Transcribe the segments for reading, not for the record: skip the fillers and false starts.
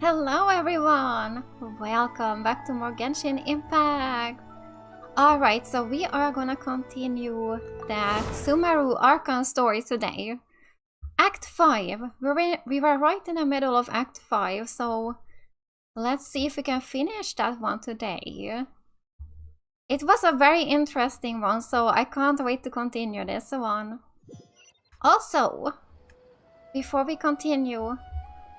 Hello everyone! Welcome back to more Genshin Impact! Alright, so we are gonna continue the Sumeru Archon story today. Act 5. We were right in the middle of Act 5, so let's see if we can finish that one today. It was a very interesting one, so I can't wait to continue this one. Also, before we continue,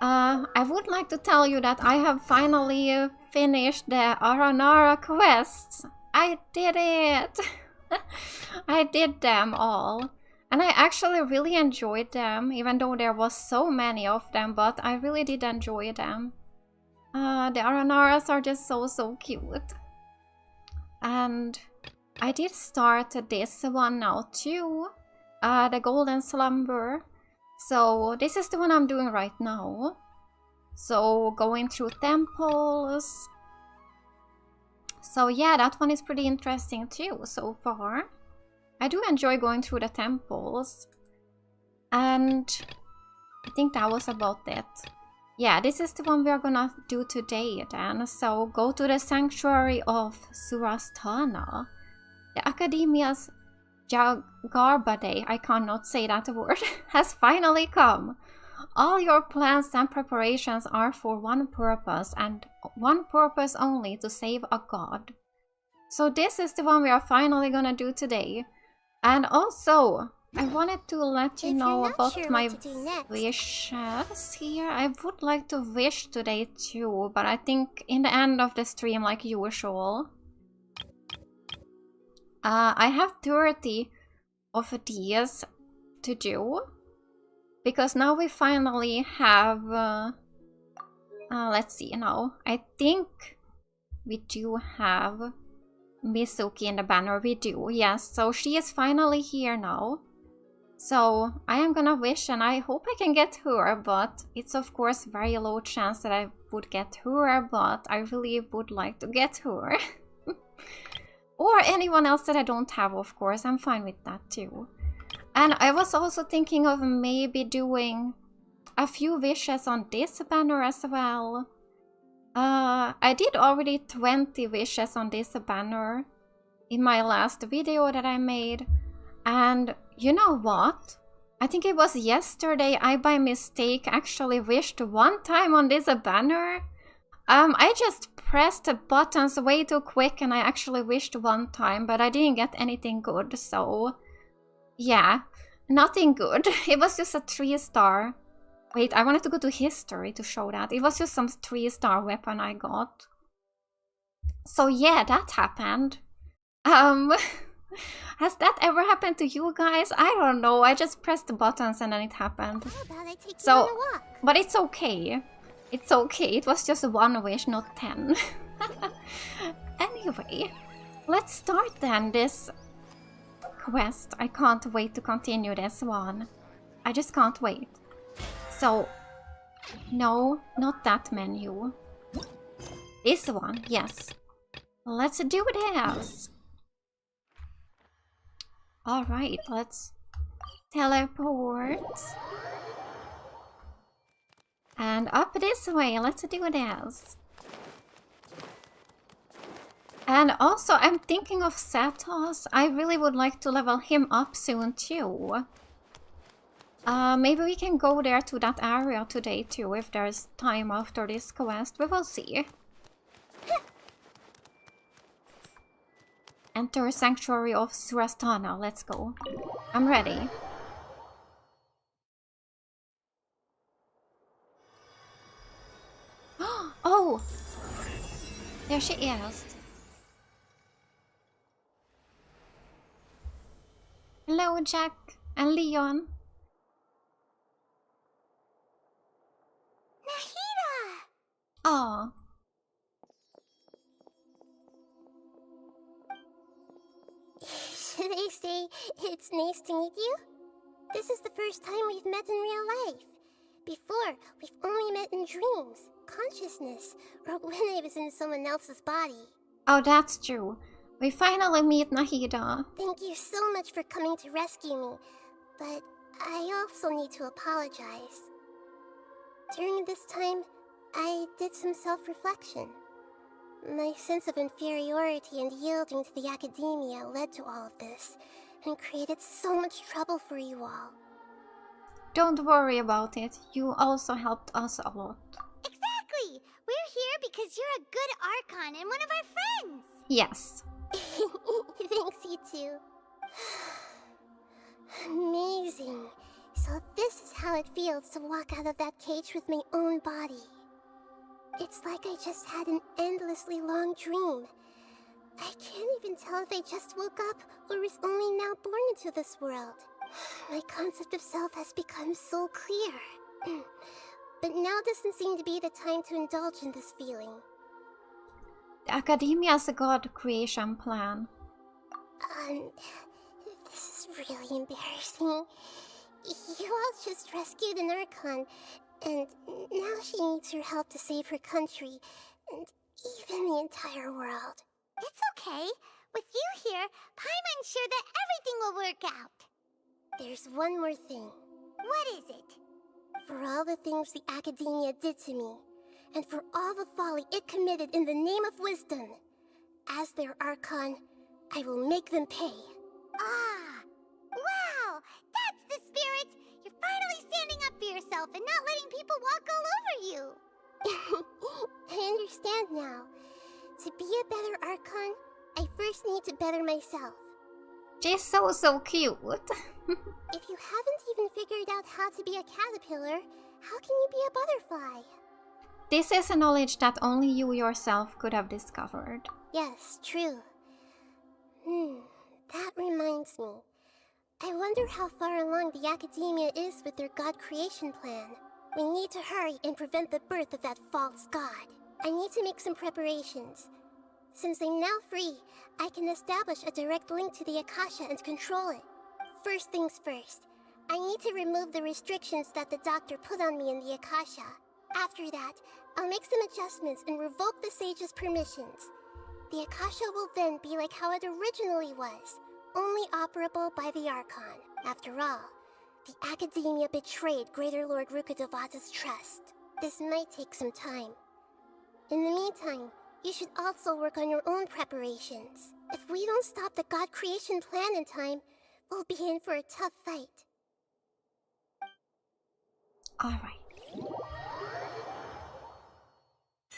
I would like to tell you that I have finally finished the Aranara quests. I did it! I did them all. And I actually really enjoyed them, even though there was so many of them, but I really did enjoy them. The Aranaras are just so cute. And I did start this one now too, the Golden Slumber. So this is the one I'm doing right now. So going through temples. So yeah, that one is pretty interesting too so far. I do enjoy going through the temples. And I think that was about it. Yeah, this is the one we are gonna do today then. So go to the Sanctuary of Surastana. The Academia's Jagarbade, I cannot say that word, has finally come. All your plans and preparations are for one purpose, and one purpose only, to save a god. So this is the one we are finally gonna do today. And also, I wanted to let you know about my wishes here. I would like to wish today too, but I think in the end of the stream like usual. I have 30 of these to do, because now we finally have, let's see now, I think we do have Mizuki in the banner, we do, yes, so she is finally here now. So I am gonna wish and I hope I can get her, but it's of course very low chance that I would get her, but I really would like to get her. Or anyone else that I don't have, of course. I'm fine with that too. And I was also thinking of maybe doing a few wishes on this banner as well. I did already 20 wishes on this banner in my last video that I made. And you know what? I think it was yesterday I by mistake actually wished one time on this banner. I just pressed the buttons way too quick and I actually wished one time, but I didn't get anything good, so yeah, nothing good. It was just a 3-star. Wait, I wanted to go to history to show that. It was just some 3-star weapon I got. So yeah, that happened. Has that ever happened to you guys? I don't know, I just pressed the buttons and then it happened. So, but it's okay. It's okay, it was just one wish, not 10. Anyway, let's start then this quest. I can't wait to continue this one. I just can't wait. So, no, not that menu. This one, yes. Let's do this. Alright, let's teleport. And up this way, let's do this. And also, I'm thinking of Satos. I really would like to level him up soon too. Maybe we can go there to that area today too, if there's time after this quest. We will see. Enter Sanctuary of Surastana. Let's go. I'm ready. Oh! There she is. Hello, Jack and Leon. Nahida! Oh. Should I say it's nice to meet you? This is the first time we've met in real life. Before, we've only met in dreams, consciousness, or when I was in someone else's body. Oh, that's true. We finally meet Nahida. Thank you so much for coming to rescue me, but I also need to apologize. During this time, I did some self-reflection. My sense of inferiority and yielding to the academia led to all of this, and created so much trouble for you all. Don't worry about it. You also helped us a lot. Exactly! We're here because you're a good Archon and one of our friends! Yes. Thanks, you two. Amazing. So this is how it feels to walk out of that cage with my own body. It's like I just had an endlessly long dream. I can't even tell if I just woke up or was only now born into this world. My concept of self has become so clear. But now doesn't seem to be the time to indulge in this feeling. The Academia's God creation plan. This is really embarrassing. You all just rescued an Archon, and now she needs your help to save her country, and even the entire world. It's okay. With you here, Paimon's sure that everything will work out. There's one more thing. What is it? For all the things the Academia did to me, and for all the folly it committed in the name of wisdom, as their Archon, I will make them pay. Ah! Wow! That's the spirit! You're finally standing up for yourself and not letting people walk all over you! I understand now. To be a better Archon, I first need to better myself. She's so cute. If you haven't even figured out how to be a caterpillar, how can you be a butterfly? This is a knowledge that only you yourself could have discovered. Yes, true. That reminds me. I wonder how far along the Academia is with their god creation plan. We need to hurry and prevent the birth of that false god. I need to make some preparations. Since I'm now free, I can establish a direct link to the Akasha and control it. First things first, I need to remove the restrictions that the doctor put on me in the Akasha. After that, I'll make some adjustments and revoke the sage's permissions. The Akasha will then be like how it originally was, only operable by the Archon. After all, the Academia betrayed Greater Lord Rukkhadevata's trust. This might take some time. In the meantime, you should also work on your own preparations. If we don't stop the god creation plan in time, we'll be in for a tough fight. Alright.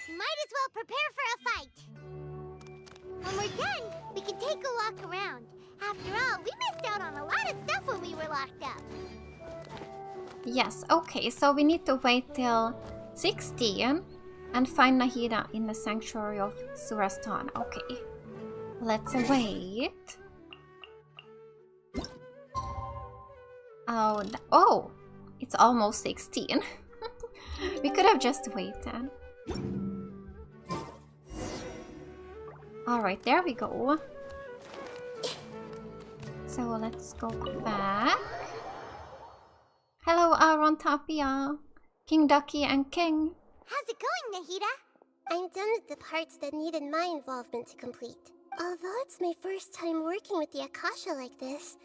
Might as well prepare for a fight. When we're done, we can take a walk around. After all, we missed out on a lot of stuff when we were locked up. Yes, okay, so we need to wait till 16 and find Nahida in the sanctuary of Surastan. Okay, let's wait. Oh, it's almost 16. We could have just waited. Alright, there we go. So let's go back. Hello, Aaron, Tapia, King Ducky, and King. How's it going, Nahida? I'm done with the parts that needed my involvement to complete. Although it's my first time working with the Akasha like this,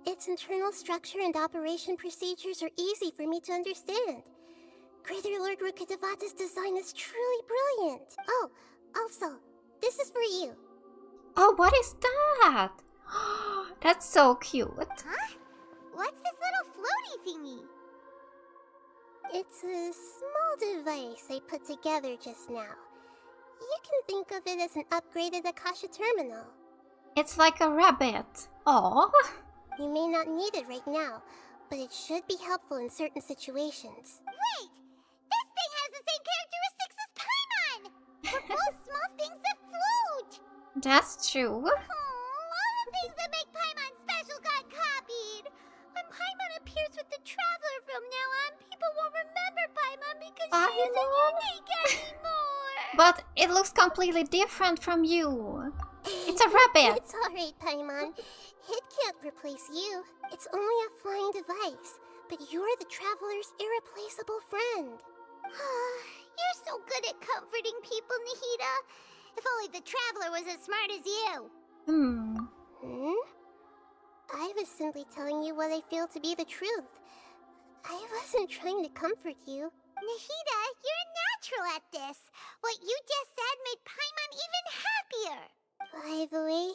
its internal structure and operation procedures are easy for me to understand. Greater Lord Rukkhadevata's design is truly brilliant. Oh, also, this is for you. Oh, what is that? That's so cute. Huh? What's this little floaty thingy? It's a small device I put together just now. You can think of it as an upgraded Akasha terminal. It's like a rabbit. Oh. You may not need it right now, but it should be helpful in certain situations. Wait! This thing has the same characteristics as Paimon! We're both small things that float! That's true. All the things that make Paimon special got copied! When Paimon appears with the Traveler from now on, people won't remember Paimon because she isn't unique anymore! But it looks completely different from you. It's a rabbit. It's alright, Paimon. It can't replace you. It's only a flying device, but you're the Traveler's irreplaceable friend. You're so good at comforting people, Nahida. If only the Traveler was as smart as you. I was simply telling you what I feel to be the truth. I wasn't trying to comfort you. Nahida, you're a natural at this. What you just said made Paimon even happier. By the way,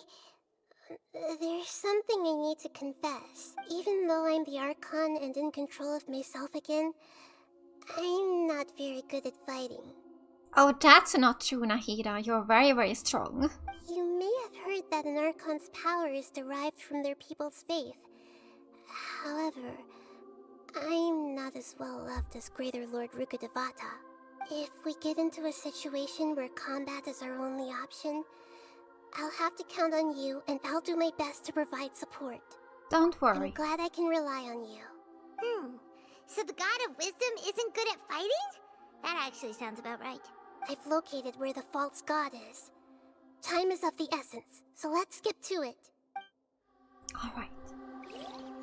there's something I need to confess. Even though I'm the Archon and in control of myself again, I'm not very good at fighting. Oh, that's not true, Nahida. You're very, very strong. You may have heard that an Archon's power is derived from their people's faith. However, I'm not as well loved as Greater Lord Rukkhadevata. If we get into a situation where combat is our only option, I'll have to count on you, and I'll do my best to provide support. Don't I'm worry. glad I can rely on you. So the God of Wisdom isn't good at fighting? That actually sounds about right. I've located where the false god is. Time is of the essence, so let's skip to it. Alright.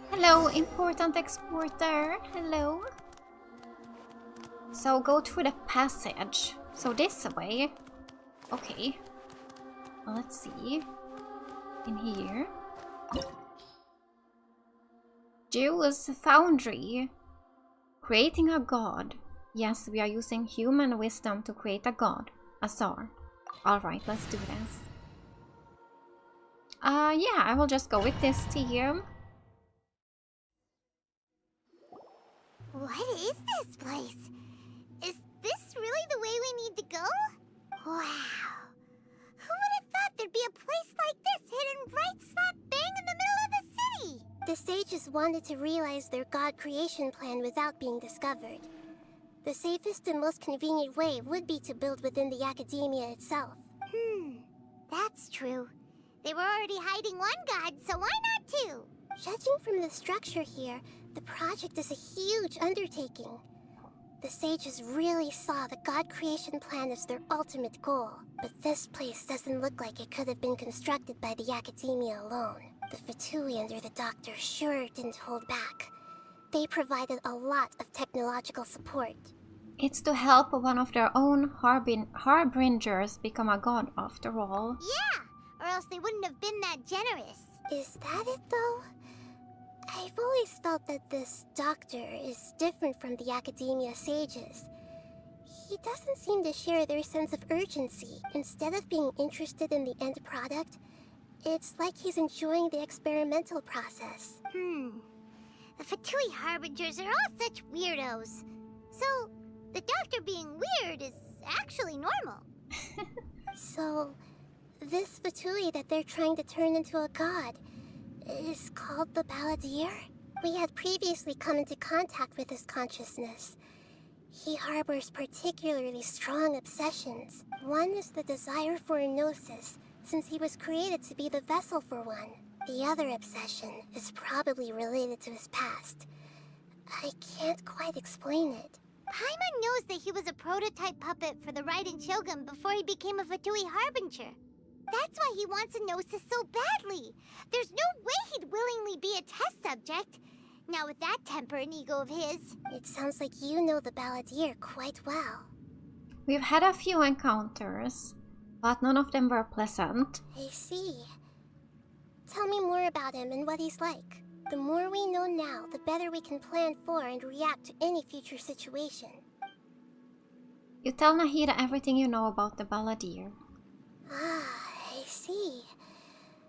Hello, important exporter. Hello. So go through the passage. So this way. Okay. Well, let's see. In here. Jewel's Foundry. Creating a god. Yes, we are using human wisdom to create a god. Azar. Alright, let's do this. Yeah, I will just go with this team. What is this place? Is this really the way we need to go? Wow. Who would have thought there'd be a place like this hidden right slap bang in the middle of the city? The sages wanted to realize their god creation plan without being discovered. The safest and most convenient way would be to build within the academia itself. That's true. They were already hiding one god, so why not two? Judging from the structure here, the project is a huge undertaking. The sages really saw the god creation plan as their ultimate goal. But this place doesn't look like it could have been constructed by the academia alone. The Fatui under the doctor sure didn't hold back. They provided a lot of technological support. It's to help one of their own harbingers become a god after all. Yeah, or else they wouldn't have been that generous. Is that it though? I've always felt that this doctor is different from the academia sages. He doesn't seem to share their sense of urgency. Instead of being interested in the end product, it's like he's enjoying the experimental process. The Fatui Harbingers are all such weirdos. So, the doctor being weird is actually normal. So, this Fatui that they're trying to turn into a god is called the Balladeer? We had previously come into contact with his consciousness. He harbors particularly strong obsessions. One is the desire for a gnosis, since he was created to be the vessel for one. The other obsession is probably related to his past. I can't quite explain it. Paimon knows that he was a prototype puppet for the Raiden Shogun before he became a Fatui Harbinger. That's why he wants a gnosis so badly. There's no way he'd willingly be a test subject. Now with that temper and ego of his. It sounds like you know the Balladeer quite well. We've had a few encounters, but none of them were pleasant. I see. Tell me more about him and what he's like. The more we know now, the better we can plan for and react to any future situation. You tell Nahida everything you know about the Balladeer. Ah, I see.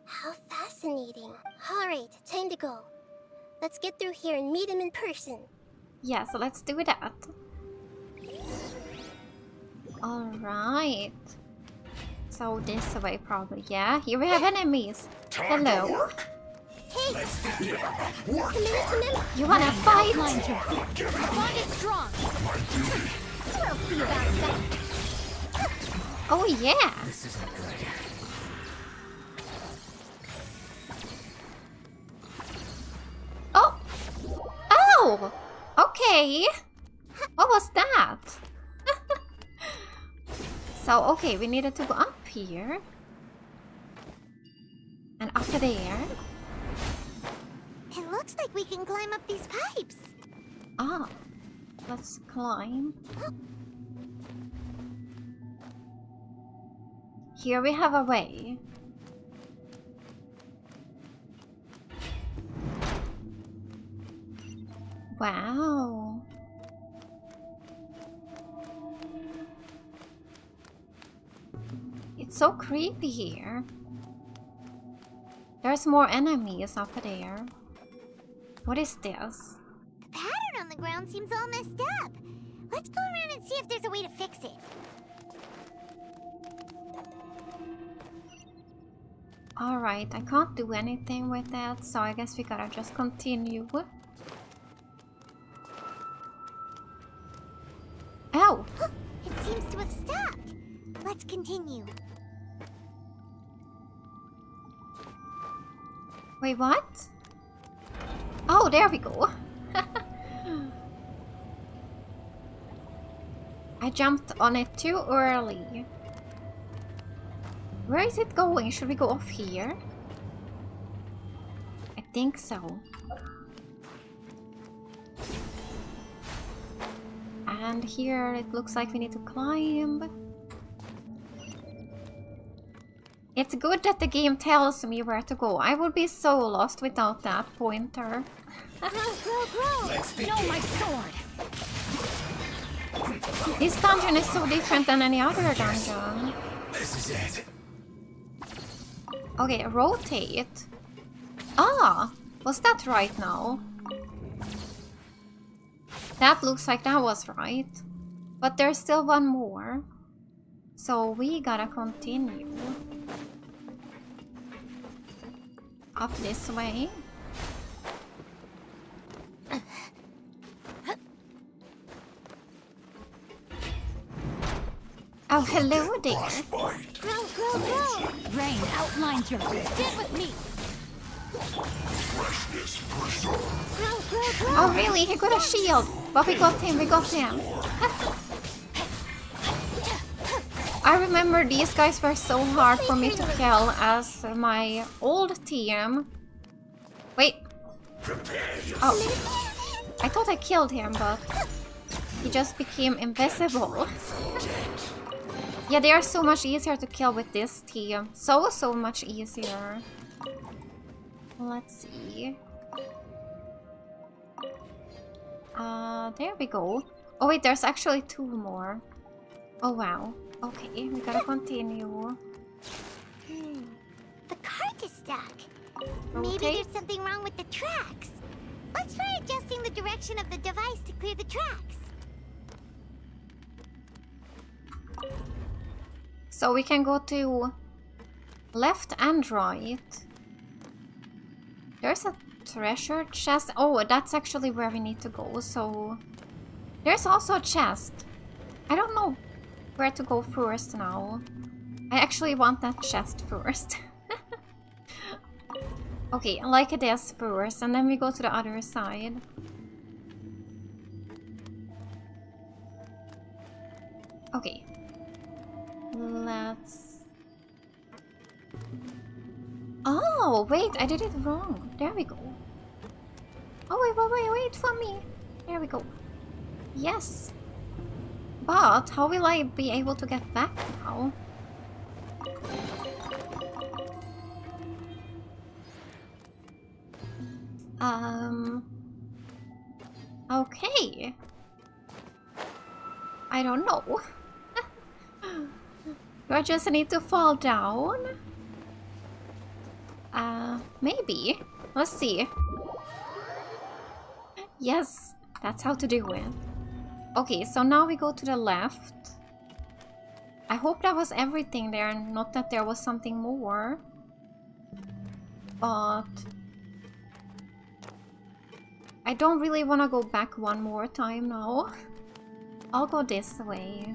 How fascinating. Alright, time to go. Let's get through here and meet him in person. Yeah, so let's do that. Alright. So this way probably, yeah? Here we have enemies. Hello. Hey! You wanna fight? Bond is strong. We'll see about that. Oh yeah! This isn't good. Oh! Oh! Okay! What was that? So, okay, we needed to go up here. And up there. It looks like we can climb up these pipes. Ah, let's climb. Here we have a way. Wow. It's so creepy here. There's more enemies up there. What is this? The pattern on the ground seems all messed up. Let's go around and see if there's a way to fix it. Alright, I can't do anything with that, so I guess we gotta just continue. Oh! It seems to have stopped. Let's continue. Wait, what? Oh, there we go. I jumped on it too early. Where is it going? Should we go off here? I think so. And here it looks like we need to climb. It's good that the game tells me where to go. I would be so lost without that pointer. No, my sword! This dungeon is so different than any other dungeon. This is it. Okay, rotate. Ah, was that right now? That looks like that was right. But there's still one more. So we gotta continue. Up this way. Oh, hello there. Grow! Rain outlines your get with me! Grow! Oh really? He got a shield. But we got him, I remember these guys were so hard for me to kill as my old team. Wait. Oh. I thought I killed him, but he just became invisible. Yeah, they are so much easier to kill with this team. So much easier. Let's see. There we go. Oh wait, there's actually two more. Oh wow. Okay, we gotta continue. The cart is stuck. Maybe Rotate. there's something wrong with the tracks. Let's try adjusting the direction of the device to clear the tracks. So we can go to left and right. There's a treasure chest. Oh, that's actually where we need to go. So there's also a chest. I don't know where to go first now. I actually want that chest first. Okay, like it is first, and then we go to the other side. Okay. Let's... Oh, wait, I did it wrong. There we go. Oh, wait for me. There we go. Yes. But how will I be able to get back now? Okay. I don't know. Do I just need to fall down? Maybe. Let's see. Yes, that's how to do it. Okay, so now we go to the left. I hope that was everything there and not that there was something more. But I don't really want to go back one more time now. I'll go this way.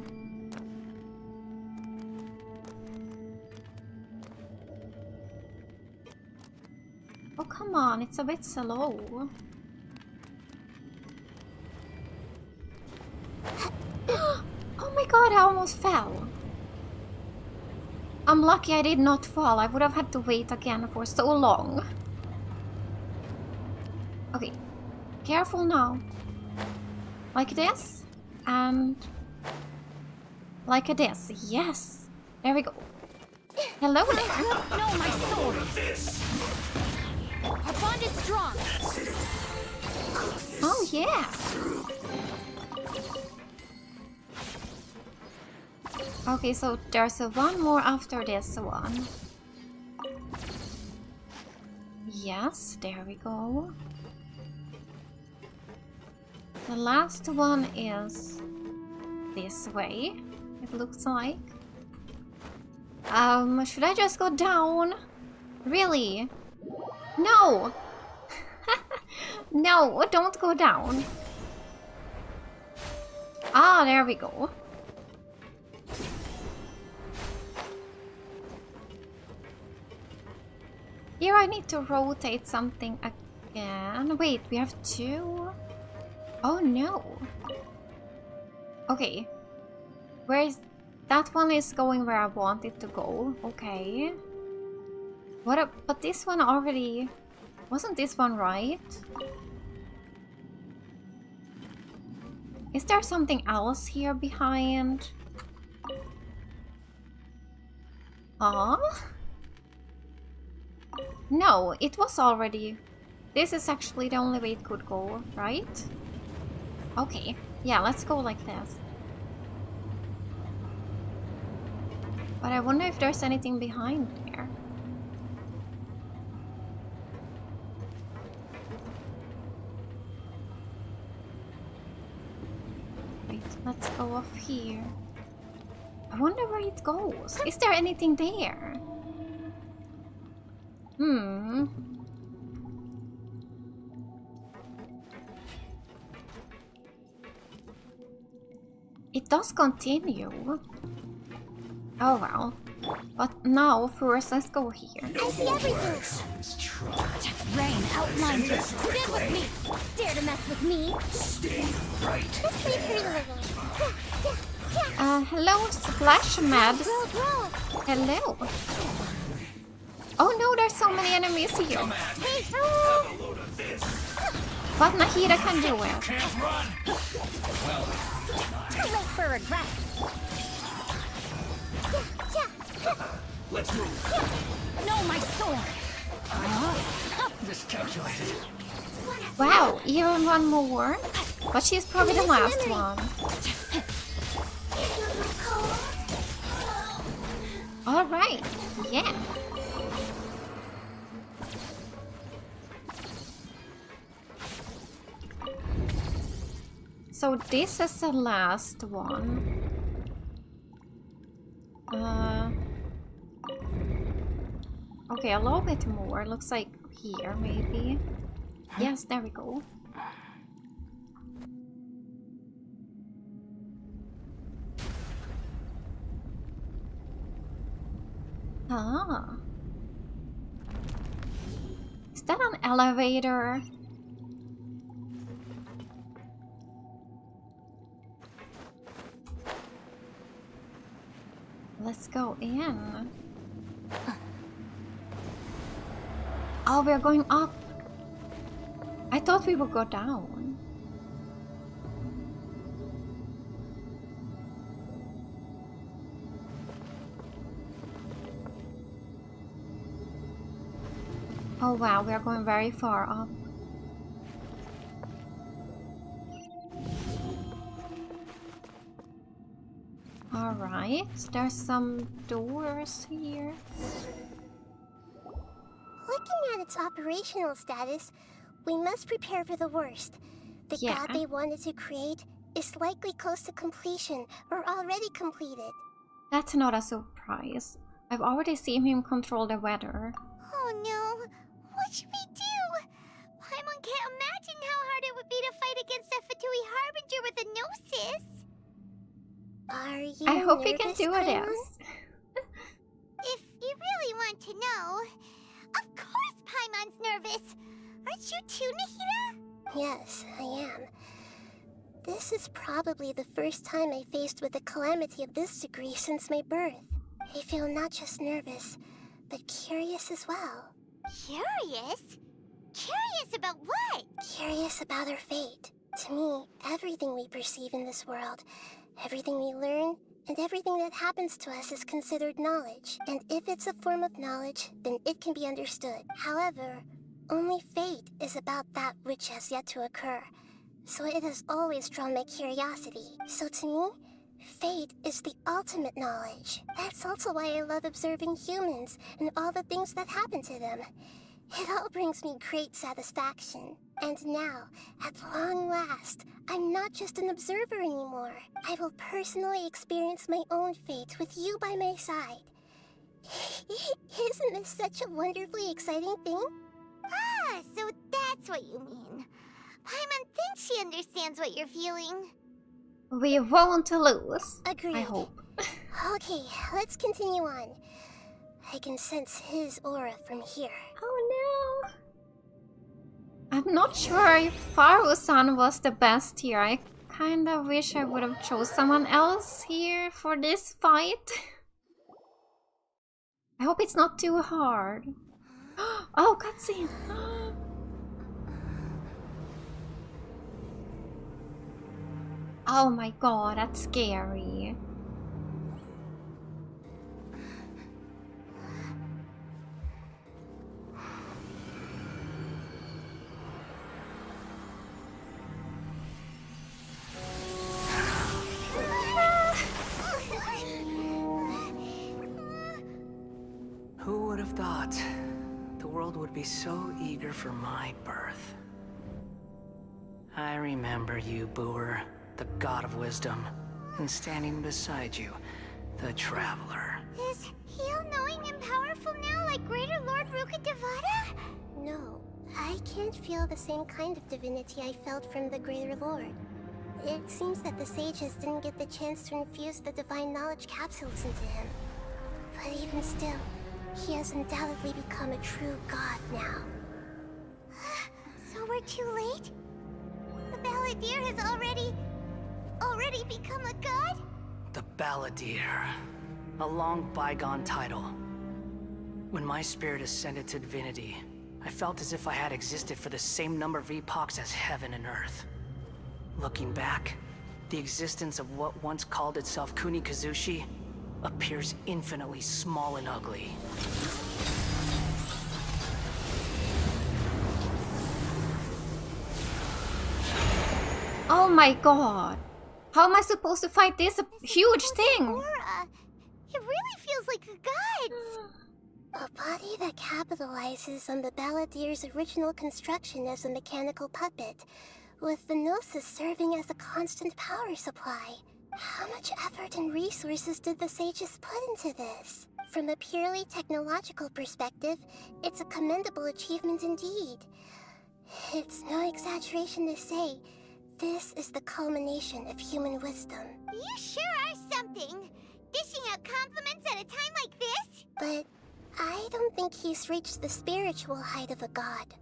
Oh, come on, it's a bit slow. Oh my god, I almost fell. I'm lucky I did not fall. I would have had to wait again for so long. Okay, careful now. Like this, and like this. Yes, there we go. Hello there. No, my sword! Our bond is strong! Oh yeah. Okay, so there's one more after this one. Yes, there we go. The last one is this way, it looks like. Should I just go down? Really? No! No, don't go down. Ah, there we go. Here I need to rotate something again. Wait, we have two? Oh no. Okay. Where is... That one is going where I want it to go. Okay. But this one already... Wasn't this one right? Is there something else here behind? Huh? No, it was already... This is actually the only way it could go, right? Okay. Yeah, let's go like this. But I wonder if there's anything behind there. Wait, let's go off here. I wonder where it goes. Is there anything there? It does continue. Oh well. But now, first, let's go here. I see everything. Rain outlines your stand with me. Dare to mess with me? Stay right. Let's leave her alone. Hello, Splash Mad. Hello. Oh no, there's so many enemies here. Hey, Have a load of this. But Nahida can do it. Can't run. Too late for regrets. Let's move. No, my sword. Miscalculated. Wow, even one more? But she's probably the last one. Alright, yeah. So this is the last one. Okay, a little bit more. Looks like here, maybe. Yes, there we go. Ah. Is that an elevator? Let's go in. Oh, we're going up. I thought we would go down. Oh wow, we are going very far up. Alright, there's some doors here. looking at its operational status, we must prepare for the worst. The god they wanted to create is likely close to completion or already completed. That's not a surprise. I've already seen him control the weather. Oh no, what should we do? Paimon can't imagine how hard it would be to fight against a Fatui Harbinger with a Gnosis. Are you I hope he can nervous, do Paimon? this. If you really want to know, of course Paimon's nervous. Aren't you too, Nahida? Yes, I am. This is probably the first time I faced with a calamity of this degree since my birth. I feel not just nervous, but curious as well. Curious? Curious about what? Curious about our fate. To me, everything we perceive in this world, everything we learn, and everything that happens to us is considered knowledge. And if it's a form of knowledge, then it can be understood. However, only fate is about that which has yet to occur. So it has always drawn my curiosity. So to me, Fate is the ultimate knowledge. That's also why I love observing humans and all the things that happen to them. It all brings me great satisfaction. And now, at long last, I'm not just an observer anymore. I will personally experience my own fate with you by my side. Isn't this such a wonderfully exciting thing? Ah, so that's what you mean. Paimon thinks she understands what you're feeling. We won't lose. Agreed. I hope. Okay, let's continue on. I can sense his aura from here. Oh no. I'm not sure if Faru-san was the best here. I kinda wish I would have chose someone else here for this fight. I hope it's not too hard. Oh, cutscene! Oh my god, that's scary. Who would have thought the world would be so eager for my birth? I remember you, Booer, the god of wisdom, and standing beside you, the traveler. Is he all-knowing and powerful now like Greater Lord Rukkhadevata? No, I can't feel the same kind of divinity I felt from the Greater Lord. It seems that the sages didn't get the chance to infuse the divine knowledge capsules into him. But even still, he has undoubtedly become a true god now. So we're too late? The Balladeer has already become a god? The Balladeer. A long bygone title. When my spirit ascended to divinity, I felt as if I had existed for the same number of epochs as heaven and earth. Looking back, the existence of what once called itself Kunikazushi appears infinitely small and ugly. Oh my god. How am I supposed to fight this huge thing? Aura. It really feels like the gods. A body that capitalizes on the Balladeer's original construction as a mechanical puppet, with the Gnosis serving as a constant power supply. How much effort and resources did the sages put into this? From a purely technological perspective, it's a commendable achievement indeed. It's no exaggeration to say, this is the culmination of human wisdom. You sure are something. Dishing out compliments at a time like this? But I don't think he's reached the spiritual height of a god.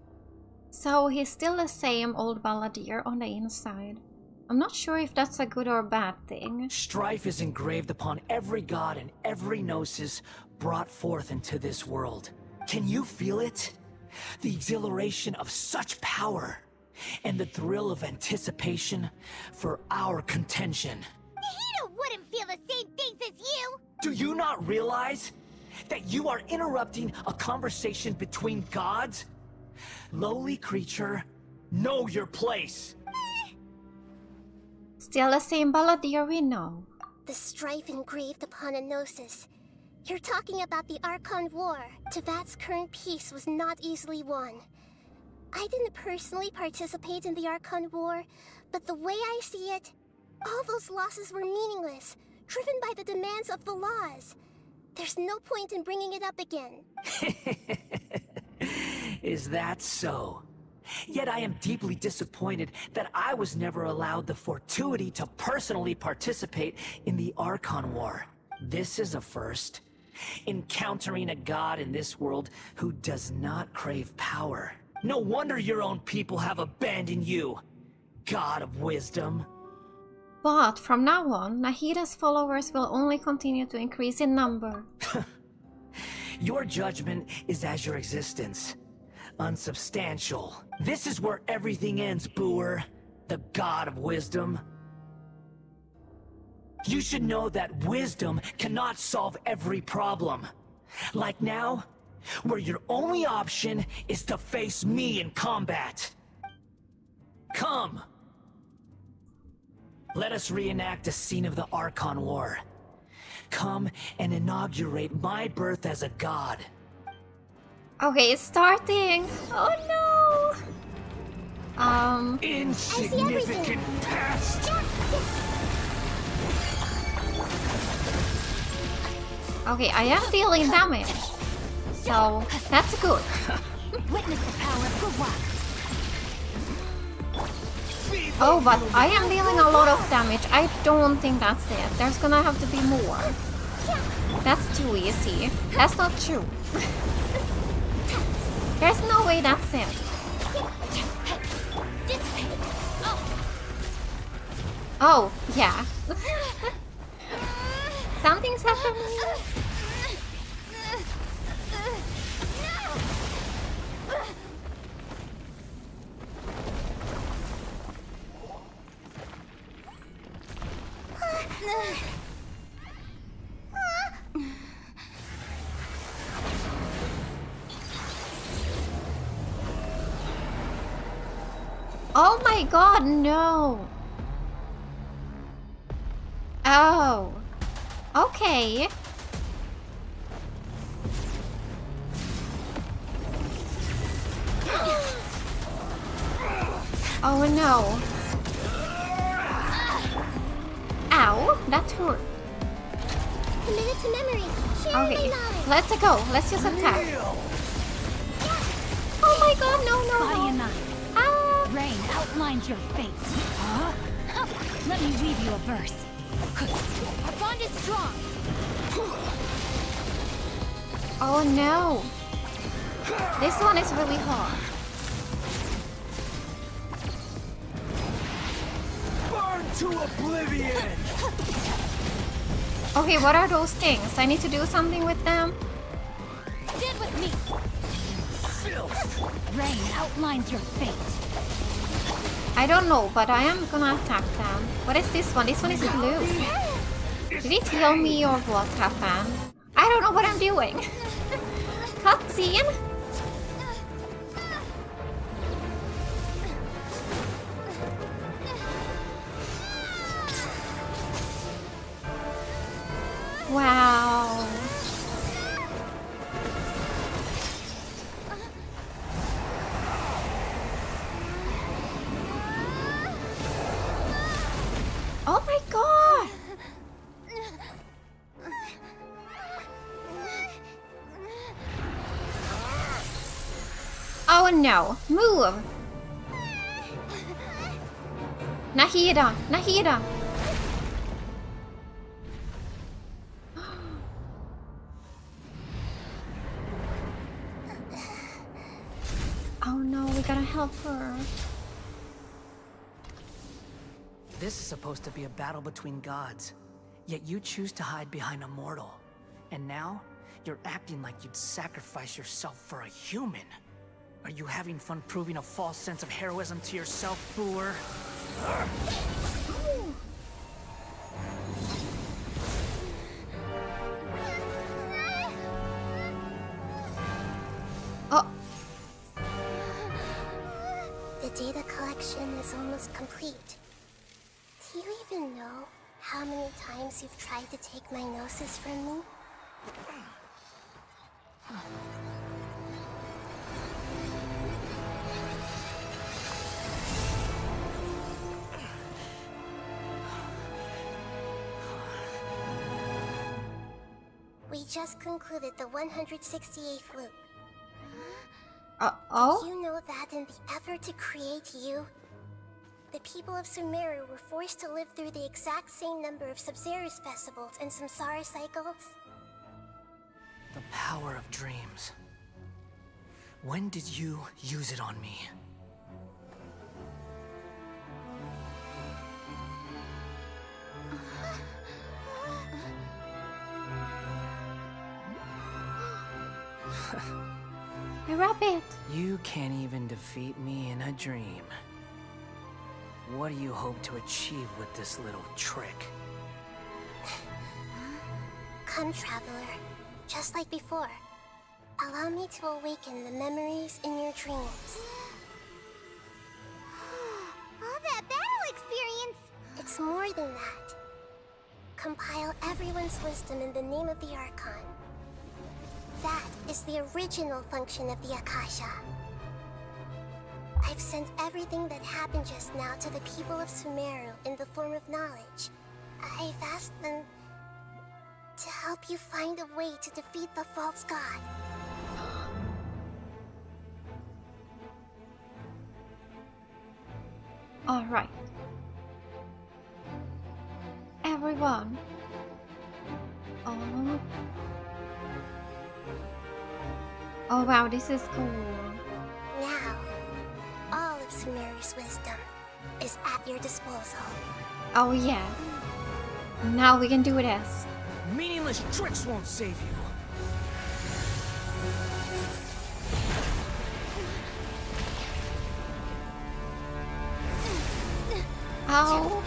So he's still the same old Balladeer on the inside. I'm not sure if that's a good or bad thing. Strife is engraved upon every god and every gnosis brought forth into this world. Can you feel it? The exhilaration of such power, and the thrill of anticipation for our contention. Nahida wouldn't feel the same things as you. Do you not realize that you are interrupting a conversation between gods? Lowly creature, know your place. Still the same Balladeer we know. The strife engraved upon a Gnosis. You're talking about the Archon War. Tevat's current peace was not easily won. I didn't personally participate in the Archon War, but the way I see it, all those losses were meaningless, driven by the demands of the laws. There's no point in bringing it up again. Is that so? Yet I am deeply disappointed that I was never allowed the fortuity to personally participate in the Archon War. This is a first. Encountering a god in this world who does not crave power. No wonder your own people have abandoned you, god of wisdom. But from now on, Nahida's followers will only continue to increase in number. Your judgment is as your existence. Unsubstantial. This is where everything ends, Booer. The god of wisdom. You should know that wisdom cannot solve every problem. Like now, where your only option is to face me in combat. Come! Let us reenact a scene of the Archon War. Come and inaugurate my birth as a god. Okay, it's starting. Oh no. Insignificant past. Okay, I am dealing damage. So, that's good. Witness the power of Gurwak. Oh, but I am dealing a lot of damage. I don't think that's it. There's gonna have to be more. That's too easy. That's not true. There's no way that's it. Oh, yeah. Something's happening. Oh my god, no. Oh. Okay. Oh no. Ow, that hurt. Committed to memory. Sharing Okay, my knowledge. let's go. Let's just attack. Oh my god, no, no, Body no. and mind. Ah. Rain outlines your fate. Huh? Let me weave you a verse. Our bond is strong. Oh no. This one is really hard. Burn to oblivion. Okay, what are those things? I need to do something with them? Stand with me. Filth. Rain outlines your fate. I don't know, but I am gonna attack them. What is this one? This one is blue. Did it heal me or what happened? I don't know what I'm doing. Cutscene? Wow. Oh my god! Oh no, move! Nahida, Nahida! Oh no, we gotta help her. This is supposed to be a battle between gods, yet you choose to hide behind a mortal. And now, you're acting like you'd sacrifice yourself for a human. Are you having fun proving a false sense of heroism to yourself, Booer? Oh, The data collection is almost complete. Do you even know how many times you've tried to take my gnosis from me? We just concluded the 168th loop. oh? You know that in the effort to create you, the people of Sumeru were forced to live through the exact same number of Sub-Zerus festivals and Samsara cycles? The power of dreams. When did you use it on me? A rabbit! You can't even defeat me in a dream. What do you hope to achieve with this little trick? Come, Traveler. Just like before. Allow me to awaken the memories in your dreams. All that battle experience. It's it's more than that. Compile everyone's wisdom in the name of the Archon. That is the original function of the Akasha. I've sent everything that happened just now to the people of Sumeru in the form of knowledge. I've asked them to help you find a way to defeat the false god. Alright. Everyone. Oh. Oh wow, this is cool. Now, all of Sumeru's wisdom is at your disposal. Oh yeah. Now we can do this. Meaningless tricks won't save you. Ow.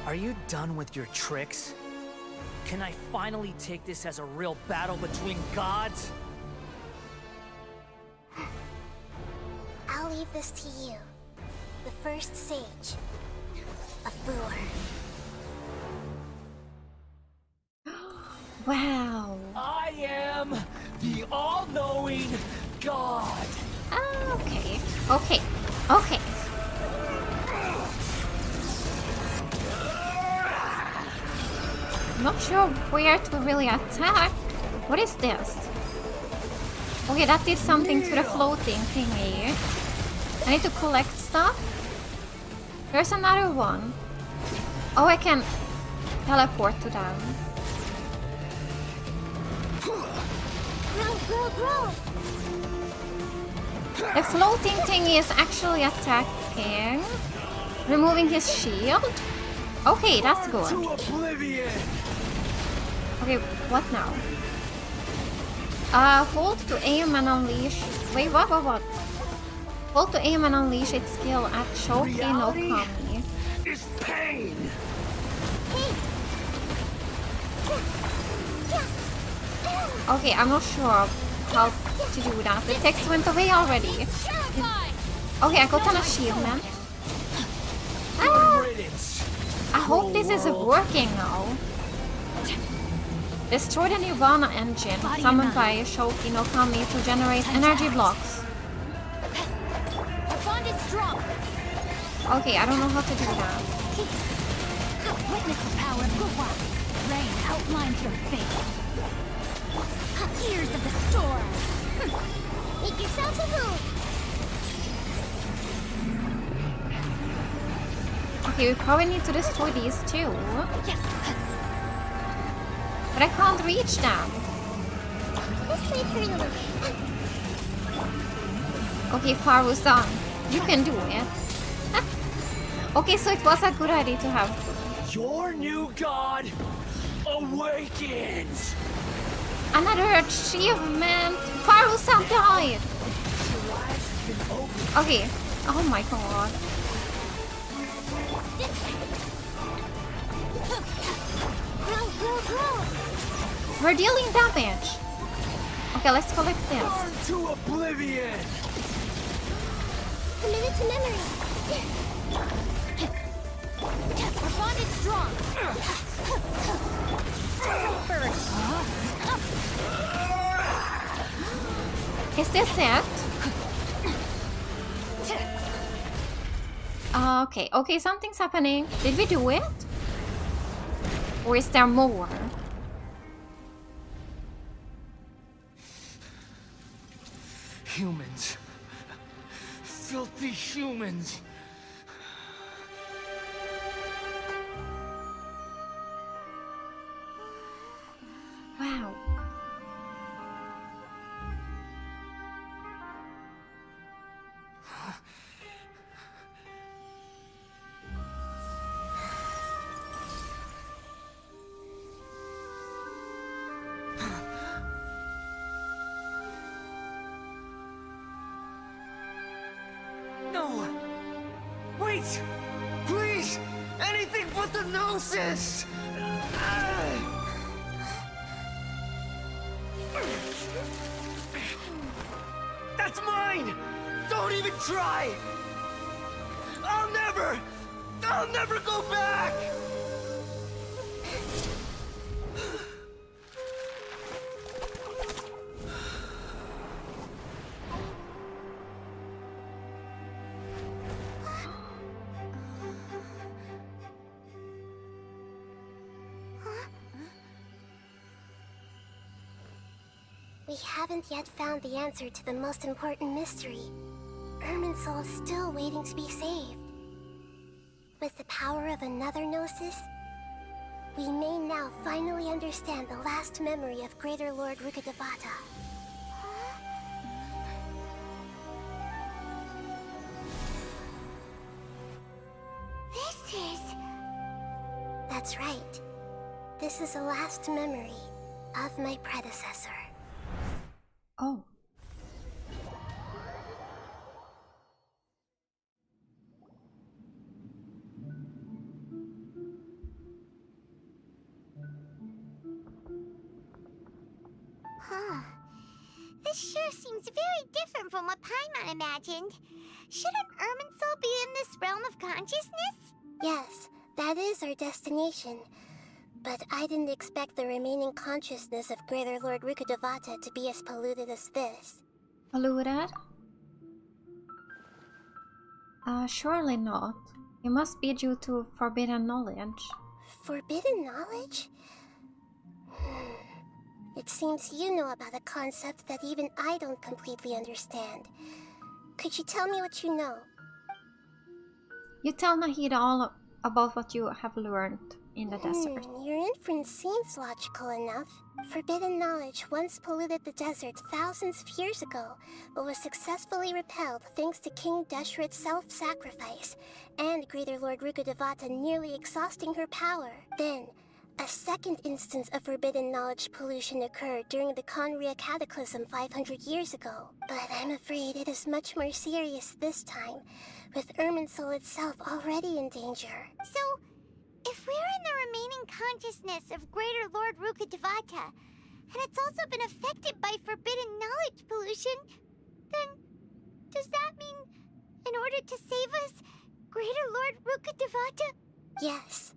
Are you done with your tricks? Can I finally take this as a real battle between gods? I'll leave this to you, the first sage of Boor. Wow. I am the all-knowing god. Okay. Okay. Okay. Not sure where to really attack. What is this? Okay, that did something to the floating thingy. I need to collect stuff. There's another one. Oh, I can teleport to them. The floating thingy is actually attacking, removing his shield. Okay, that's good. To oblivion. Okay, what now? Hold to aim and unleash. Wait, what? Hold to aim and unleash its skill at Shoki no Kami. Is pain. Okay, I'm not sure how to do that. The text went away already. Okay, I got an achievement. Ah, I hope this is working now. Destroy the Nirvana engine summoned by Shoki no Kami to generate energy blocks. Okay, I don't know how to do that. Witness the power of Gua. Rain outlines your fate. Ears of the storm. Make yourselves at home. Okay, we probably need to destroy these too. But I can't reach them. This might hurt a little. Okay, Faru-san, you can do it. Okay, so it was a good idea to have. Your new god awakens. Another achievement! Faru-san died! Okay, oh my god. We're dealing damage. Okay, let's collect this. Burn to oblivion. Commit it to memory. Our bond is strong. Is this it? Okay, okay, something's happening. Did we do it? Or is there more? Humans. Filthy humans. Wow. No! Wait! Please! Anything but the Gnosis! That's mine! Don't even try! I'll never go back! We haven't yet found the answer to the most important mystery. Irminsul is still waiting to be saved. With the power of another Gnosis, we may now finally understand the last memory of Greater Lord Rukkhadevata. This is... That's right. This is the last memory of my predecessor. Oh. Huh. This sure seems very different from what Paimon imagined. Shouldn't Irminsul be in this realm of consciousness? Yes, that is our destination. But I didn't expect the remaining consciousness of Greater Lord Rukkhadevata to be as polluted as this. Polluted? Surely not. It must be due to forbidden knowledge. Forbidden knowledge? It seems you know about a concept that even I don't completely understand. Could you tell me what you know? You tell Nahida all about what you have learned in the desert. Your inference seems logical enough. Forbidden knowledge once polluted the desert thousands of years ago, but was successfully repelled thanks to King Deshret's self-sacrifice, and Greater Lord Rukkhadevata nearly exhausting her power. Then, a second instance of forbidden knowledge pollution occurred during the Conria Cataclysm 500 years ago. But I'm afraid it is much more serious this time, with Irminsul itself already in danger. So, if we're in the remaining consciousness of Greater Lord Rukkhadevata, and it's also been affected by forbidden knowledge pollution, then does that mean, in order to save us, Greater Lord Rukkhadevata? Yes.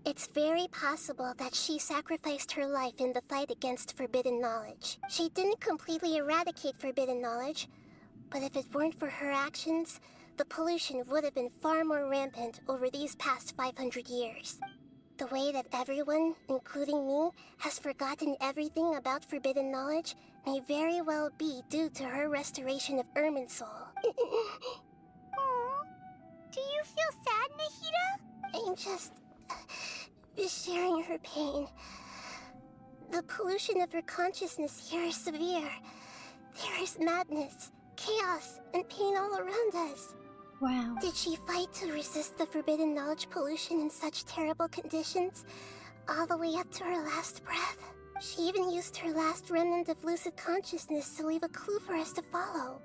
It's very possible that she sacrificed her life in the fight against forbidden knowledge. She didn't completely eradicate forbidden knowledge, but if it weren't for her actions, the pollution would have been far more rampant over these past 500 years. The way that everyone, including me, has forgotten everything about forbidden knowledge may very well be due to her restoration of Irminsul. Aww. Do you feel sad, Nahida? I'm just sharing her pain. The pollution of her consciousness here is severe. There is madness, chaos, and pain all around us. Wow. Did she fight to resist the forbidden knowledge pollution in such terrible conditions, all the way up to her last breath? She even used her last remnant of lucid consciousness to leave a clue for us to follow.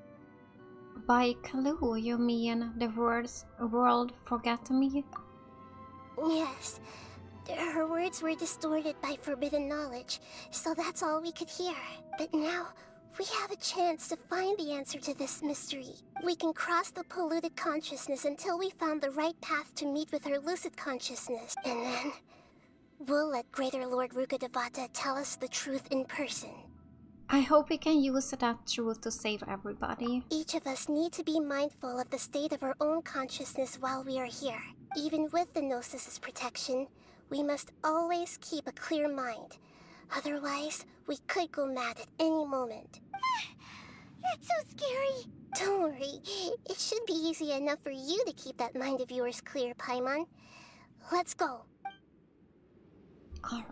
By clue, you mean the world forgot me? Yes. Her words were distorted by forbidden knowledge, so that's all we could hear. But now, we have a chance to find the answer to this mystery. We can cross the polluted consciousness until we found the right path to meet with her lucid consciousness. And then, we'll let Greater Lord Rukkhadevata tell us the truth in person. I hope we can use that truth to save everybody. Each of us need to be mindful of the state of our own consciousness while we are here. Even with the Gnosis' protection, we must always keep a clear mind. Otherwise, we could go mad at any moment. That's so scary. Don't worry. It should be easy enough for you to keep that mind of yours clear, Paimon. Let's go. Alright.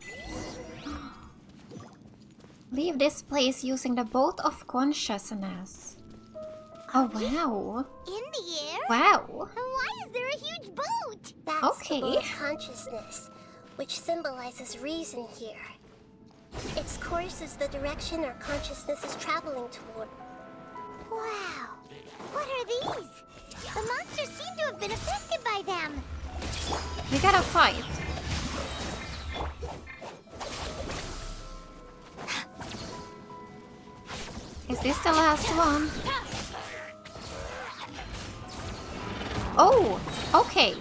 Leave this place using the boat of consciousness. Oh, wow. In the air? Wow. Why is there a huge boat? That's Okay. the boat of consciousness, which symbolizes reason here. Its course is the direction our consciousness is traveling toward. Wow. What are these? The monsters seem to have been affected by them. We gotta fight. Is this the last one? Oh, okay.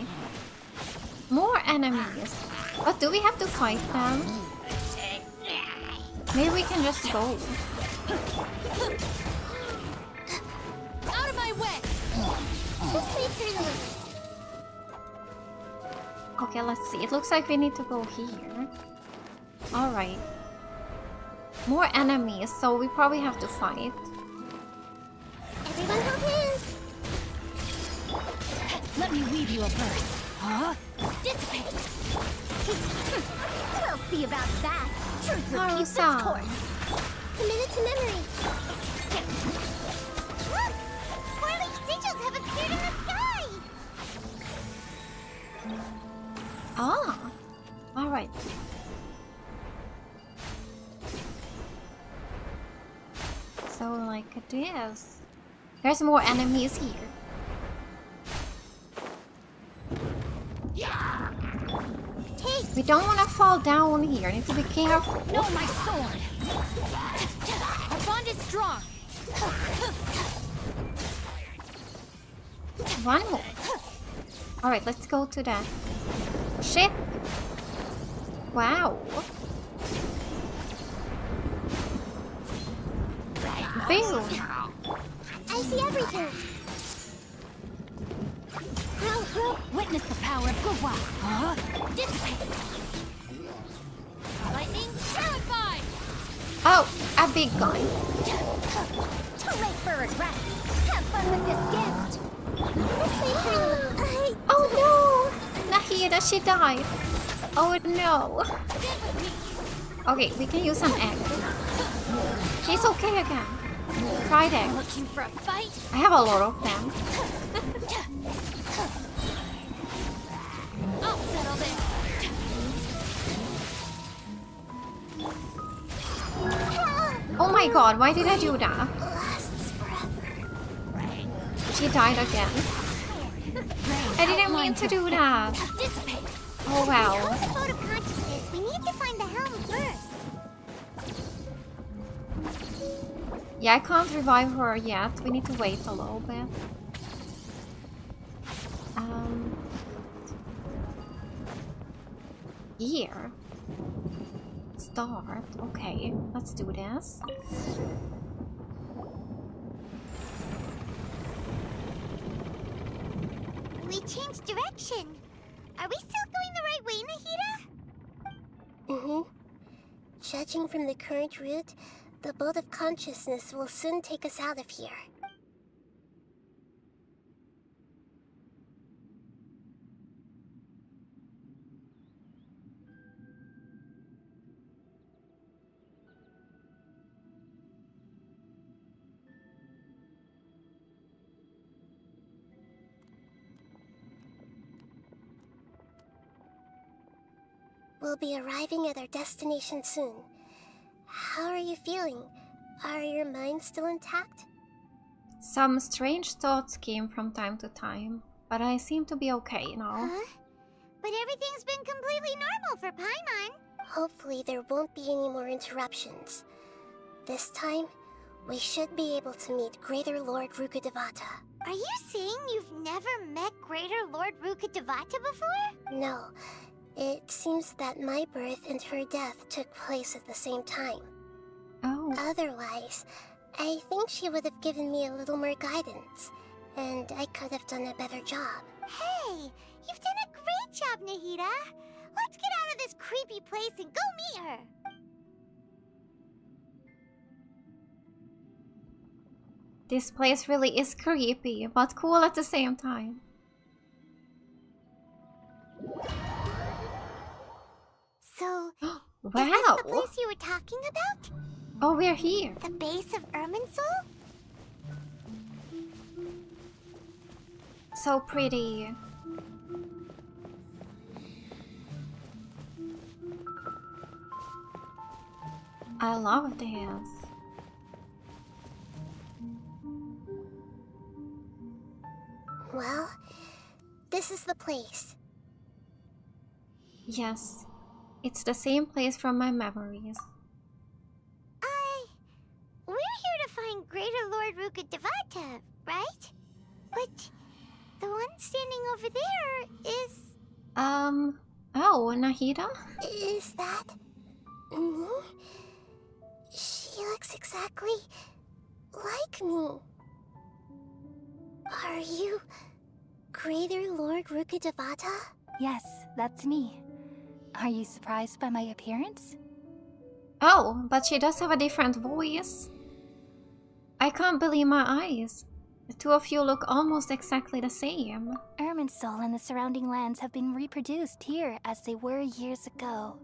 More enemies. But do we have to fight them? Maybe we can just go. Out of my way! Just wait for the... Okay, let's see. It looks like we need to go here. Alright. More enemies, so we probably have to fight. Everyone hold hands. Let me weave you a verse. Huh? Dissipate! We'll see about that. Truth repeats its Haru-san. course. Commit it to memory. Look! Four-leaf sigils have appeared in the sky! Ah, alright. So, like this. There's more enemies here. We don't want to fall down here. Need to be careful. No, my sword! Our bond is strong! One more. Alright, let's go to that ship. Wow. Boom. I see everything. Witness the power of Gurwa! Huh? Dissipate! Lightning, terrified! Oh, a big gun. Too late for regrets! Have fun with this gift! Oh no! Nahida, she died. Oh no. Okay, we can use an egg. She's okay again. Fried egg. Looking for a fight? I have a lot of them. I'll settle this! Oh my god, why did I do that? Lasts forever. She died again. I didn't mean to do that. Dissipate! Oh wow. With the vote of consciousness, we need to find the helm first. Yeah, I can't revive her yet. We need to wait a little bit. Here. Start. Okay, let's do this. We changed direction. Are we still going the right way, Nahida? Judging from the current route, the boat of consciousness will soon take us out of here. We'll be arriving at our destination soon. How are you feeling? Are your minds still intact? Some strange thoughts came from time to time, but I seem to be okay now. Huh? But everything's been completely normal for Paimon. Hopefully there won't be any more interruptions. This time, we should be able to meet Greater Lord Rukkhadevata. Are you saying you've never met Greater Lord Rukkhadevata before? No, it seems that my birth and her death took place at the same time. Oh. Otherwise, I think she would have given me a little more guidance, and I could have done a better job. Hey, you've done a great job, Nahida. Let's get out of this creepy place and go meet her. This place really is creepy, but cool at the same time. So, Wow! is this the place you were talking about? Oh, we're here. The base of Irminsul? So pretty. I love this. Well, this is the place. Yes, it's the same place from my memories. We're here to find Greater Lord Rukkhadevata, right? But the one standing over there is... Oh, Nahida? Is that me? She looks exactly like me. Are you Greater Lord Rukkhadevata? Yes, that's me. Are you surprised by my appearance? Oh, but she does have a different voice. I can't believe my eyes. The two of you look almost exactly the same. Irminsul and the surrounding lands have been reproduced here as they were years ago.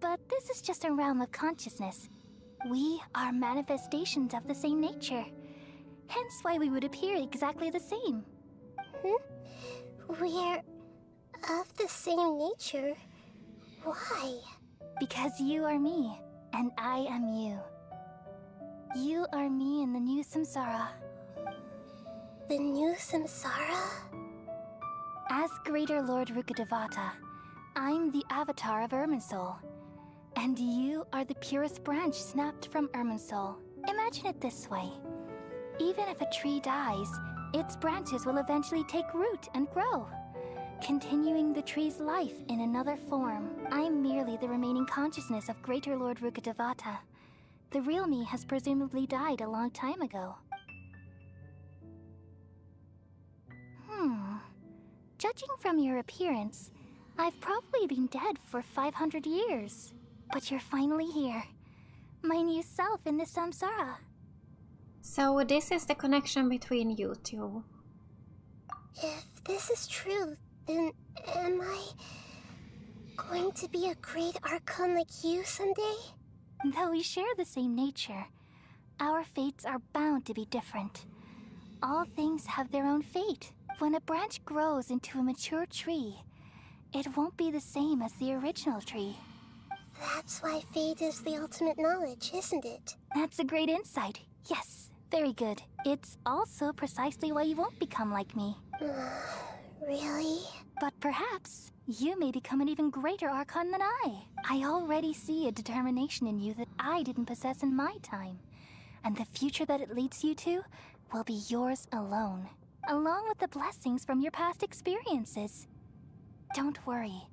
But this is just a realm of consciousness. We are manifestations of the same nature. Hence why we would appear exactly the same. We're of the same nature. Why? Because you are me, and I am you. You are me in the new samsara. The new samsara? As Greater Lord Rukkhadevata, I'm the avatar of Irminsul. And you are the purest branch snapped from Irminsul. Imagine it this way. Even if a tree dies, its branches will eventually take root and grow, continuing the tree's life in another form. I'm merely the remaining consciousness of Greater Lord Rukkhadevata. The real me has presumably died a long time ago. Judging from your appearance, I've probably been dead for 500 years. But you're finally here. My new self in the samsara. So this is the connection between you two. If this is true, then am I going to be a great Archon like you someday? Though we share the same nature, our fates are bound to be different. All things have their own fate. When a branch grows into a mature tree, it won't be the same as the original tree. That's why fate is the ultimate knowledge, isn't it? That's a great insight. Yes, very good. It's also precisely why you won't become like me. Really? But perhaps you may become an even greater Archon than I. I already see a determination in you that I didn't possess in my time. And the future that it leads you to will be yours alone, along with the blessings from your past experiences. Don't worry.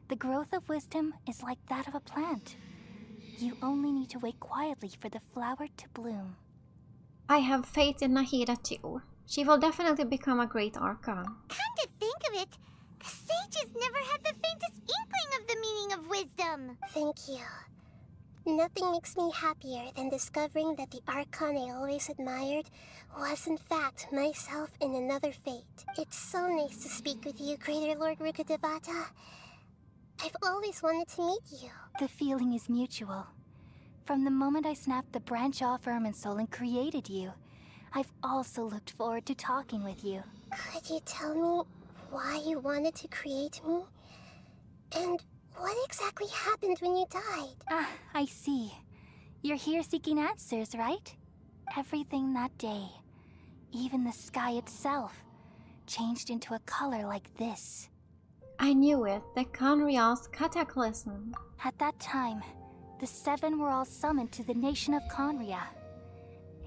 The growth of wisdom is like that of a plant. You only need to wait quietly for the flower to bloom. I have faith in Nahida too. She will definitely become a great Archon. Come to think of it, the sages never had the faintest inkling of the meaning of wisdom. Thank you. Nothing makes me happier than discovering that the Archon I always admired was in fact myself in another fate. It's so nice to speak with you, Greater Lord Rukkhadevata. I've always wanted to meet you. The feeling is mutual. From the moment I snapped the branch off Irminsul and created you, I've also looked forward to talking with you. Could you tell me why you wanted to create me? And what exactly happened when you died? Ah, I see. You're here seeking answers, right? Everything that day, even the sky itself, changed into a color like this. I knew it, the Conrial's cataclysm. At that time, the seven were all summoned to the nation of Conria.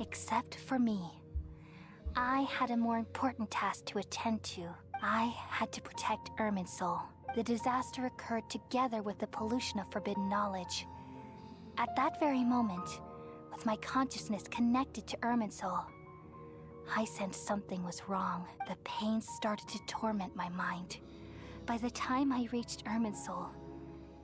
Except for me. I had a more important task to attend to. I had to protect Irminsul. The disaster occurred together with the pollution of forbidden knowledge. At that very moment, with my consciousness connected to Irminsul, I sensed something was wrong. The pain started to torment my mind. By the time I reached Irminsul,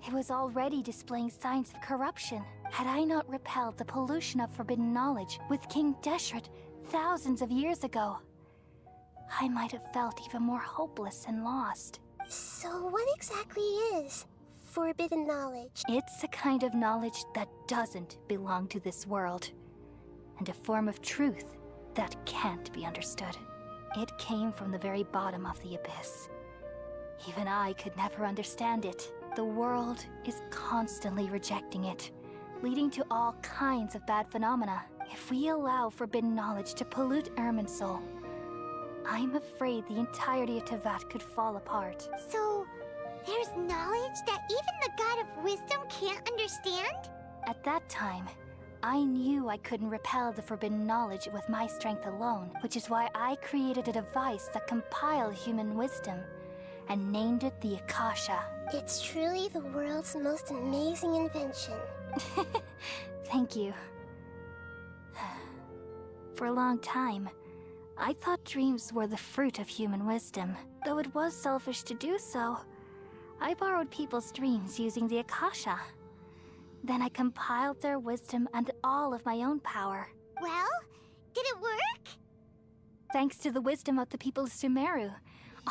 it was already displaying signs of corruption. Had I not repelled the pollution of forbidden knowledge with King Deshret thousands of years ago, I might have felt even more hopeless and lost. So what exactly is forbidden knowledge? It's a kind of knowledge that doesn't belong to this world, and a form of truth that can't be understood. It came from the very bottom of the abyss. Even I could never understand it. The world is constantly rejecting it, leading to all kinds of bad phenomena. If we allow forbidden knowledge to pollute Irminsul, I'm afraid the entirety of Tevat could fall apart. So, there's knowledge that even the God of Wisdom can't understand? At that time, I knew I couldn't repel the forbidden knowledge with my strength alone, which is why I created a device that compiled human wisdom and named it the Akasha. It's truly the world's most amazing invention. Thank you. For a long time, I thought dreams were the fruit of human wisdom. Though it was selfish to do so, I borrowed people's dreams using the Akasha. Then I compiled their wisdom and all of my own power. Well, did it work? Thanks to the wisdom of the people of Sumeru,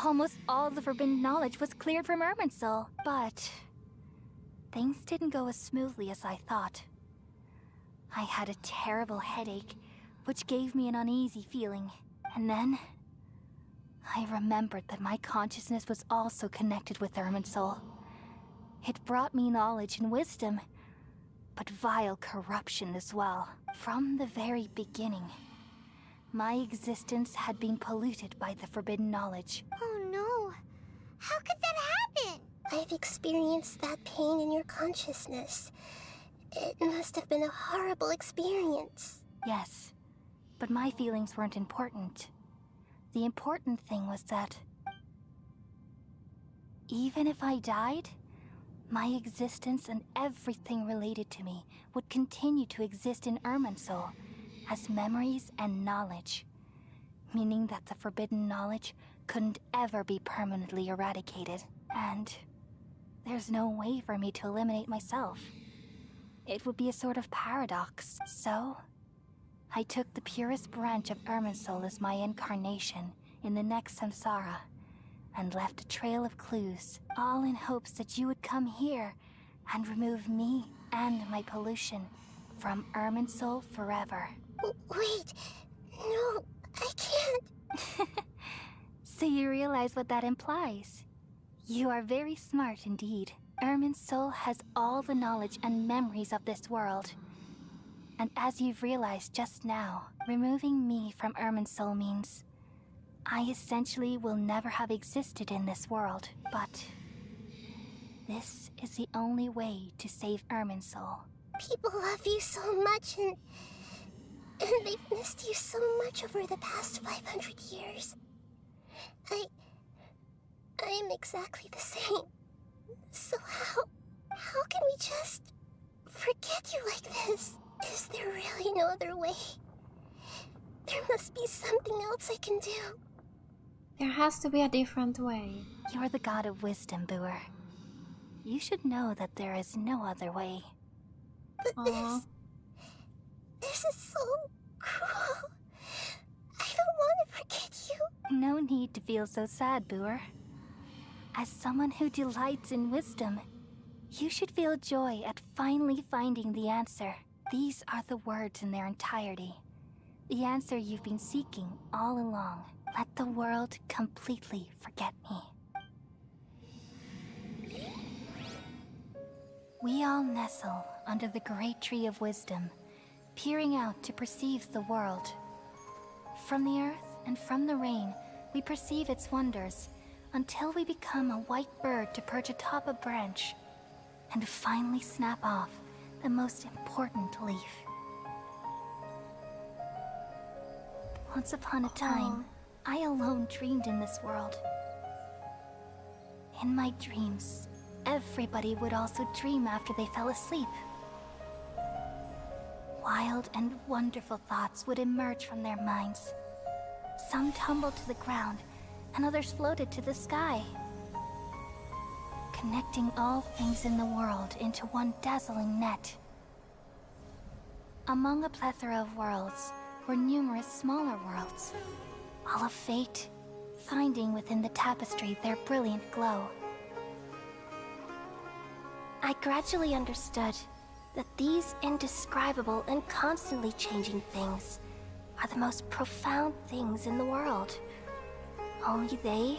almost all the forbidden knowledge was cleared from Irminsul. But things didn't go as smoothly as I thought. I had a terrible headache, which gave me an uneasy feeling. And then I remembered that my consciousness was also connected with Irminsul. It brought me knowledge and wisdom, but vile corruption as well. From the very beginning, my existence had been polluted by the forbidden knowledge. Oh no. How could that happen? I've experienced that pain in your consciousness. It must have been a horrible experience. Yes, but my feelings weren't important. The important thing was that even if I died, my existence and everything related to me would continue to exist in Irminsul as memories and knowledge, meaning that the forbidden knowledge couldn't ever be permanently eradicated. And there's no way for me to eliminate myself. It would be a sort of paradox. So, I took the purest branch of Irminsul as my incarnation in the next samsara, and left a trail of clues, all in hopes that you would come here and remove me and my pollution from Irminsul forever. Wait, no, I can't. So you realize what that implies? You are very smart indeed. Irminsul has all the knowledge and memories of this world. And as you've realized just now, removing me from Irminsul means I essentially will never have existed in this world. But this is the only way to save Irminsul. People love you so much, and they've missed you so much over the past 500 years. I am exactly the same. So how can we just forget you like this? Is there really no other way? There must be something else I can do. There has to be a different way. You're the god of wisdom, Boer. You should know that there is no other way. But Aw. this is so cruel. I don't want to forget you. No need to feel so sad, Boer. As someone who delights in wisdom, you should feel joy at finally finding the answer. These are the words in their entirety. The answer you've been seeking all along. Let the world completely forget me. We all nestle under the great tree of wisdom, peering out to perceive the world. From the earth and from the rain, we perceive its wonders, until we become a white bird to perch atop a branch, and finally snap off the most important leaf. Once upon a time, I alone dreamed in this world. In my dreams, everybody would also dream after they fell asleep. Wild and wonderful thoughts would emerge from their minds. Some tumbled to the ground, and others floated to the sky, connecting all things in the world into one dazzling net. Among a plethora of worlds were numerous smaller worlds, all of fate, finding within the tapestry their brilliant glow. I gradually understood that these indescribable and constantly changing things are the most profound things in the world. Only they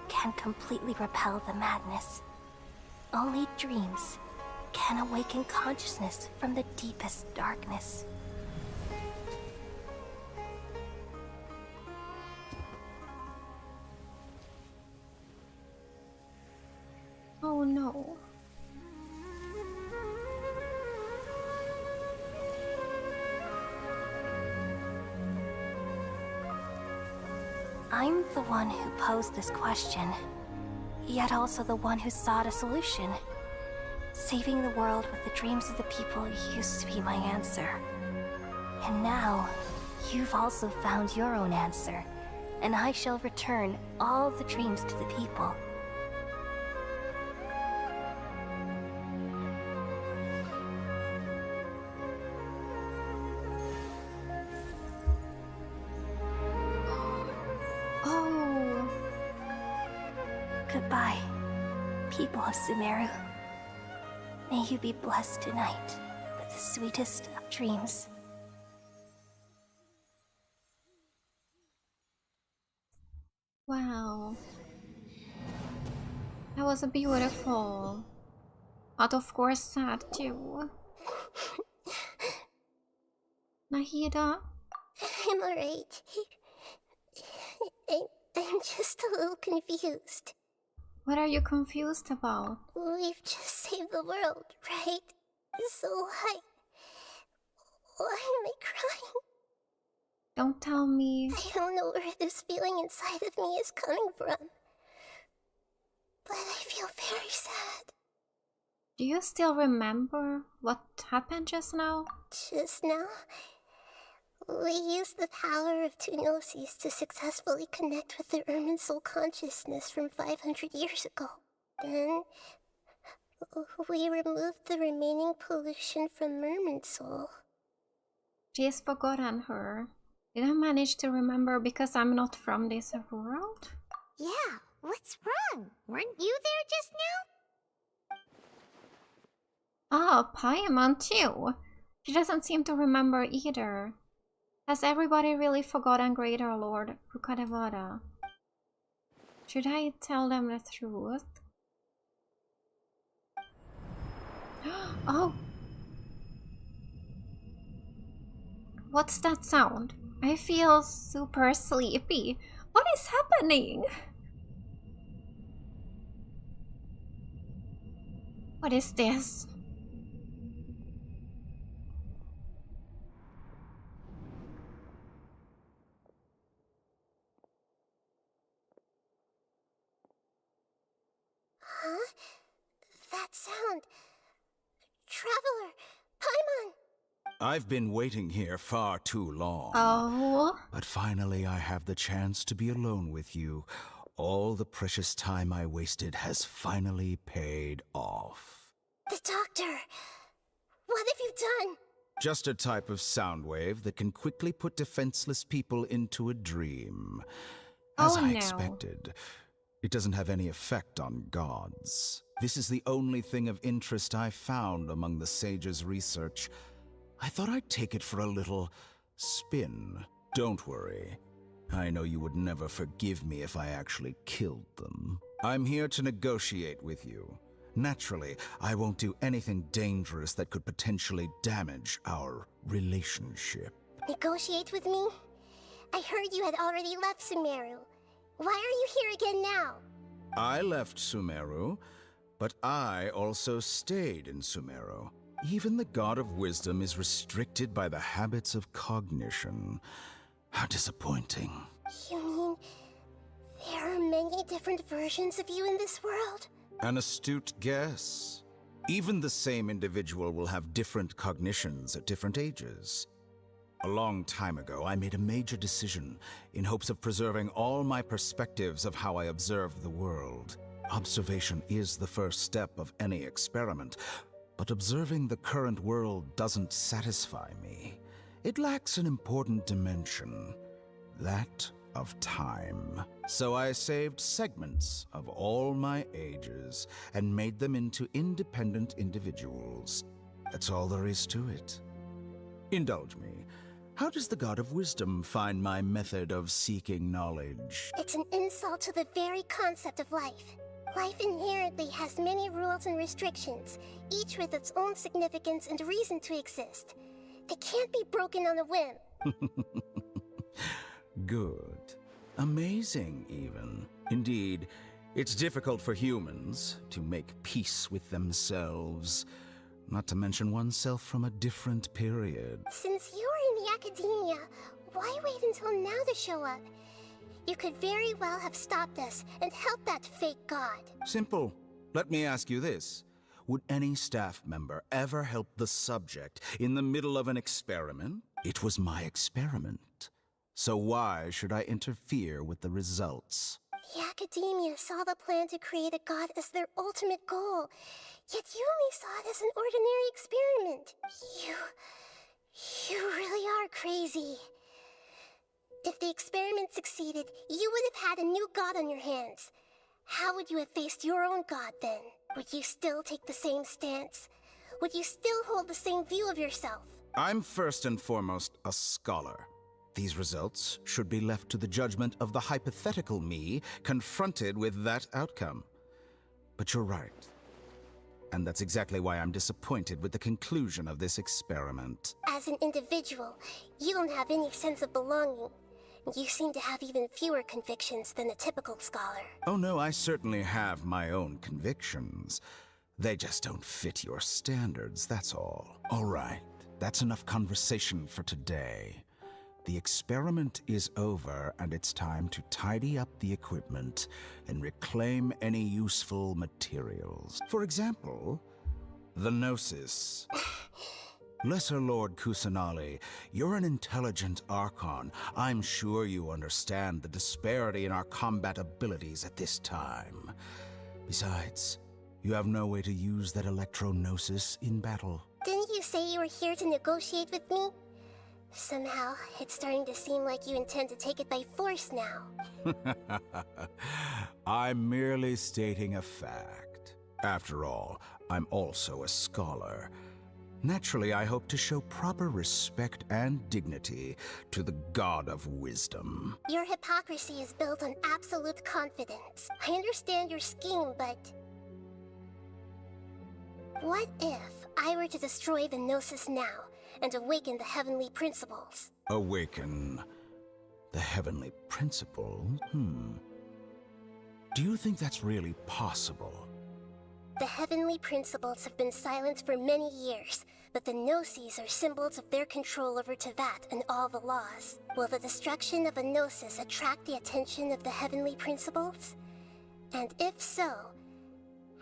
can completely repel the madness. Only dreams can awaken consciousness from the deepest darkness. no. I'm the one who posed this question, yet also the one who sought a solution. Saving the world with the dreams of the people used to be my answer. And now, you've also found your own answer, and I shall return all the dreams to the people. Oh. Goodbye, people of Sumeru. May you be blessed tonight with the sweetest of dreams. Wow. That was beautiful. But of course sad too. Nahida? I'm alright. I'm just a little confused. What are you confused about? We've just saved the world, right? So why am I crying? Don't tell me. I don't know where this feeling inside of me is coming from. But I feel very sad. Do you still remember what happened just now? Just now, we used the power of two gnosis to successfully connect with the Ermin soul consciousness from 500 years ago. Then, we removed the remaining pollution from Merman soul. She's forgotten her. Did I manage to remember because I'm not from this world? Yeah, what's wrong? Weren't you there just now? Ah, Paimon too. She doesn't seem to remember either. Has everybody really forgotten Greater Lord Rukkhadevata? Should I tell them the truth? Oh! What's that sound? I feel super sleepy. What is happening? What is this? Huh? That sound. Traveler! Paimon! I've been waiting here far too long. Oh. But finally I have the chance to be alone with you. All the precious time I wasted has finally paid off. The doctor! What have you done? Just a type of sound wave that can quickly put defenseless people into a dream. As Oh, I no. expected, it doesn't have any effect on gods. This is the only thing of interest I found among the sage's research. I thought I'd take it for a little spin. Don't worry. I know you would never forgive me if I actually killed them. I'm here to negotiate with you. Naturally, I won't do anything dangerous that could potentially damage our relationship. Negotiate with me? I heard you had already left Sumeru. Why are you here again now? I left Sumeru, but I also stayed in Sumeru. Even the God of Wisdom is restricted by the habits of cognition. How disappointing. You mean there are many different versions of you in this world? An astute guess. Even the same individual will have different cognitions at different ages. A long time ago, I made a major decision in hopes of preserving all my perspectives of how I observed the world. Observation is the first step of any experiment, but observing the current world doesn't satisfy me. It lacks an important dimension, that of time. So I saved segments of all my ages and made them into independent individuals. That's all there is to it. Indulge me. How does the God of Wisdom find my method of seeking knowledge? It's an insult to the very concept of life. Life inherently has many rules and restrictions, each with its own significance and reason to exist. They can't be broken on a whim. Good. Amazing, even. Indeed, It's difficult for humans to make peace with themselves, not to mention oneself from a different period. Since you were in the academia, why wait until now to show up? You could very well have stopped us and helped that fake god. Simple. Let me ask you this. Would any staff member ever help the subject in the middle of an experiment? It was my experiment. So why should I interfere with the results? The academia saw the plan to create a god as their ultimate goal, yet you only saw it as an ordinary experiment. You really are crazy. If the experiment succeeded, you would have had a new god on your hands. How would you have faced your own god then? Would you still take the same stance? Would you still hold the same view of yourself? I'm first and foremost a scholar. These results should be left to the judgment of the hypothetical me confronted with that outcome. But you're right. And that's exactly why I'm disappointed with the conclusion of this experiment. As an individual, you don't have any sense of belonging. You seem to have even fewer convictions than a typical scholar. Oh no, I certainly have my own convictions. They just don't fit your standards, that's all. All right, that's enough conversation for today. The experiment is over, and it's time to tidy up the equipment and reclaim any useful materials. For example, the Gnosis. Lesser Lord Kusanali, you're an intelligent Archon. I'm sure you understand the disparity in our combat abilities at this time. Besides, you have no way to use that Electro-Gnosis in battle. Didn't you say you were here to negotiate with me? Somehow, it's starting to seem like you intend to take it by force now. I'm merely stating a fact. After all, I'm also a scholar. Naturally, I hope to show proper respect and dignity to the God of Wisdom. Your hypocrisy is built on absolute confidence. I understand your scheme, but... what if I were to destroy the Gnosis now and awaken the heavenly principles? Awaken the heavenly principle? Do you think that's really possible? The heavenly principles have been silent for many years, but the Gnosis are symbols of their control over Teyvat and all the laws. Will the destruction of a Gnosis attract the attention of the heavenly principles? And if so,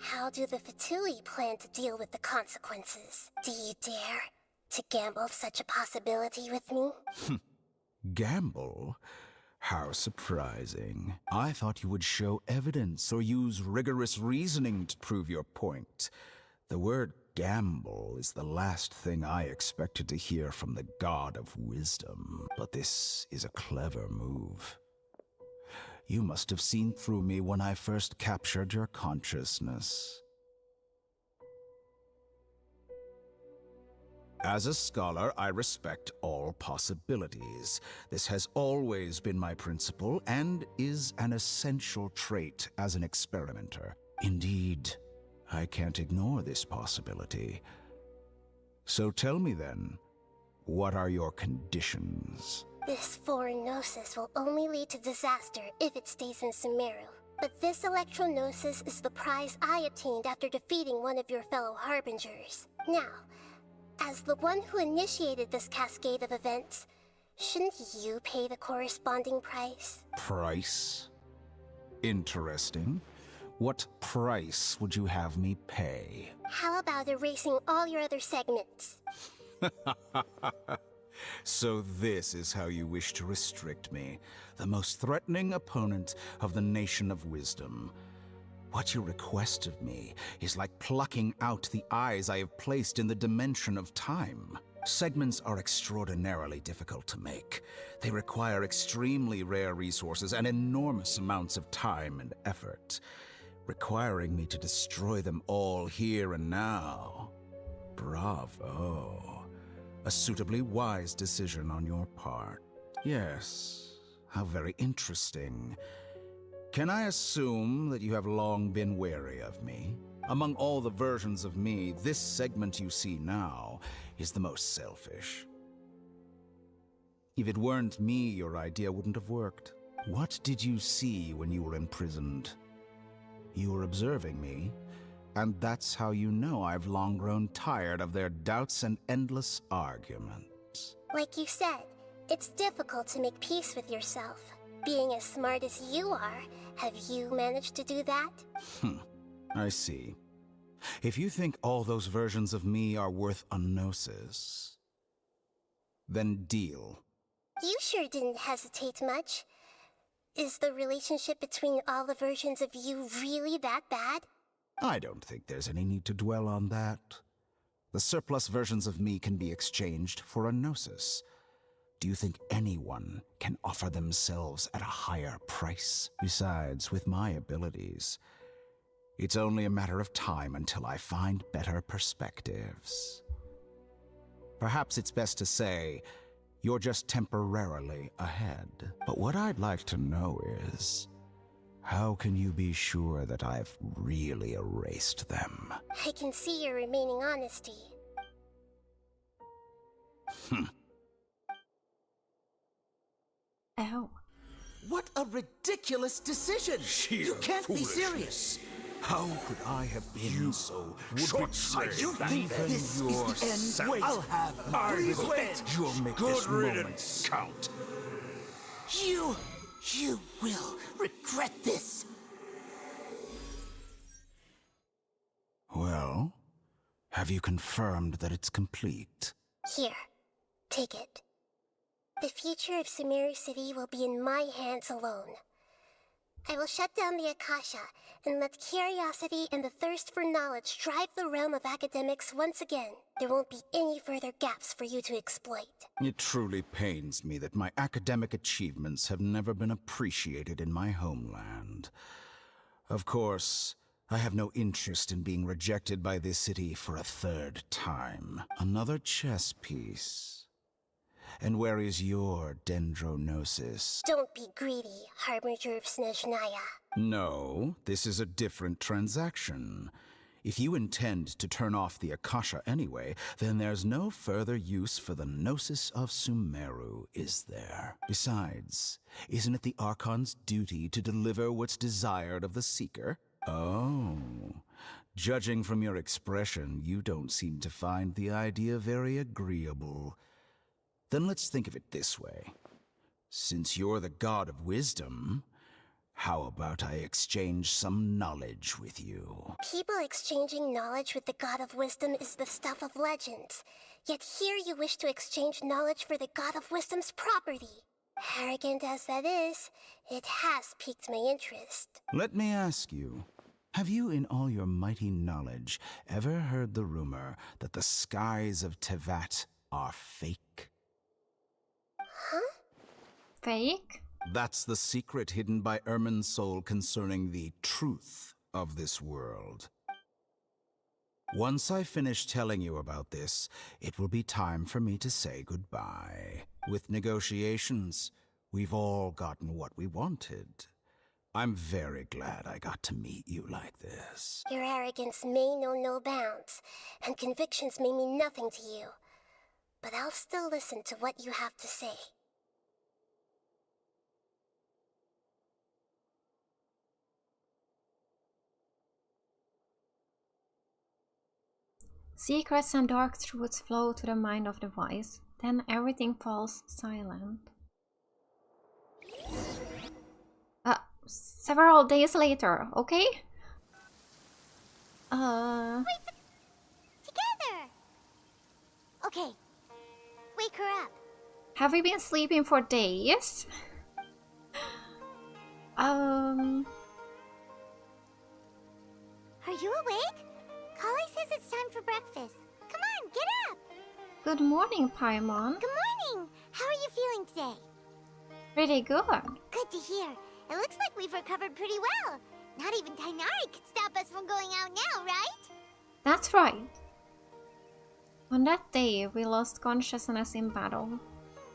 how do the Fatui plan to deal with the consequences? Do you dare to gamble such a possibility with me? Gamble? How surprising. I thought you would show evidence or use rigorous reasoning to prove your point. The word gamble is the last thing I expected to hear from the God of Wisdom. But this is a clever move. You must have seen through me when I first captured your consciousness. As a scholar, I respect all possibilities. This has always been my principle and is an essential trait as an experimenter. Indeed, I can't ignore this possibility. So tell me then, what are your conditions? This foreign Gnosis will only lead to disaster if it stays in Sumeru. But this Electro-Gnosis is the prize I obtained after defeating one of your fellow Harbingers. Now, as the one who initiated this cascade of events, shouldn't you pay the corresponding price? Price? Interesting. What price would you have me pay? How about erasing all your other segments? So this is how you wish to restrict me, the most threatening opponent of the Nation of Wisdom. What you request of me is like plucking out the eyes I have placed in the dimension of time. Segments are extraordinarily difficult to make. They require extremely rare resources and enormous amounts of time and effort, requiring me to destroy them all here and now. Bravo. A suitably wise decision on your part. Yes, how very interesting. Can I assume that you have long been wary of me? Among all the versions of me, this segment you see now is the most selfish. If it weren't me, your idea wouldn't have worked. What did you see when you were imprisoned? You were observing me, and that's how you know I've long grown tired of their doubts and endless arguments. Like you said, it's difficult to make peace with yourself. Being as smart as you are, have you managed to do that? I see. If you think all those versions of me are worth a gnosis, then deal. You sure didn't hesitate much. Is the relationship between all the versions of you really that bad? I don't think there's any need to dwell on that. The surplus versions of me can be exchanged for a gnosis. Do you think anyone can offer themselves at a higher price? Besides, with my abilities, it's only a matter of time until I find better perspectives. Perhaps it's best to say, you're just temporarily ahead. But what I'd like to know is, how can you be sure that I've really erased them? I can see your remaining honesty. Oh. What a ridiculous decision! You can't be serious! How could I have been so short-sighted? You think this is the end? Wait, I'll have my revenge! You'll make this moment count. You will regret this! Well, have you confirmed that it's complete? Here, take it. The future of Sumeru City will be in my hands alone. I will shut down the Akasha and let curiosity and the thirst for knowledge drive the realm of academics once again. There won't be any further gaps for you to exploit. It truly pains me that my academic achievements have never been appreciated in my homeland. Of course, I have no interest in being rejected by this city for a third time. Another chess piece. And where is your dendronosis? Don't be greedy, Harbinger of Snezhnaya. No, this is a different transaction. If you intend to turn off the Akasha anyway, then there's no further use for the Gnosis of Sumeru, is there? Besides, isn't it the Archon's duty to deliver what's desired of the Seeker? Oh, judging from your expression, you don't seem to find the idea very agreeable. Then let's think of it this way. Since you're the god of wisdom, how about I exchange some knowledge with you? People exchanging knowledge with the god of wisdom is the stuff of legends. Yet here you wish to exchange knowledge for the god of wisdom's property. Arrogant as that is, it has piqued my interest. Let me ask you, have you in all your mighty knowledge ever heard the rumor that the skies of Tevat are fake? Huh? Fake? That's the secret hidden by Ermin's soul concerning the truth of this world. Once I finish telling you about this, it will be time for me to say goodbye. With negotiations, we've all gotten what we wanted. I'm very glad I got to meet you like this. Your arrogance may know no bounds, and convictions may mean nothing to you. But I'll still listen to what you have to say. Secrets and dark truths flow to the mind of the wise. Then everything falls silent. Several days later, okay? Together! Okay. Wake her up. Have we been sleeping for days? Are you awake? Kali says it's time for breakfast. Come on, get up! Good morning, Paimon. Good morning! How are you feeling today? Pretty good. Good to hear. It looks like we've recovered pretty well. Not even Tainari could stop us from going out now, right? That's right. On that day, we lost consciousness in battle.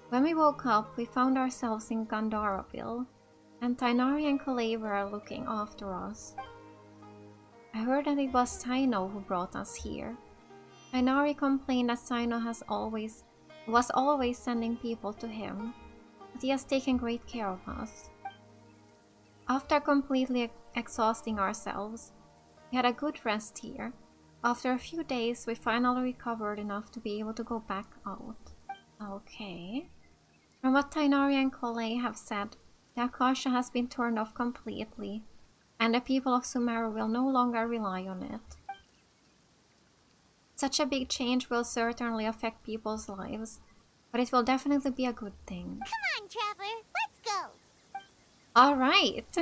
When we woke up, we found ourselves in Gandaraville, and Tainari and Kalei were looking after us. I heard that it was Taino who brought us here. Tainari complained that Taino was always sending people to him, but he has taken great care of us. After completely exhausting ourselves, we had a good rest here. After a few days, we finally recovered enough to be able to go back out. Okay. From what Tainari and Collei have said, the Akasha has been turned off completely, and the people of Sumeru will no longer rely on it. Such a big change will certainly affect people's lives, but it will definitely be a good thing. Come on, Traveler, let's go. Alright!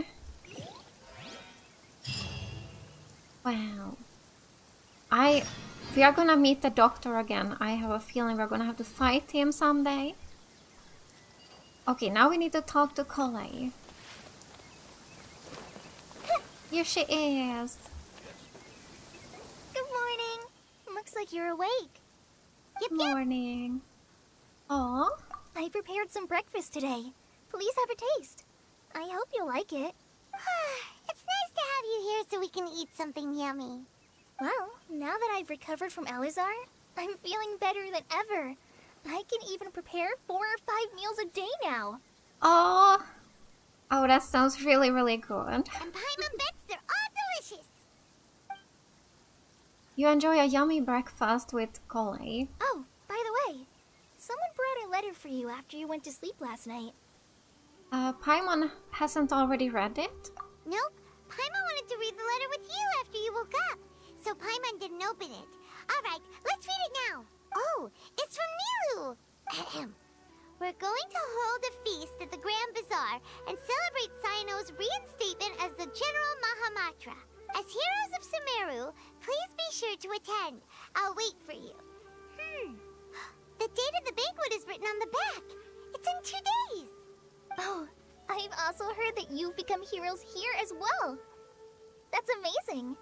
Wow. We are gonna meet the doctor again. I have a feeling we're gonna have to fight him someday. Okay, now we need to talk to Collei. Here she is. Good morning. Looks like you're awake. Good morning. Aw. I prepared some breakfast today. Please have a taste. I hope you'll like it. It's nice to have you here so we can eat something yummy. Well, now that I've recovered from Elazar, I'm feeling better than ever. I can even prepare 4 or 5 meals a day now. Oh, that sounds really, really good. And Paimon bets they're all delicious. You enjoy a yummy breakfast with Collei. Oh, by the way, someone brought a letter for you after you went to sleep last night. Paimon hasn't already read it? Nope. Paimon wanted to read the letter with you after you woke up, so Paimon didn't open it. Alright, let's read it now. Oh, it's from Nilu. We're going to hold a feast at the Grand Bazaar and celebrate Sino's reinstatement as the General Mahamatra. As heroes of Sumeru, please be sure to attend. I'll wait for you. The date of the banquet is written on the back. It's in 2 days. Oh, I've also heard that you've become heroes here as well. That's amazing.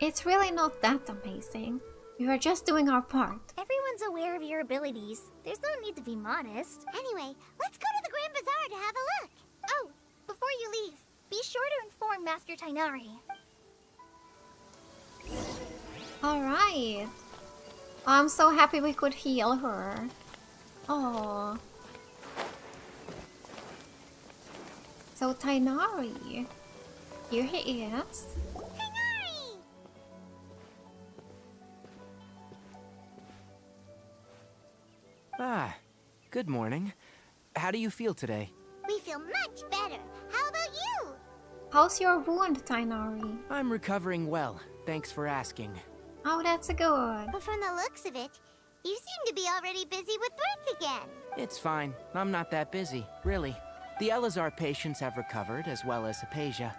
It's really not that amazing. We were just doing our part. Everyone's aware of your abilities. There's no need to be modest. Anyway, let's go to the Grand Bazaar to have a look. Oh, before you leave, be sure to inform Master Tainari. Alright. I'm so happy we could heal her. Oh. So Tainari. Here he is. Tainari! Ah, good morning. How do you feel today? We feel much better. How about you? How's your wound, Tainari? I'm recovering well. Thanks for asking. Oh, that's good. But from the looks of it, you seem to be already busy with work again. It's fine. I'm not that busy, really. The Elazar patients have recovered, as well as Hypatia.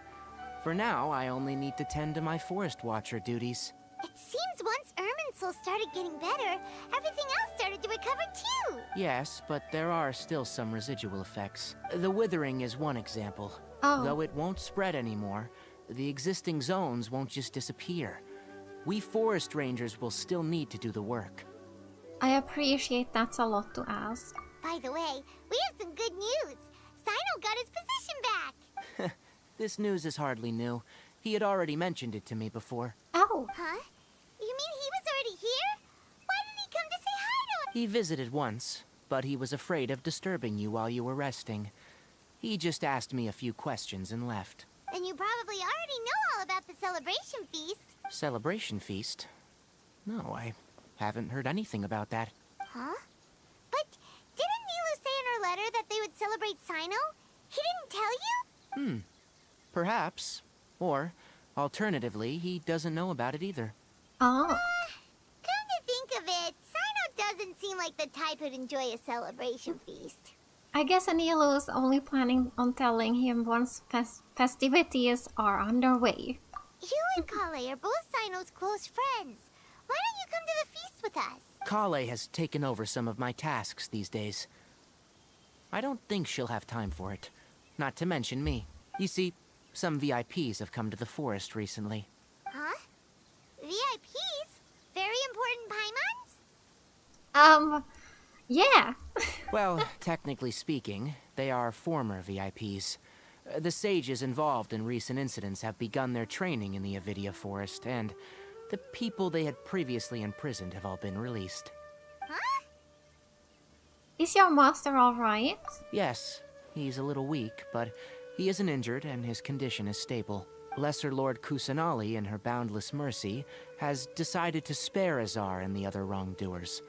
For now, I only need to tend to my Forest Watcher duties. It seems once Irminsul started getting better, everything else started to recover too. Yes, but there are still some residual effects. The withering is one example. Oh. Though it won't spread anymore, the existing zones won't just disappear. We forest rangers will still need to do the work. I appreciate that's a lot to ask. By the way, we have some good news. Sino got his position back. This news is hardly new. He had already mentioned it to me before. Oh. Huh? You mean he was already here? Why didn't he come to say hi to us? He visited once, but he was afraid of disturbing you while you were resting. He just asked me a few questions and left. Then you probably already know all about the celebration feast. Celebration feast? No, I haven't heard anything about that. Huh? But didn't Nilu say in her letter that they would celebrate Sino? He didn't tell you? Perhaps. Or, alternatively, he doesn't know about it either. Oh. Come to think of it, Sino doesn't seem like the type who'd enjoy a celebration feast. I guess Anilu is only planning on telling him once festivities are underway. You and Kale are both Sino's close friends. Why don't you come to the feast with us? Kale has taken over some of my tasks these days. I don't think she'll have time for it. Not to mention me. You see, some VIPs have come to the forest recently. Huh? VIPs? Very important Paimons? Yeah. Well, technically speaking, they are former VIPs. The sages involved in recent incidents have begun their training in the Avidia Forest, and the people they had previously imprisoned have all been released. Huh? Is your master alright? Yes, he's a little weak, but He isn't injured and his condition is stable. Lesser Lord Kusanali, in her boundless mercy, has decided to spare Azar and the other wrongdoers.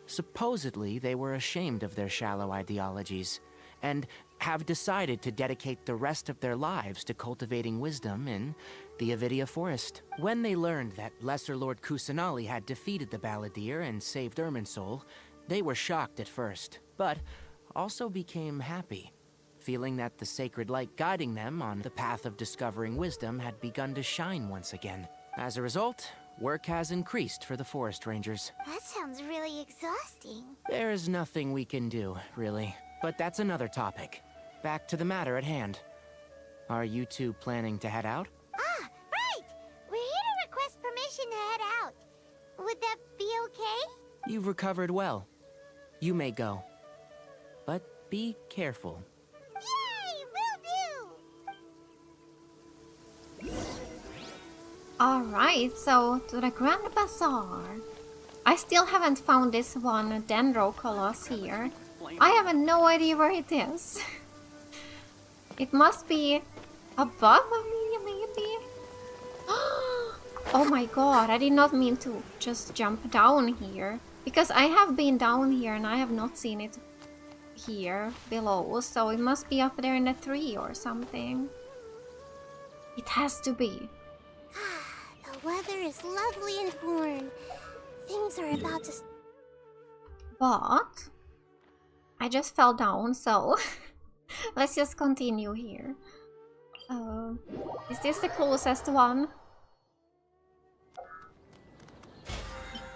Supposedly, they were ashamed of their shallow ideologies, and have decided to dedicate the rest of their lives to cultivating wisdom in the Avidia Forest. When they learned that Lesser Lord Kusanali had defeated the Balladeer and saved Irminsul, they were shocked at first, but also became happy, feeling that the sacred light guiding them on the path of discovering wisdom had begun to shine once again. As a result, work has increased for the Forest Rangers. That sounds really exhausting. There's nothing we can do, really. But that's another topic. Back to the matter at hand. Are you two planning to head out? Ah, right! We're here to request permission to head out. Would that be okay? You've recovered well. You may go. But be careful. Yay! Will do! Alright, so to the Grand Bazaar. I still haven't found this one Dendro Colossus here. I have no idea where it is. It must be above me, maybe? Oh my god, I did not mean to just jump down here. Because I have been down here and I have not seen it here below. So it must be up there in the tree or something. It has to be. The weather is lovely and warm. Things are about to... But I just fell down, so let's just continue here. Is this the closest one?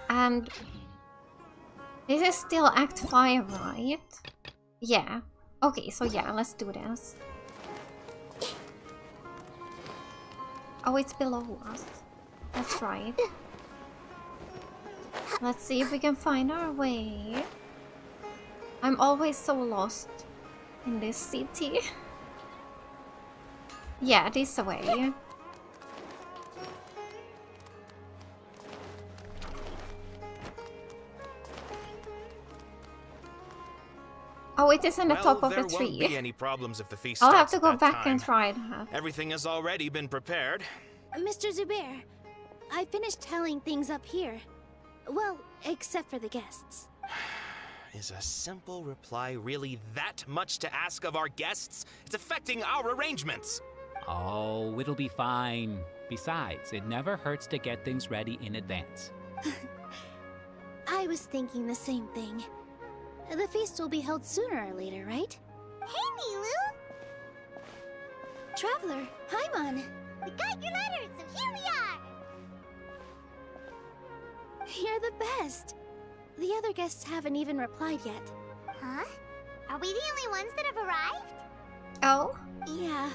And this is still Act 5, right? Yeah. Okay, so yeah, let's do this. Oh, it's below us. That's right. Let's see if we can find our way. I'm always so lost in this city. Yeah, this way. Oh, it is in the top of a tree. There won't be any problems if the feast I'll have starts to at go that back time. and try that. Everything has already been prepared. Mr. Zubair, I finished telling things up here. Well, except for the guests. Is a simple reply really that much to ask of our guests? It's affecting our arrangements. Oh, it'll be fine. Besides, it never hurts to get things ready in advance. I was thinking the same thing. The feast will be held sooner or later, right? Hey, Nilu! Traveler, Paimon! We got your letters, so here we are! You're the best! The other guests haven't even replied yet. Huh? Are we the only ones that have arrived? Oh? Yeah.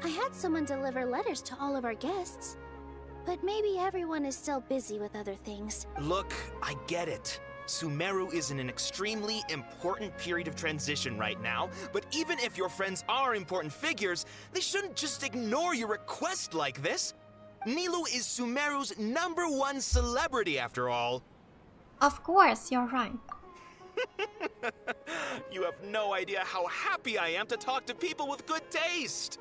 I had someone deliver letters to all of our guests. But maybe everyone is still busy with other things. Look, I get it. Sumeru is in an extremely important period of transition right now, but even if your friends are important figures, they shouldn't just ignore your request like this. Nilou is Sumeru's #1 celebrity after all. Of course, you're right. You have no idea how happy I am to talk to people with good taste.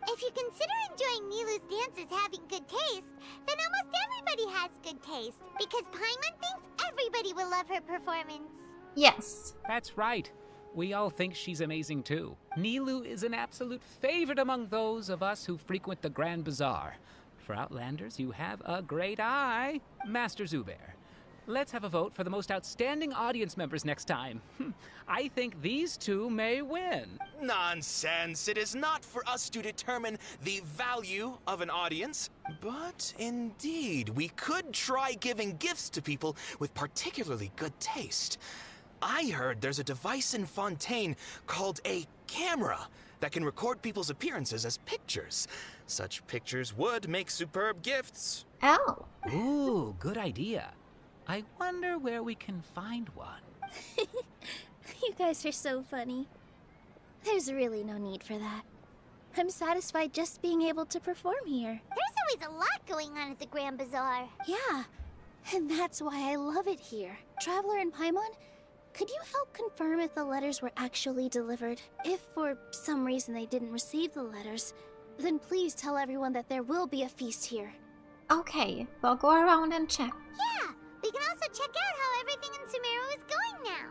If you consider enjoying Nilu's dances having good taste, then almost everybody has good taste, because Paimon thinks everybody will love her performance. Yes. That's right. We all think she's amazing too. Nilou is an absolute favorite among those of us who frequent the Grand Bazaar. For Outlanders, you have a great eye. Master Zubair, let's have a vote for the most outstanding audience members next time. I think these two may win. Nonsense. It is not for us to determine the value of an audience. But indeed, we could try giving gifts to people with particularly good taste. I heard there's a device in Fontaine called a camera that can record people's appearances as pictures. Such pictures would make superb gifts. Oh. Ooh, good idea. I wonder where we can find one. You guys are so funny. There's really no need for that. I'm satisfied just being able to perform here. There's always a lot going on at the Grand Bazaar. Yeah, and that's why I love it here. Traveler and Paimon, Could you help confirm if the letters were actually delivered? If for some reason they didn't receive the letters, then please tell everyone that there will be a feast here. Okay, we'll go around and check. Yeah, we can also check out how everything in Sumeru is going now.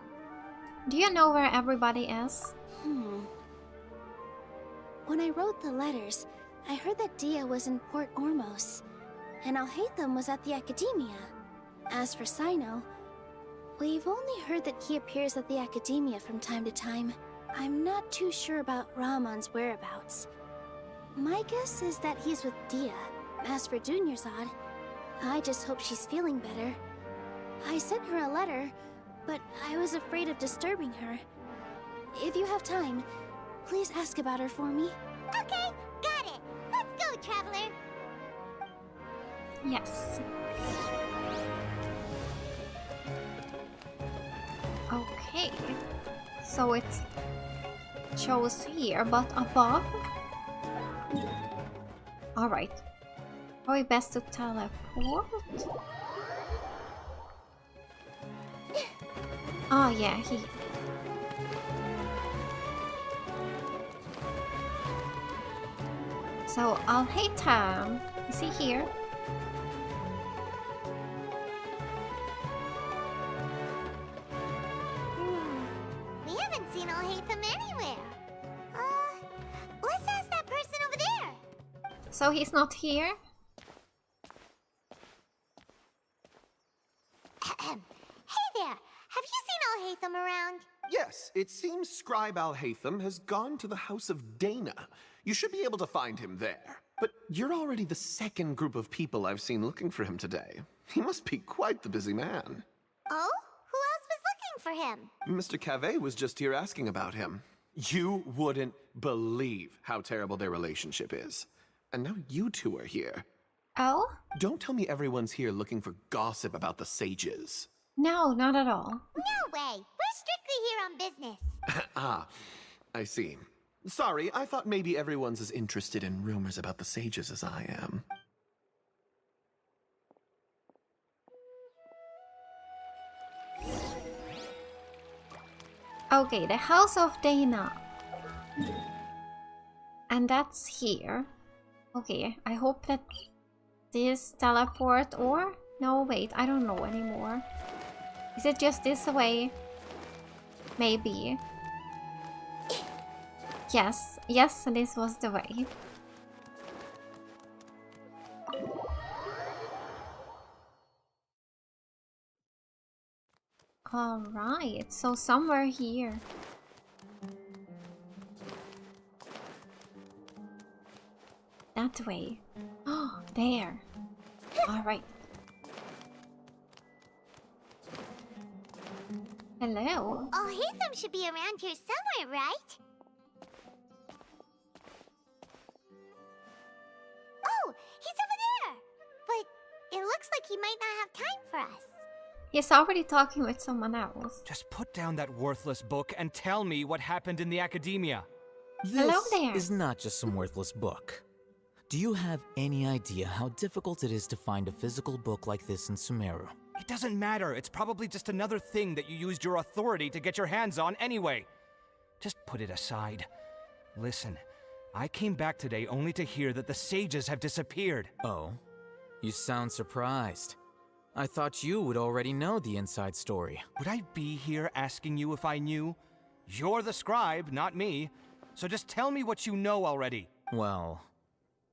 Do you know where everybody is? When I wrote the letters, I heard that Dia was in Port Ormos, and Alhaitham was at the Academia. As for Sino, we've only heard that he appears at the Academia from time to time. I'm not too sure about Rahman's whereabouts. My guess is that he's with Dia. As for Dunyarzad, I just hope she's feeling better. I sent her a letter, but I was afraid of disturbing her. If you have time, please ask about her for me. Okay, got it. Let's go, Traveler. Yes. Okay. So it shows here, but above? Alright. Probably best to teleport? Oh yeah, he... So, Alhaitham, is he here? We haven't seen Alhaitham anywhere. Let's ask that person over there. So he's not here? Hey there, have you seen Alhaitham around? Yes, it seems Scribe Alhaitham has gone to the House of Dana. You should be able to find him there. But you're already the second group of people I've seen looking for him today. He must be quite the busy man. Oh? Who else was looking for him? Mr. Cave was just here asking about him. You wouldn't believe how terrible their relationship is. And now you two are here. Oh? Don't tell me everyone's here looking for gossip about the sages. No, not at all. No way. We're strictly here on business. Ah, I see. Sorry, I thought maybe everyone's as interested in rumors about the sages as I am. Okay, the House of Dana. And that's here. Okay, I hope that this teleport or... No, wait, I don't know anymore. Is it just this way? Maybe. Yes, yes, this was the way. Alright, so somewhere here. That way. Oh, there. Alright. Hello. Alhaitham should be around here somewhere, right? Oh, he's over there! But it looks like he might not have time for us. He's already talking with someone else. Just put down that worthless book and tell me what happened in the Academia. Hello there. This is not just some worthless book. Do you have any idea how difficult it is to find a physical book like this in Sumeru? It doesn't matter. It's probably just another thing that you used your authority to get your hands on anyway. Just put it aside. Listen, I came back today only to hear that the sages have disappeared. Oh? You sound surprised. I thought you would already know the inside story. Would I be here asking you if I knew? You're the scribe, not me. So just tell me what you know already. Well,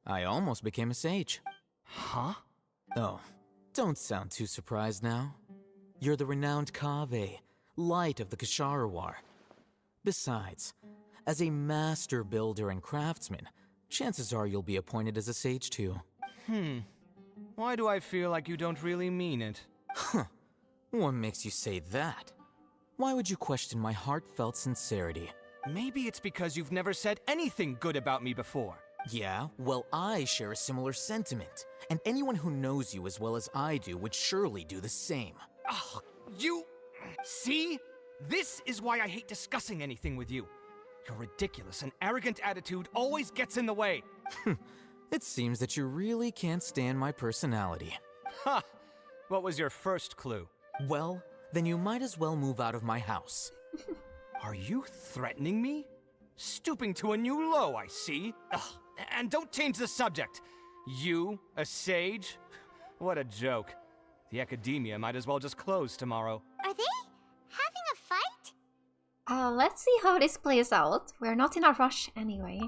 I almost became a sage. Huh? Oh, don't sound too surprised now. You're the renowned Kaveh, light of the Ksharawar. Besides, as a master builder and craftsman, chances are you'll be appointed as a sage too. Why do I feel like you don't really mean it? Huh. What makes you say that? Why would you question my heartfelt sincerity? Maybe it's because you've never said anything good about me before. Yeah, well, I share a similar sentiment. And anyone who knows you as well as I do would surely do the same. Ugh, you... See? This is why I hate discussing anything with you. Your ridiculous and arrogant attitude always gets in the way. It seems that you really can't stand my personality. Ha! What was your first clue? Well, then you might as well move out of my house. Are you threatening me? Stooping to a new low, I see. Ugh. And don't change the subject. You, a sage? What a joke. The academia might as well just close tomorrow. Are they having a fight? Let's see how this plays out. We're not in a rush anyway.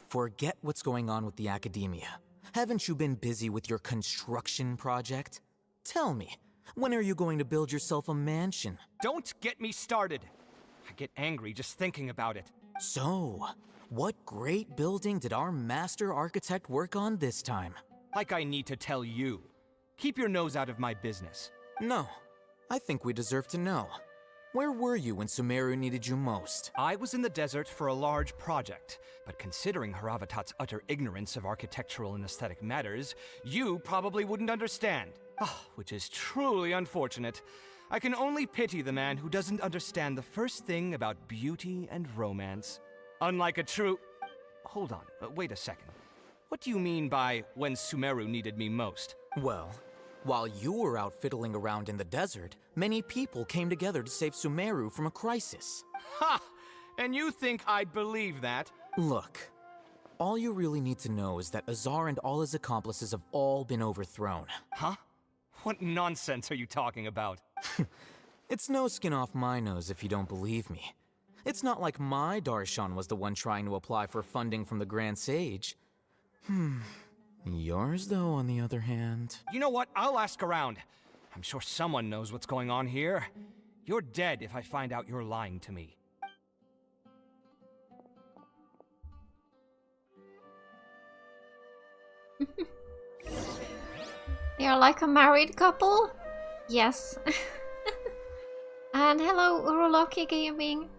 Forget what's going on with the academia. Haven't you been busy with your construction project? Tell me, when are you going to build yourself a mansion? Don't get me started. I get angry just thinking about it. So, what great building did our master architect work on this time? Like I need to tell you. Keep your nose out of my business. No, I think we deserve to know. Where were you when Sumeru needed you most? I was in the desert for a large project, but considering Haravatat's utter ignorance of architectural and aesthetic matters, you probably wouldn't understand. Which is truly unfortunate. I can only pity the man who doesn't understand the first thing about beauty and romance. Unlike a true... Hold on, wait a second. What do you mean by when Sumeru needed me most? Well, while you were out fiddling around in the desert, many people came together to save Sumeru from a crisis. Ha! And you think I'd believe that? Look, all you really need to know is that Azar and all his accomplices have all been overthrown. Huh? What nonsense are you talking about? It's no skin off my nose if you don't believe me. It's not like my Darshan was the one trying to apply for funding from the Grand Sage. Yours, though, on the other hand... You know what? I'll ask around. I'm sure someone knows what's going on here. You're dead if I find out you're lying to me. You're like a married couple? Yes. And hello, Uruloki Gaming.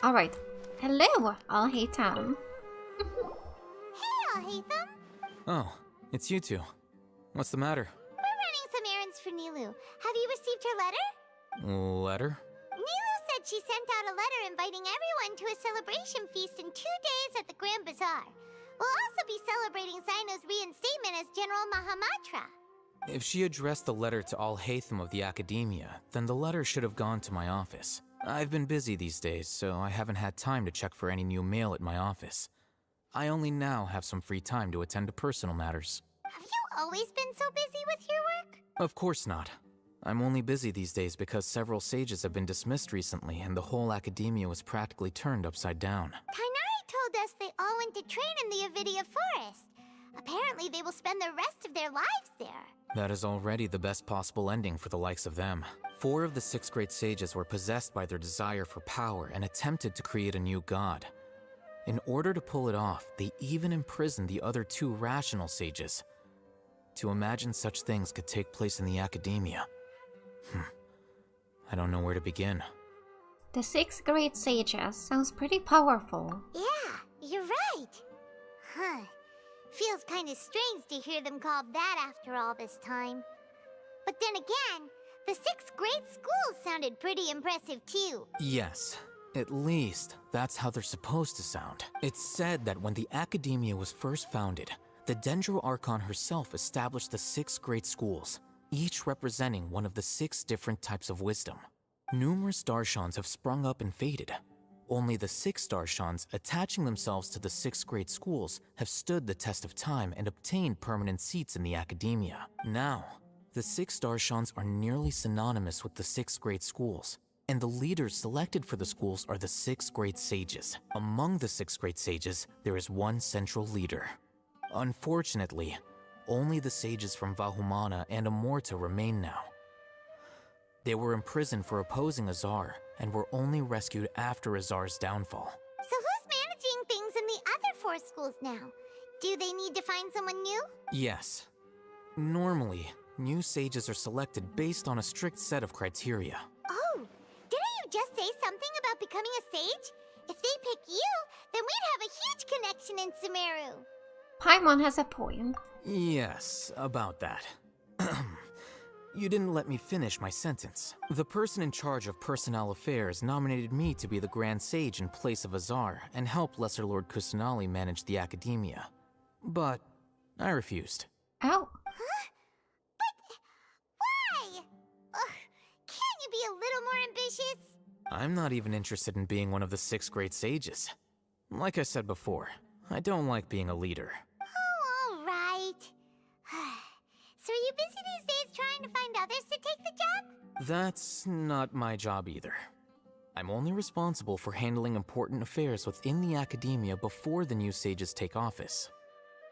Alright. Hello, Alhaitham. Hey, Alhaitham. Oh, it's you two. What's the matter? We're running some errands for Nilou. Have you received her letter? Letter? Nilou said she sent out a letter inviting everyone to a celebration feast in 2 days at the Grand Bazaar. We'll also be celebrating Zaino's reinstatement as General Mahamatra. If she addressed the letter to Alhaitham of the Academia, then the letter should have gone to my office. I've been busy these days, so I haven't had time to check for any new mail at my office. I only now have some free time to attend to personal matters. Have you always been so busy with your work? Of course not. I'm only busy these days because several sages have been dismissed recently and the whole Academia was practically turned upside down. Tainari told us they all went to train in the Avidia Forest. Apparently they will spend the rest of their lives there. That is already the best possible ending for the likes of them. 4 of the 6 great sages were possessed by their desire for power and attempted to create a new god. In order to pull it off, they even imprisoned the other 2 rational sages. To imagine such things could take place in the Academia. I don't know where to begin. The 6 great sages sounds pretty powerful. Yeah, you're right. Huh. Feels kind of strange to hear them called that after all this time. But then again, the 6 great schools sounded pretty impressive too. Yes, at least that's how they're supposed to sound. It's said that when the Academia was first founded, the Dendro Archon herself established the 6 great schools, each representing one of the 6 different types of wisdom. Numerous Darshans have sprung up and faded. Only the 6 Darshans, attaching themselves to the 6 great schools, have stood the test of time and obtained permanent seats in the Academia. Now, the 6 Darshans are nearly synonymous with the 6 great schools, and the leaders selected for the schools are the 6 great sages. Among the 6 great sages, there is one central leader. Unfortunately, only the sages from Vahumana and Amorta remain now. They were imprisoned for opposing Azar, and were only rescued after Azar's downfall. So who's managing things in the other 4 schools now? Do they need to find someone new? Yes. Normally, new sages are selected based on a strict set of criteria. Oh, didn't you just say something about becoming a sage? If they pick you, then we'd have a huge connection in Sumeru. Paimon has a point. Yes, about that. You didn't let me finish my sentence. The person in charge of personnel affairs nominated me to be the Grand Sage in place of Azar and help Lesser Lord Kusanali manage the Academia. But I refused. Oh. Huh? be a little more ambitious? I'm not even interested in being one of the 6 great sages. Like I said before, I don't like being a leader. Oh, all right. So are you busy these days trying to find others to take the job? That's not my job either. I'm only responsible for handling important affairs within the academia before the new sages take office.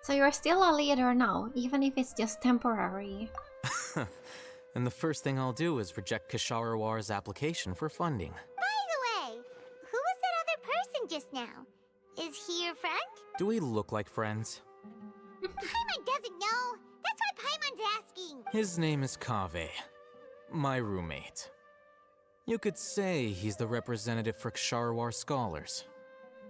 So you're still a leader now, even if it's just temporary. And the first thing I'll do is reject Kasharawar's application for funding. By the way, who was that other person just now? Is he your friend? Do we look like friends? Paimon doesn't know. That's why Paimon's asking. His name is Kaveh, my roommate. You could say he's the representative for Ksharawar scholars.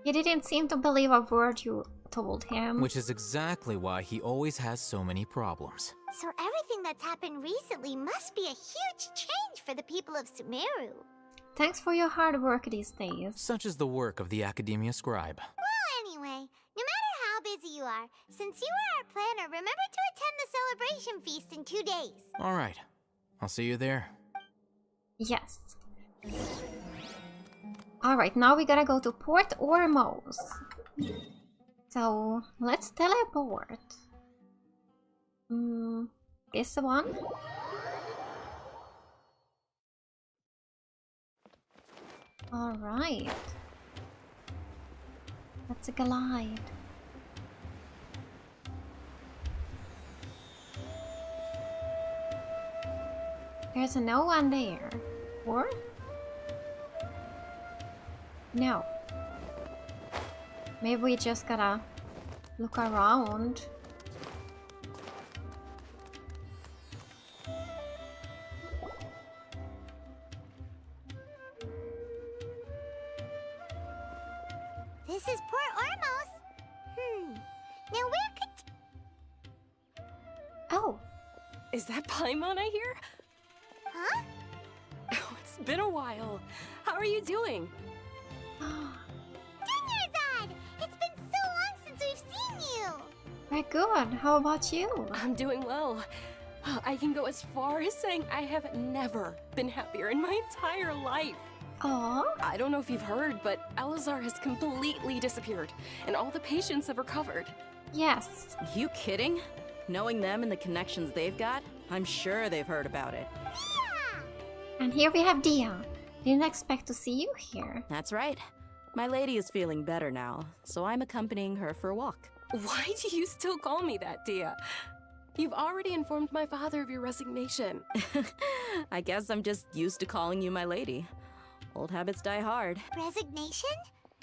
He didn't seem to believe a word you told him. Which is exactly why he always has so many problems. So everything that's happened recently must be a huge change for the people of Sumeru. Thanks for your hard work these days. Such is the work of the Academia Scribe. Well, anyway, no matter how busy you are, since you are our planner, remember to attend the celebration feast in 2 days. Alright, I'll see you there. Yes. Alright, now we gotta go to Port Ormos. So, let's teleport. This one? Alright. Let's glide. There's no one there. Or? No. Maybe we just gotta look around. This is Port Ormos. Now where could... Oh. Is that Paimon I hear? Huh? Oh, it's been a while. How are you doing? Dunyarzad! It's been so long since we've seen you! Very good. How about you? I'm doing well. I can go as far as saying I have never been happier in my entire life. Aww. I don't know if you've heard, but Elazar has completely disappeared, and all the patients have recovered. Yes. You kidding? Knowing them and the connections they've got, I'm sure they've heard about it. And here we have Dia. Didn't expect to see you here. That's right. My lady is feeling better now, so I'm accompanying her for a walk. Why do you still call me that, Dia? You've already informed my father of your resignation. I guess I'm just used to calling you my lady. Old habits die hard. Resignation?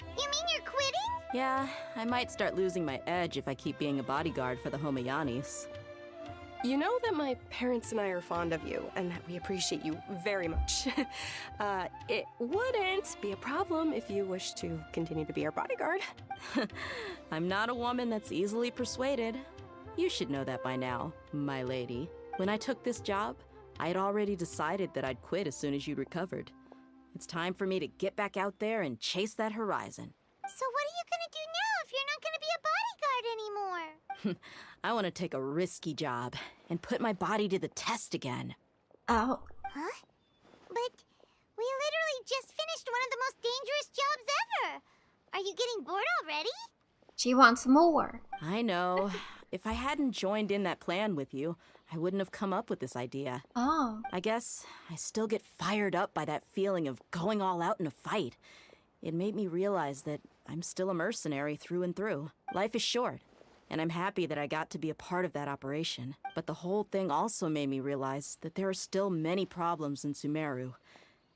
You mean you're quitting? Yeah, I might start losing my edge if I keep being a bodyguard for the Homayanis. You know that my parents and I are fond of you, and that we appreciate you very much. It wouldn't be a problem if you wish to continue to be our bodyguard. I'm not a woman that's easily persuaded. You should know that by now, my lady. When I took this job, I had already decided that I'd quit as soon as you'd recovered. It's time for me to get back out there and chase that horizon. So what are you gonna do now if you're not gonna be a bodyguard anymore? I want to take a risky job and put my body to the test again. Oh. Huh? But we literally just finished one of the most dangerous jobs ever. Are you getting bored already? She wants more. I know. If I hadn't joined in that plan with you, I wouldn't have come up with this idea. Oh. I guess I still get fired up by that feeling of going all out in a fight. It made me realize that I'm still a mercenary through and through. Life is short, and I'm happy that I got to be a part of that operation. But the whole thing also made me realize that there are still many problems in Sumeru.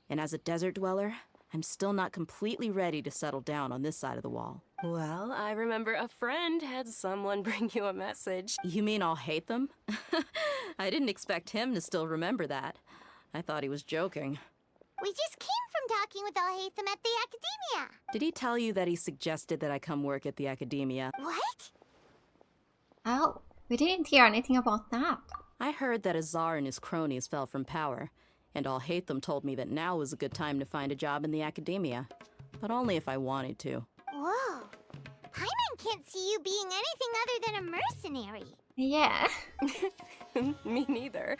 And as a desert dweller, I'm still not completely ready to settle down on this side of the wall. Well, I remember a friend had someone bring you a message. You mean I'll hate them? I didn't expect him to still remember that. I thought he was joking. We just came from talking with Alhaitham at the Academia. Did he tell you that he suggested that I come work at the Academia? What? Oh, we didn't hear anything about that. I heard that Azar and his cronies fell from power, and Alhaitham told me that now was a good time to find a job in the Academia. But only if I wanted to. Whoa. Paimon one can't see you being anything other than a mercenary. Yeah. Me neither.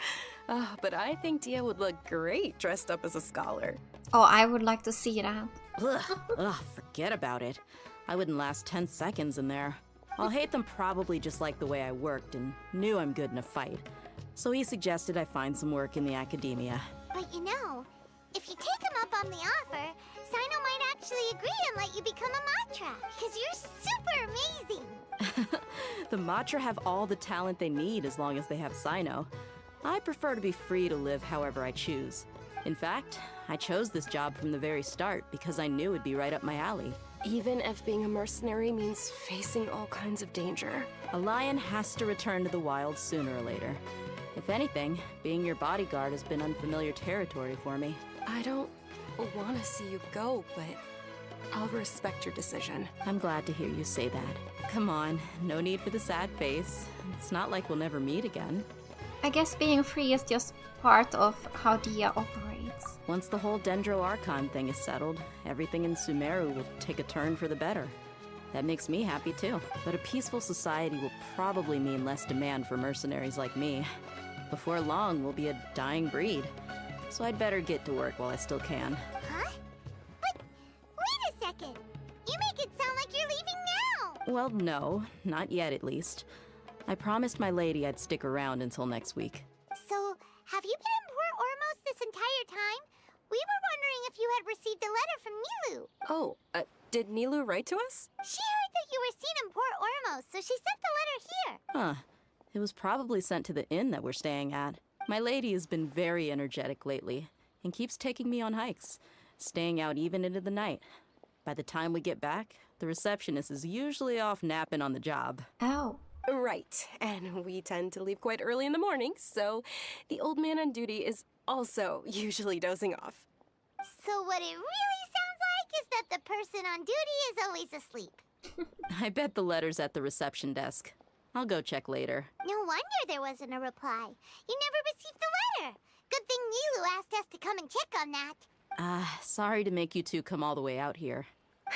But I think Dia would look great dressed up as a scholar. Oh, I would like to see that. Ugh, forget about it. I wouldn't last 10 seconds in there. I'll hate them probably just like the way I worked and knew I'm good in a fight. So he suggested I find some work in the academia. But you know, if you take him up on the offer, Sino might actually agree and let you become a Matra, because you're super amazing. The Matra have all the talent they need as long as they have Sino. I prefer to be free to live however I choose. In fact, I chose this job from the very start because I knew it'd be right up my alley. Even if being a mercenary means facing all kinds of danger. A lion has to return to the wild sooner or later. If anything, being your bodyguard has been unfamiliar territory for me. I don't want to see you go, but I'll respect your decision. I'm glad to hear you say that. Come on, no need for the sad face. It's not like we'll never meet again. I guess being free is just part of how Dia operates. Once the whole Dendro Archon thing is settled, everything in Sumeru will take a turn for the better. That makes me happy too. But a peaceful society will probably mean less demand for mercenaries like me. Before long, we'll be a dying breed. So I'd better get to work while I still can. Huh? But wait a second. You make it sound like you're leaving now. Well, no, not yet at least. I promised my lady I'd stick around until next week. So, have you been in Port Ormos this entire time? We were wondering if you had received a letter from Nilu. Oh, did Nilu write to us? She heard that you were seen in Port Ormos, so she sent the letter here. Huh. It was probably sent to the inn that we're staying at. My lady has been very energetic lately and keeps taking me on hikes, staying out even into the night. By the time we get back, the receptionist is usually off napping on the job. Oh. Right, and we tend to leave quite early in the morning, so the old man on duty is also usually dozing off. So what it really sounds like is that the person on duty is always asleep. I bet the letter's at the reception desk. I'll go check later. No wonder there wasn't a reply. You never received the letter. Good thing Nilu asked us to come and check on that. Sorry to make you two come all the way out here.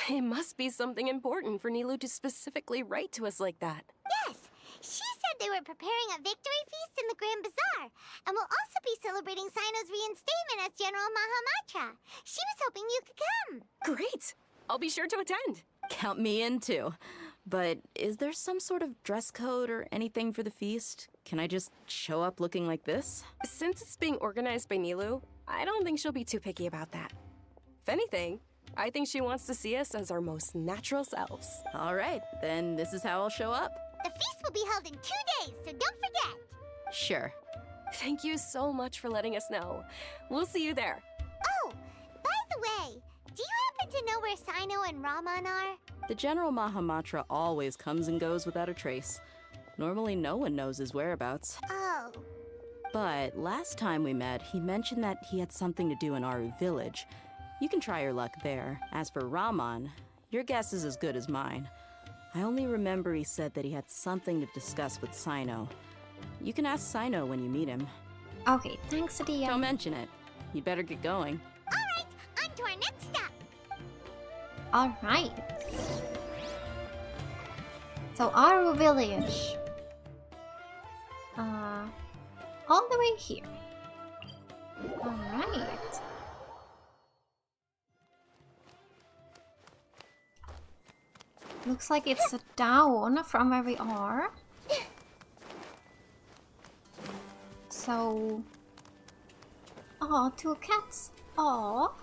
It must be something important for Nilu to specifically write to us like that. Yes, she said they were preparing a victory feast in the Grand Bazaar, and will also be celebrating Sino's reinstatement as General Mahamatra. She was hoping you could come. Great! I'll be sure to attend. Count me in too. But is there some sort of dress code or anything for the feast? Can I just show up looking like this? Since it's being organized by Nilu, I don't think she'll be too picky about that. If anything, I think she wants to see us as our most natural selves. All right, then this is how I'll show up. The feast will be held in 2 days, so don't forget. Sure. Thank you so much for letting us know. We'll see you there. Oh, by the way, do you happen to know where Sino and Raman are? The General Mahamatra always comes and goes without a trace. Normally no one knows his whereabouts. Oh. But last time we met, he mentioned that he had something to do in Aru village. You can try your luck there. As for Raman, your guess is as good as mine. I only remember he said that he had something to discuss with Sino. You can ask Sino when you meet him. Okay, thanks, Dia. Don't mention it. You better get going. Alright, on to our next stop. Alright. So, Aru village. All the way here. Alright. Looks like it's down from where we are. So... Oh, 2 cats. Oh.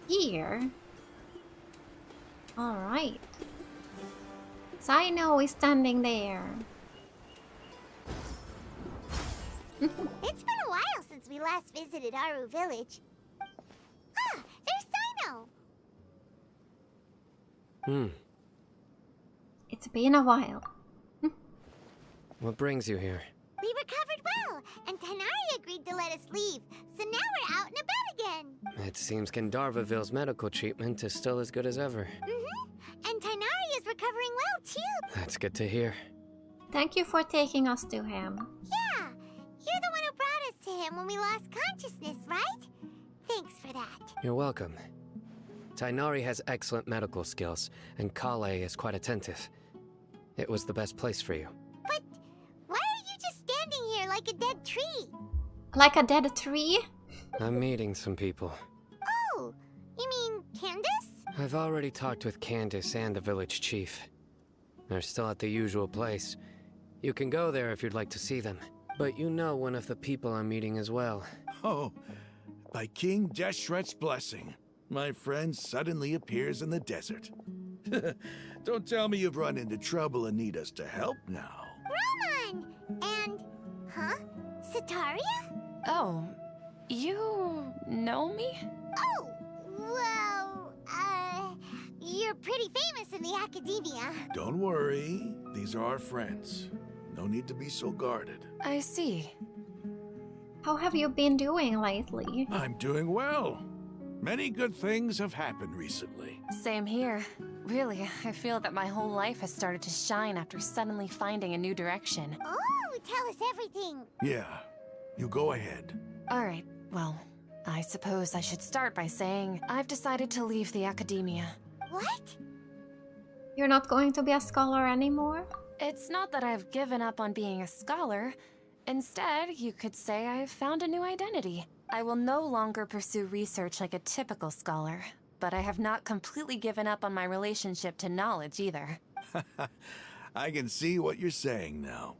Here. Alright. Sino is standing there. It's been a while since we last visited Aru village. Ah, there's Sino! It's been a while. What brings you here? We recovered well, and Tanari agreed to let us leave, so now we're out and about again. It seems Gandharvaville's medical treatment is still as good as ever. And Tanari is recovering well, too. That's good to hear. Thank you for taking us to him. Yeah, you're the one who brought us to him when we lost consciousness, right? Thanks for that. You're welcome. Tainari has excellent medical skills, and Kale is quite attentive. It was the best place for you. But why are you just standing here like a dead tree? Like a dead tree? I'm meeting some people. Oh, you mean Candace? I've already talked with Candace and the village chief. They're still at the usual place. You can go there if you'd like to see them. But you know one of the people I'm meeting as well. Oh, by King Deshret's blessing, my friend suddenly appears in the desert. Don't tell me you've run into trouble and need us to help now. Roman! And... huh? Sataria? Oh, you know me? Oh, well, you're pretty famous in the academia. Don't worry, these are our friends. No need to be so guarded. I see. How have you been doing lately? I'm doing well. Many good things have happened recently. Same here. Really, I feel that my whole life has started to shine after suddenly finding a new direction. Oh, tell us everything. Yeah, you go ahead. Alright, well, I suppose I should start by saying I've decided to leave the academia. What? You're not going to be a scholar anymore? It's not that I've given up on being a scholar. Instead, you could say I've found a new identity. I will no longer pursue research like a typical scholar, but I have not completely given up on my relationship to knowledge either. I can see what you're saying now.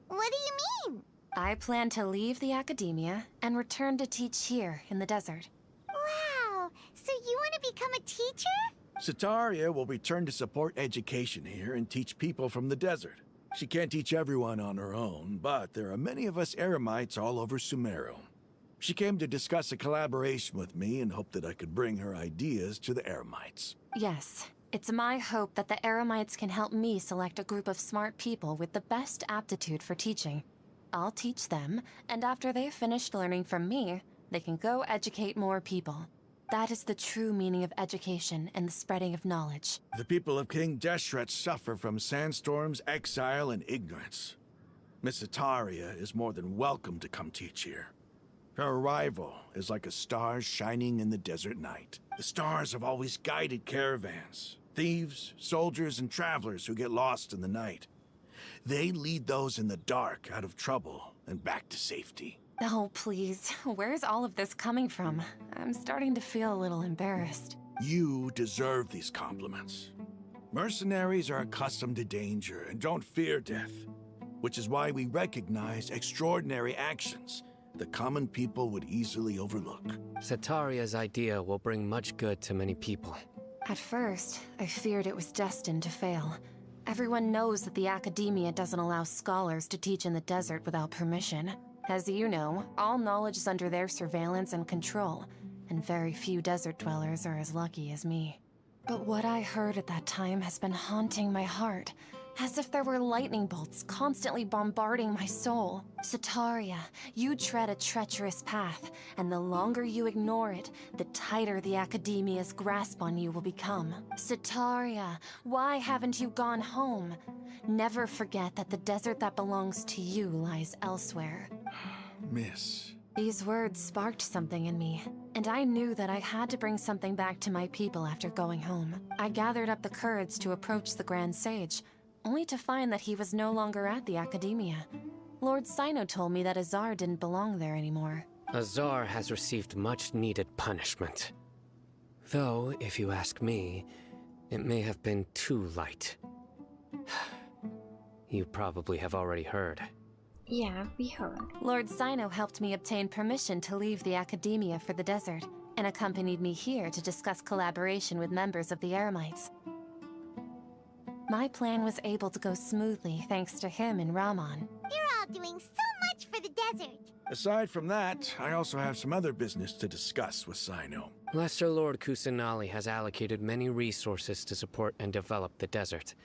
What do you mean? I plan to leave the academia and return to teach here in the desert. Wow, so you want to become a teacher? Sataria will return to support education here and teach people from the desert. She can't teach everyone on her own, but there are many of us Eremites all over Sumeru. She came to discuss a collaboration with me and hoped that I could bring her ideas to the Eremites. Yes, it's my hope that the Eremites can help me select a group of smart people with the best aptitude for teaching. I'll teach them, and after they've finished learning from me, they can go educate more people. That is the true meaning of education and the spreading of knowledge. The people of King Deshret suffer from sandstorms, exile, and ignorance. Miss Sataria is more than welcome to come teach here. Her arrival is like a star shining in the desert night. The stars have always guided caravans, thieves, soldiers, and travelers who get lost in the night. They lead those in the dark out of trouble and back to safety. Oh, please. Where's all of this coming from? I'm starting to feel a little embarrassed. You deserve these compliments. Mercenaries are accustomed to danger and don't fear death, which is why we recognize extraordinary actions the common people would easily overlook. Sataria's idea will bring much good to many people. At first, I feared it was destined to fail. Everyone knows that the academia doesn't allow scholars to teach in the desert without permission. As you know, all knowledge is under their surveillance and control, and very few desert dwellers are as lucky as me. But what I heard at that time has been haunting my heart, as if there were lightning bolts constantly bombarding my soul. Sataria, you tread a treacherous path, and the longer you ignore it, the tighter the academia's grasp on you will become. Sataria, why haven't you gone home? Never forget that the desert that belongs to you lies elsewhere. Miss. These words sparked something in me, and I knew that I had to bring something back to my people after going home. I gathered up the courage to approach the Grand Sage, only to find that he was no longer at the academia. Lord Sino told me that Azar didn't belong there anymore. Azar has received much-needed punishment. Though, if you ask me, it may have been too light. You probably have already heard. Yeah, we heard. Lord Sino helped me obtain permission to leave the academia for the desert, and accompanied me here to discuss collaboration with members of the Eremites. My plan was able to go smoothly thanks to him and Rahman. You're all doing so much for the desert. Aside from that, I also have some other business to discuss with Sino. Lesser Lord Kusanali has allocated many resources to support and develop the desert.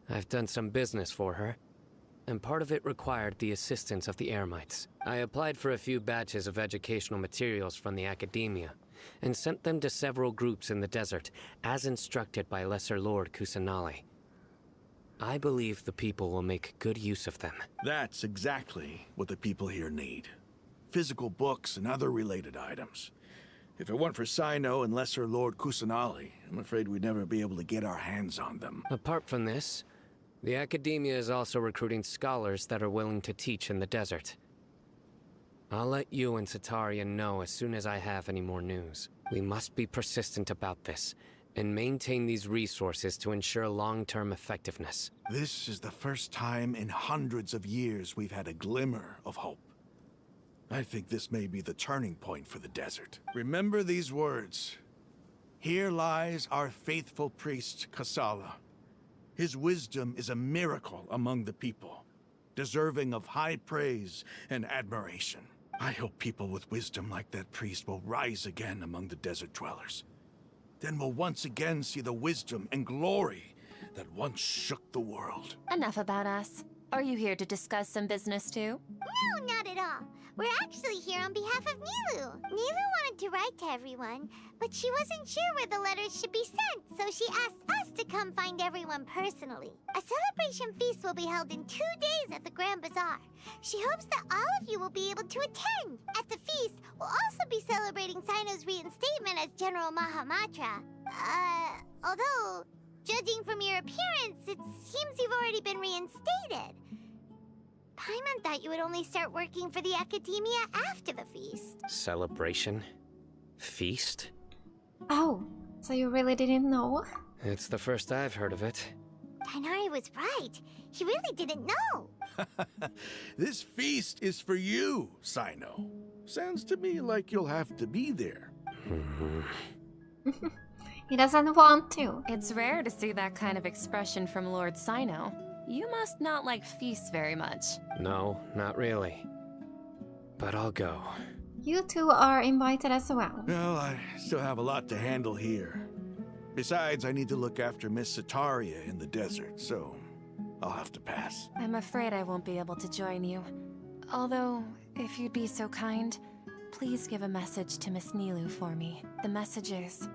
I've done some business for her, and part of it required the assistance of the Eremites. I applied for a few batches of educational materials from the academia, and sent them to several groups in the desert, as instructed by Lesser Lord Kusanali. I believe the people will make good use of them. That's exactly what the people here need. Physical books and other related items. If it weren't for Sino and Lesser Lord Kusanali, I'm afraid we'd never be able to get our hands on them. Apart from this, the Academia is also recruiting scholars that are willing to teach in the desert. I'll let you and Sataria know as soon as I have any more news. We must be persistent about this, and maintain these resources to ensure long-term effectiveness. This is the first time in hundreds of years we've had a glimmer of hope. I think this may be the turning point for the desert. Remember these words. Here lies our faithful priest, Kasala. His wisdom is a miracle among the people, deserving of high praise and admiration. I hope people with wisdom like that priest will rise again among the desert dwellers. Then we'll once again see the wisdom and glory that once shook the world. Enough about us. Are you here to discuss some business too? No, not at all. We're actually here on behalf of Nilu. Nilu wanted to write to everyone, but she wasn't sure where the letters should be sent, so she asked us to come find everyone personally. A celebration feast will be held in 2 days at the Grand Bazaar. She hopes that all of you will be able to attend. At the feast, we'll also be celebrating Sino's reinstatement as General Mahamatra. Although, judging from your appearance, it seems you've already been reinstated. Paimon thought you would only start working for the Academia after the feast. Celebration? Feast? Oh, so you really didn't know? It's the first I've heard of it. Tainari was right. He really didn't know. This feast is for you, Sino. Sounds to me like you'll have to be there. He doesn't want to. It's rare to see that kind of expression from Lord Sino. You must not like feasts very much. No, not really. But I'll go. You two are invited as well. Well, I still have a lot to handle here. Besides, I need to look after Miss Sataria in the desert, so I'll have to pass. I'm afraid I won't be able to join you. Although, if you'd be so kind, please give a message to Miss Nilu for me. The message is,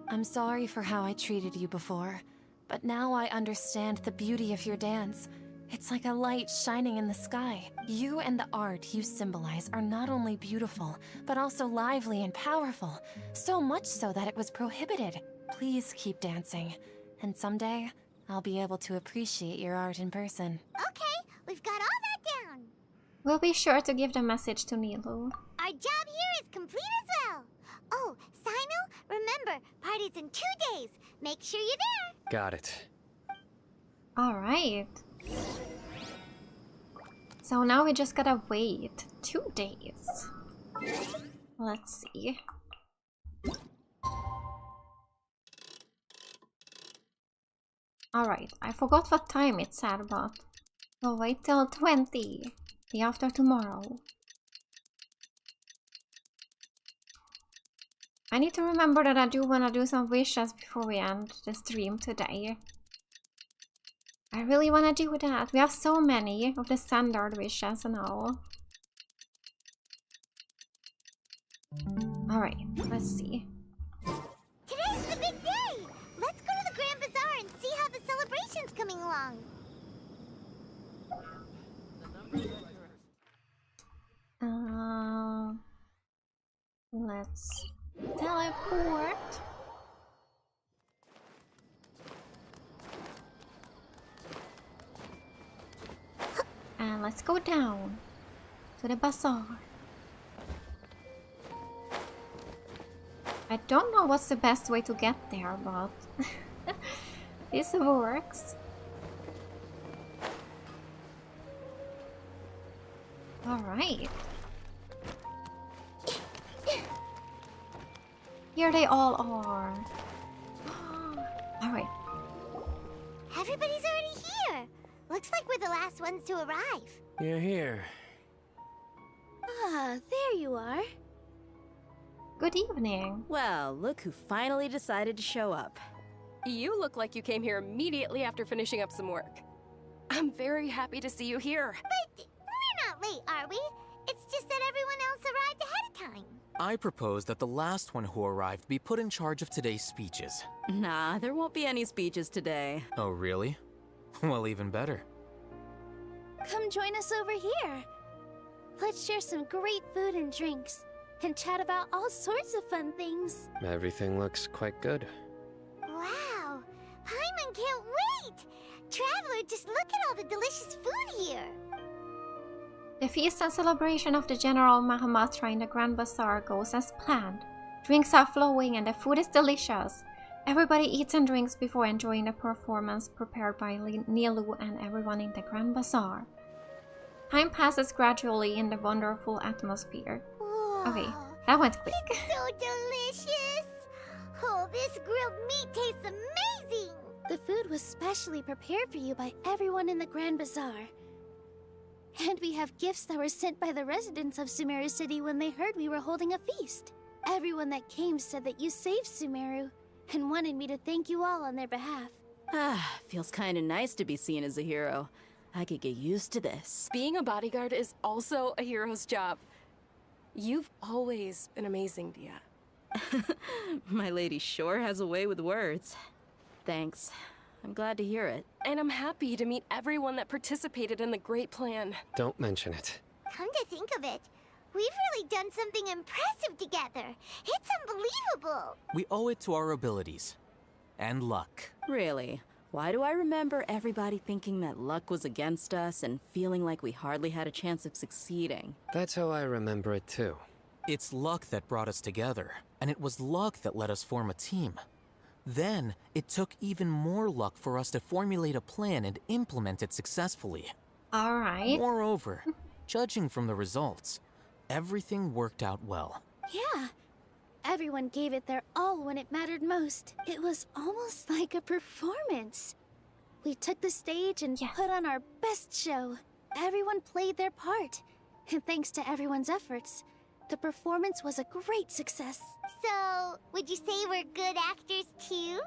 I'm sorry for how I treated you before, but now I understand the beauty of your dance. It's like a light shining in the sky. You and the art you symbolize are not only beautiful, but also lively and powerful. So much so that it was prohibited. Please keep dancing, and someday I'll be able to appreciate your art in person. Okay, we've got all that down. We'll be sure to give the message to Nilu. Our job here is complete as well. Oh, Sino, remember, party's in 2 days. Make sure you're there. Got it. Alright. So now we just gotta wait 2 days. Let's see. Alright, I forgot what time it said, but we'll wait till 20, the after tomorrow. I need to remember that I do want to do some wishes before we end the stream today. I really want to do that. We have so many of the standard wishes now. Alright, let's see. Today's the big day. Let's go to the Grand Bazaar and see how the celebration's coming along. Let's teleport. And let's go down to the bazaar. I don't know what's the best way to get there, but this works. Alright. Here they all are. Alright. Everybody's already here. Looks like we're the last ones to arrive. You're here. Ah, there you are. Good evening. Well, look who finally decided to show up. You look like you came here immediately after finishing up some work. I'm very happy to see you here. But we're not late, are we? It's just that everyone else arrived ahead of time. I propose that the last one who arrived be put in charge of today's speeches. Nah, there won't be any speeches today. Oh, really? Well, even better. Come join us over here. Let's share some great food and drinks. and chat about all sorts of fun things. Everything looks quite good. Wow! Paimon can't wait! Traveler, just look at all the delicious food here! The feast and celebration of the General Mahamatra in the Grand Bazaar goes as planned. Drinks are flowing and the food is delicious. Everybody eats and drinks before enjoying the performance prepared by Nilu and everyone in the Grand Bazaar. Time passes gradually in the wonderful atmosphere. Whoa. Okay, that went quick. It's so delicious! Oh, this grilled meat tastes amazing! The food was specially prepared for you by everyone in the Grand Bazaar. And we have gifts that were sent by the residents of Sumeru City when they heard we were holding a feast. Everyone that came said that you saved Sumeru, and wanted me to thank you all on their behalf. Ah, feels kinda nice to be seen as a hero. I could get used to this. Being a bodyguard is also a hero's job. You've always been amazing, Dia. My lady sure has a way with words. Thanks. I'm glad to hear it. And I'm happy to meet everyone that participated in the great plan. Don't mention it. Come to think of it, we've really done something impressive together. It's unbelievable! We owe it to our abilities. And luck. Really? Why do I remember everybody thinking that luck was against us and feeling like we hardly had a chance of succeeding? That's how I remember it too. It's luck that brought us together, and it was luck that let us form a team. Then, it took even more luck for us to formulate a plan and implement it successfully. Alright. Moreover, judging from the results, everything worked out well. Yeah. Everyone gave it their all when it mattered most. It was almost like a performance. We took the stage and put on our best show. Everyone played their part. And thanks to everyone's efforts, the performance was a great success. So, would you say we're good actors too?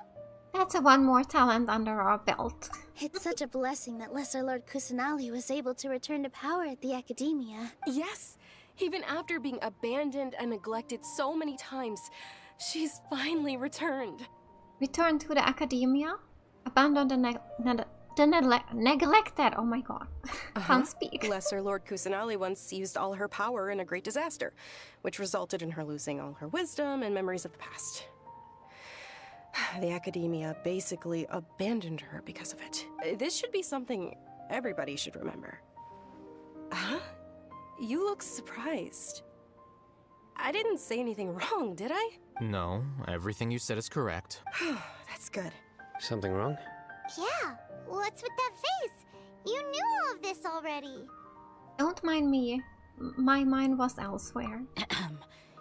That's one more talent under our belt. It's such a blessing that Lesser Lord Kusanali was able to return to power at the Academia. Yes! Even after being abandoned and neglected so many times, she's finally returned. Returned to the Academia? Abandoned and neglected, oh my god. Can't speak. Lesser Lord Kusanali once used all her power in a great disaster, which resulted in her losing all her wisdom and memories of the past. The Academia basically abandoned her because of it. This should be something everybody should remember. Huh? You look surprised. I didn't say anything wrong, did I? No, everything you said is correct. That's good. Something wrong? Yeah, what's with that face? You knew all of this already. Don't mind me. My mind was elsewhere.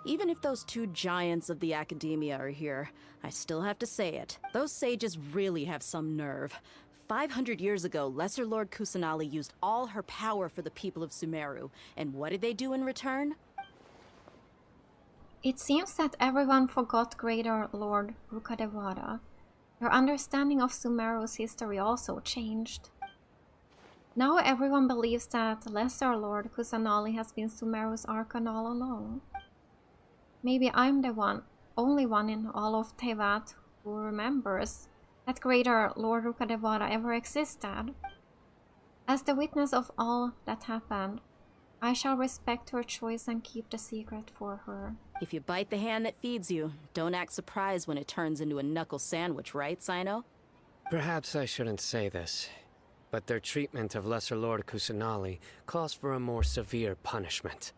Even if those two giants of the Academia are here, I still have to say it. Those sages really have some nerve. 500 years ago, Lesser Lord Kusanali used all her power for the people of Sumeru. And what did they do in return? It seems that everyone forgot Greater Lord Rukkhadevata. Their understanding of Sumeru's history also changed. Now everyone believes that Lesser Lord Kusanali has been Sumeru's Archon all along. Maybe I'm the only one in all of Teyvat who remembers that Greater Lord Rukkhadevata ever existed. As the witness of all that happened, I shall respect her choice and keep the secret for her. If you bite the hand that feeds you, don't act surprised when it turns into a knuckle sandwich, right, Sino? Perhaps I shouldn't say this, but their treatment of Lesser Lord Kusanali calls for a more severe punishment.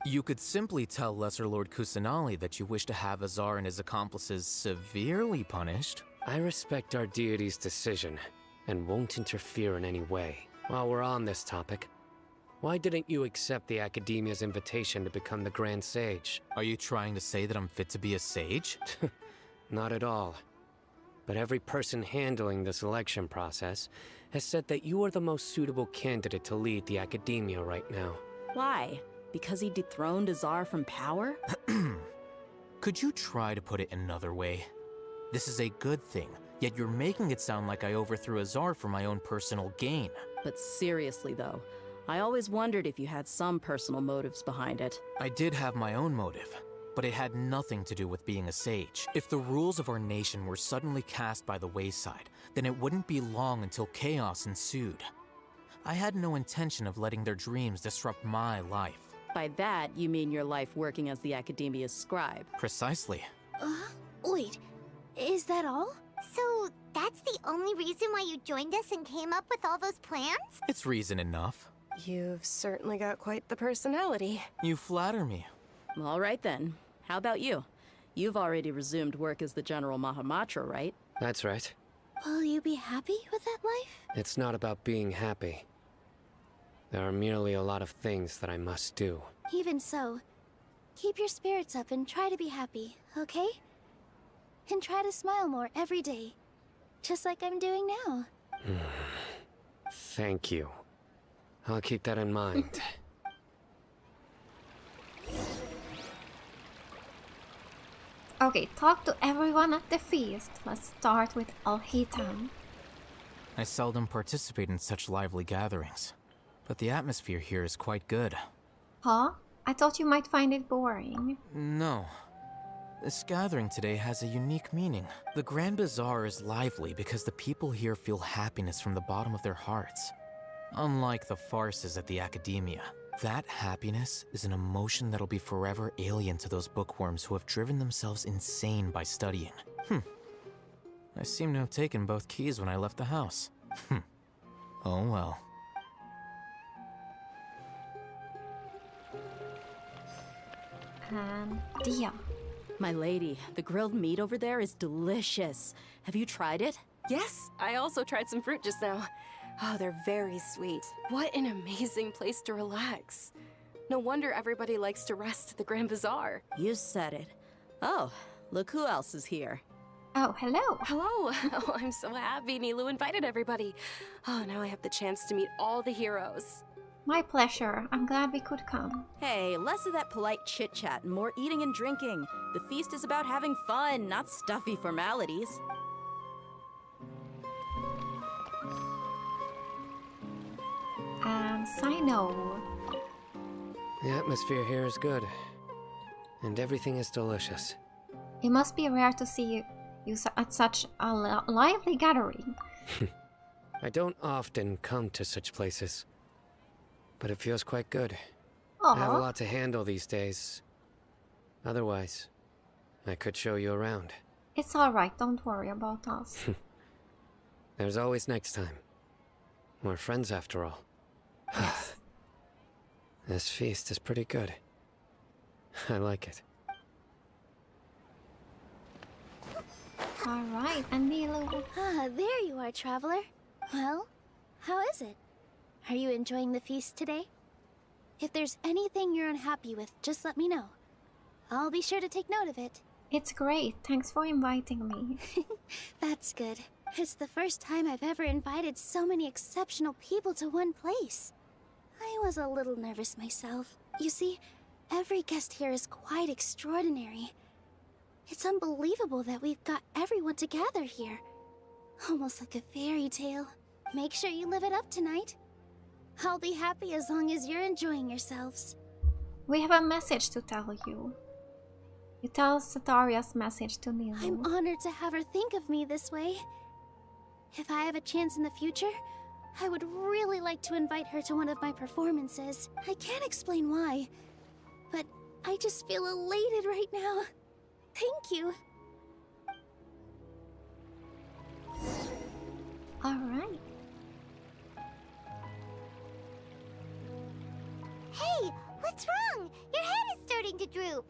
You could simply tell Lesser Lord Kusanali that you wish to have Azar and his accomplices severely punished. I respect our deity's decision, and won't interfere in any way. While we're on this topic, why didn't you accept the Academia's invitation to become the Grand Sage? Are you trying to say that I'm fit to be a sage? Not at all. But every person handling the selection process has said that you are the most suitable candidate to lead the Academia right now. Why? Because he dethroned Azar from power? Could you try to put it another way? This is a good thing, yet you're making it sound like I overthrew Azar for my own personal gain. But seriously though, I always wondered if you had some personal motives behind it. I did have my own motive, but it had nothing to do with being a sage. If the rules of our nation were suddenly cast by the wayside, then it wouldn't be long until chaos ensued. I had no intention of letting their dreams disrupt my life. By that, you mean your life working as the Academia's scribe. Precisely. Wait, is that all? So, that's the only reason why you joined us and came up with all those plans? It's reason enough. You've certainly got quite the personality. You flatter me. All right then. How about you? You've already resumed work as the General Mahamatra, right? That's right. Will you be happy with that life? It's not about being happy. There are merely a lot of things that I must do. Even so, keep your spirits up and try to be happy, okay? And try to smile more every day, just like I'm doing now. Thank you. I'll keep that in mind. Okay, talk to everyone at the feast. Let's start with Alhitam. I seldom participate in such lively gatherings, but the atmosphere here is quite good. Huh? I thought you might find it boring. No. This gathering today has a unique meaning. The Grand Bazaar is lively because the people here feel happiness from the bottom of their hearts. Unlike the farces at the Academia, that happiness is an emotion that'll be forever alien to those bookworms who have driven themselves insane by studying. I seem to have taken both keys when I left the house. Oh well. And Dia. My lady, the grilled meat over there is delicious. Have you tried it? Yes, I also tried some fruit just now. Oh, they're very sweet. What an amazing place to relax. No wonder everybody likes to rest at the Grand Bazaar. You said it. Oh, look who else is here. Oh, hello. Hello. Oh, I'm so happy Nilou invited everybody. Oh, now I have the chance to meet all the heroes. My pleasure. I'm glad we could come. Hey, less of that polite chit-chat and more eating and drinking. The feast is about having fun, not stuffy formalities. Sino. The atmosphere here is good, and everything is delicious. It must be rare to see you at such a lively gathering. I don't often come to such places, but it feels quite good. Aww. I have a lot to handle these days. Otherwise, I could show you around. It's alright, don't worry about us. There's always next time. We're friends after all. Yes. This feast is pretty good. I like it. Alright, and Nilou. Ah, there you are, traveler. Well, how is it? Are you enjoying the feast today? If there's anything you're unhappy with, just let me know. I'll be sure to take note of it. It's great. Thanks for inviting me. That's good. It's the first time I've ever invited so many exceptional people to one place. I was a little nervous myself. You see, every guest here is quite extraordinary. It's unbelievable that we've got everyone together here. Almost like a fairy tale. Make sure you live it up tonight. I'll be happy as long as you're enjoying yourselves. We have a message to tell you. You tell Sataria's message to Nilou. I'm honored to have her think of me this way. If I have a chance in the future, I would really like to invite her to one of my performances. I can't explain why, but I just feel elated right now. Thank you. Alright. Hey, what's wrong? Your head is starting to droop.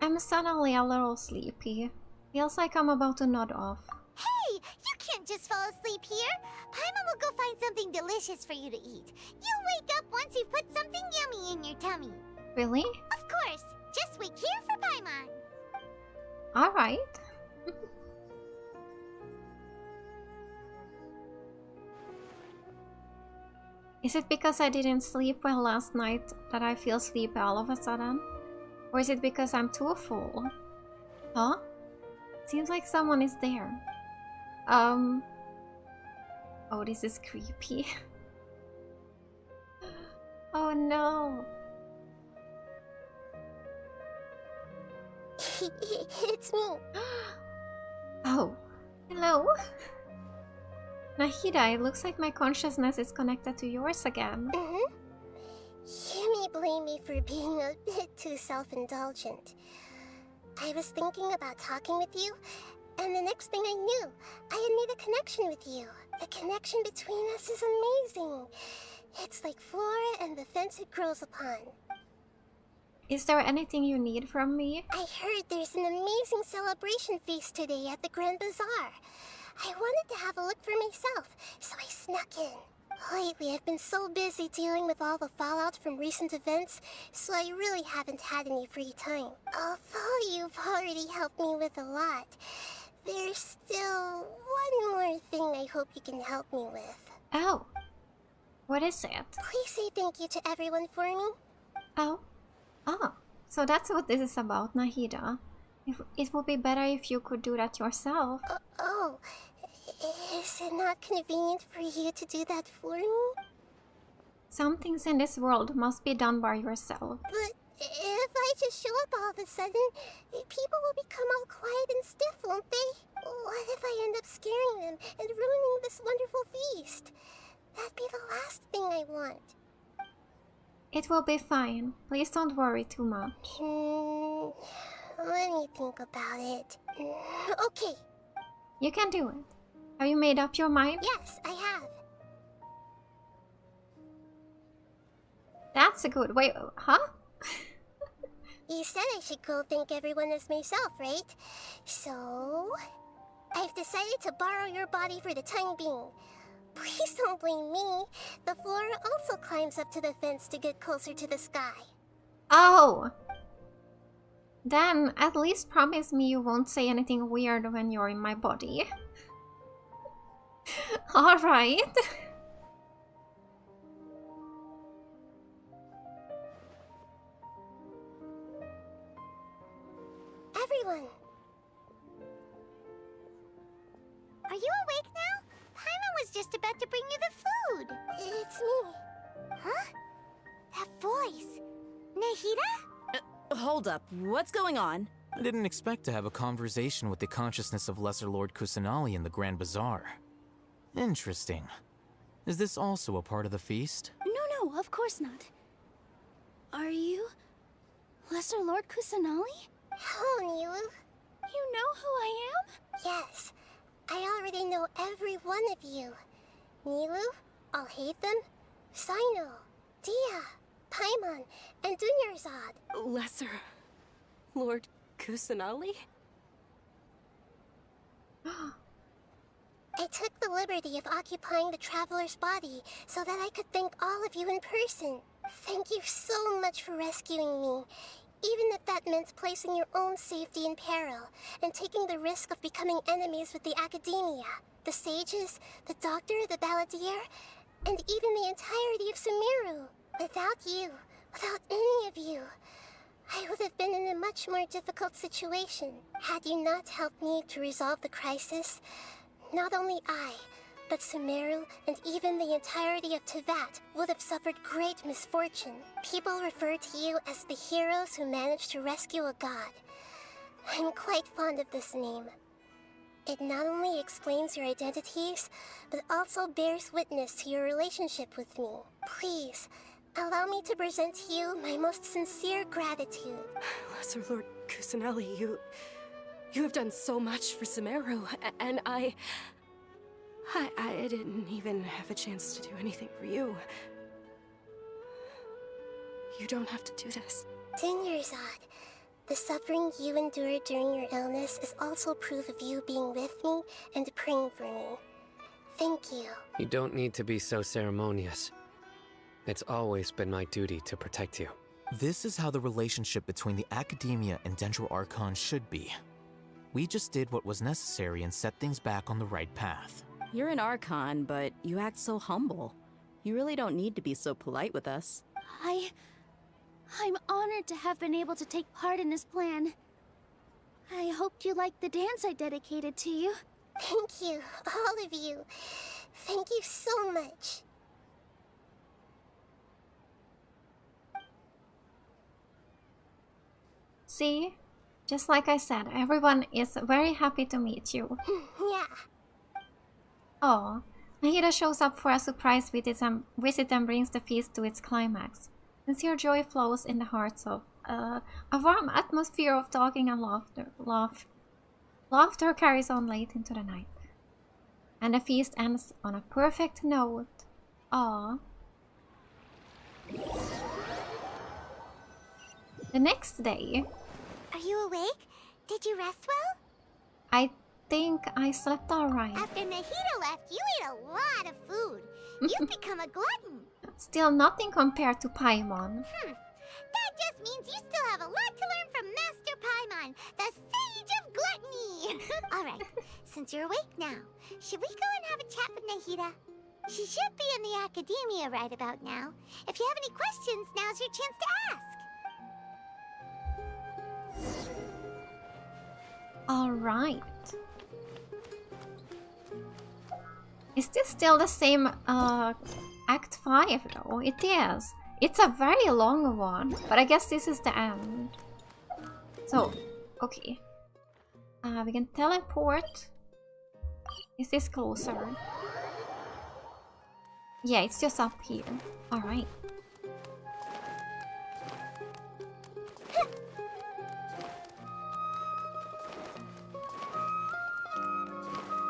I'm suddenly a little sleepy. Feels like I'm about to nod off. Hey, you can't just fall asleep here. Paimon will go find something delicious for you to eat. You'll wake up once you've put something yummy in your tummy. Really? Of course. Just wait here for Paimon. Alright. Is it because I didn't sleep well last night that I feel sleepy all of a sudden? Or is it because I'm too full? Huh? Seems like someone is there. Oh, this is creepy. Oh no. It's me. Oh, hello. Nahida, it looks like my consciousness is connected to yours again. You may blame me for being a bit too self-indulgent. I was thinking about talking with you, and the next thing I knew, I had made a connection with you. The connection between us is amazing. It's like flora and the fence it grows upon. Is there anything you need from me? I heard there's an amazing celebration feast today at the Grand Bazaar. I wanted to have a look for myself, so I snuck in. Lately, I've been so busy dealing with all the fallout from recent events, so I really haven't had any free time. Although you've already helped me with a lot, there's still one more thing I hope you can help me with. Oh. What is it? Please say thank you to everyone for me. Oh. Oh. So that's what this is about, Nahida. It would be better if you could do that yourself. Oh. Is it not convenient for you to do that for me? Some things in this world must be done by yourself. But if I just show up all of a sudden, people will become all quiet and stiff, won't they? What if I end up scaring them and ruining this wonderful feast? That'd be the last thing I want. It will be fine. Please don't worry too much. Let me think about it. Okay. You can do it. Have you made up your mind? Yes, I have. That's a good way. Huh? You said I should go thank everyone as myself, right? So, I've decided to borrow your body for the time being. Please don't blame me. The flora also climbs up to the fence to get closer to the sky. Oh! Then at least promise me you won't say anything weird when you're in my body. Alright. Everyone! Are you awake now? Paimon was just about to bring you the food. It's me. Huh? That voice. Nahida? Hold up, what's going on? I didn't expect to have a conversation with the consciousness of Lesser Lord Kusanali in the Grand Bazaar. Interesting. Is this also a part of the feast? No, of course not. Are you Lesser Lord Kusanali? Hello, Nilu. You know who I am? Yes. I already know every one of you. Nilu, Alhaitham, Sino, Dia, Paimon, and Dunyarzad. Lesser Lord Kusanali? I took the liberty of occupying the traveler's body so that I could thank all of you in person. Thank you so much for rescuing me, even if that meant placing your own safety in peril and taking the risk of becoming enemies with the Academia, the sages, the doctor, the Balladeer, and even the entirety of Sumeru. Without you, without any of you, I would have been in a much more difficult situation. Had you not helped me to resolve the crisis, not only I, but Sumeru and even the entirety of Teyvat would have suffered great misfortune. People refer to you as the heroes who managed to rescue a god. I'm quite fond of this name. It not only explains your identities, but also bears witness to your relationship with me. Please, allow me to present to you my most sincere gratitude. Lesser Lord Kusanali, you have done so much for Sumeru, and I didn't even have a chance to do anything for you. You don't have to do this. Dunyarzad, the suffering you endured during your illness is also proof of you being with me and praying for me. Thank you. You don't need to be so ceremonious. It's always been my duty to protect you. This is how the relationship between the Academia and Dendro Archon should be. We just did what was necessary and set things back on the right path. You're an Archon, but you act so humble. You really don't need to be so polite with us. I'm honored to have been able to take part in this plan. I hoped you liked the dance I dedicated to you. Thank you, all of you. Thank you so much. See? Just like I said, everyone is very happy to meet you. Yeah. Oh, Nahida shows up for a surprise visit and brings the feast to its climax. Sincere joy flows in the hearts of a warm atmosphere of talking and laughter carries on late into the night. And the feast ends on a perfect note. Aww. The next day... Are you awake? Did you rest well? I think I slept alright. After Nahida left, you ate a lot of food. You've become a glutton. Still nothing compared to Paimon. That just means you still have a lot to learn from Master Paimon, the Sage of Gluttony. Alright, since you're awake now, should we go and have a chat with Nahida? She should be in the academia right about now. If you have any questions, now's your chance to ask. Alright. Is this still the same Act 5 though? It is. It's a very long one, but I guess this is the end. So, okay. We can teleport. Is this closer? Yeah, it's just up here. Alright.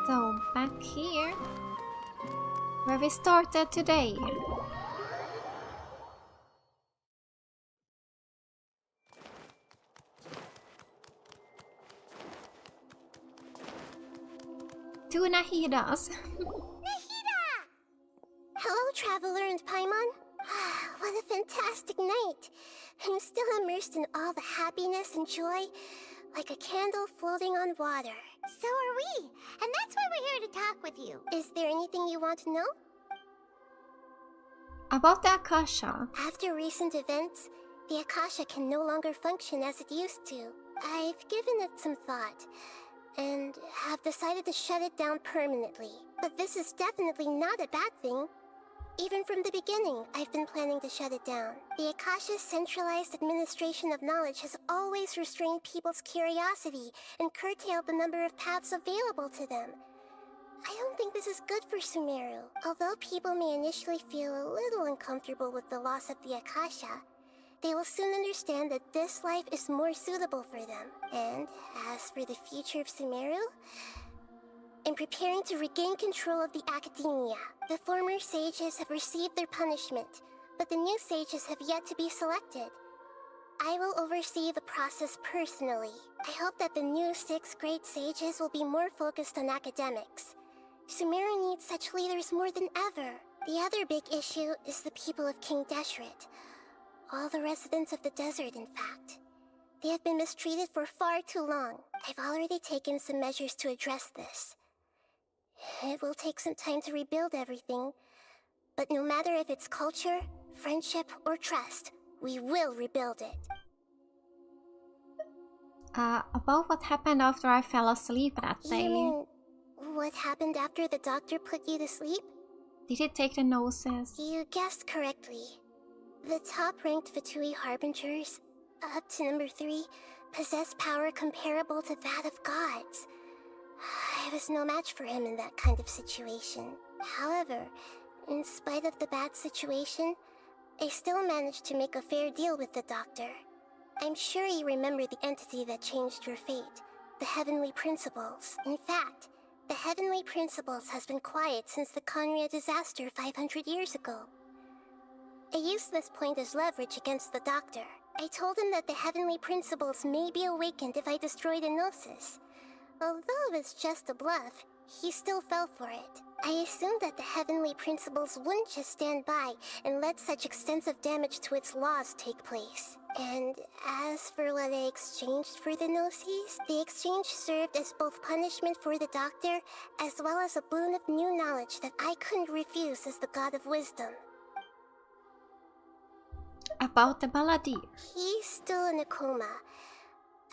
So, back here, where we started today. Two Nahidas. Nahida! Hello, Traveler and Paimon. What a fantastic night. I'm still immersed in all the happiness and joy, like a candle floating on water. So are we, and that's why we're here to talk with you. Is there anything you want to know? About the Akasha. After recent events, the Akasha can no longer function as it used to. I've given it some thought, and have decided to shut it down permanently. But this is definitely not a bad thing. Even from the beginning, I've been planning to shut it down. The Akasha's centralized administration of knowledge has always restrained people's curiosity and curtailed the number of paths available to them. I don't think this is good for Sumeru. Although people may initially feel a little uncomfortable with the loss of the Akasha, they will soon understand that this life is more suitable for them. And as for the future of Sumeru, I'm preparing to regain control of the academia. The former sages have received their punishment, but the new sages have yet to be selected. I will oversee the process personally. I hope that the new 6 great sages will be more focused on academics. Sumeru needs such leaders more than ever. The other big issue is the people of King Deshret. All the residents of the desert, in fact. They have been mistreated for far too long. I've already taken some measures to address this. It will take some time to rebuild everything, but no matter if it's culture, friendship, or trust, we will rebuild it. About what happened after I fell asleep that day. You mean, what happened after the doctor put you to sleep? Did he take the noses? You guessed correctly. The top-ranked Fatui Harbingers, up to number 3, possess power comparable to that of gods. I was no match for him in that kind of situation. However, in spite of the bad situation, I still managed to make a fair deal with the doctor. I'm sure you remember the entity that changed your fate, the Heavenly Principles. In fact, the Heavenly Principles has been quiet since the Conria disaster 500 years ago. I used this point as leverage against the doctor. I told him that the Heavenly Principles may be awakened if I destroy the Gnosis. Although it's just a bluff, he still fell for it. I assumed that the Heavenly Principles wouldn't just stand by and let such extensive damage to its laws take place. And as for what I exchanged for the Gnosis, the exchange served as both punishment for the doctor, as well as a boon of new knowledge that I couldn't refuse as the God of Wisdom. About the Balladeer. He's still in a coma.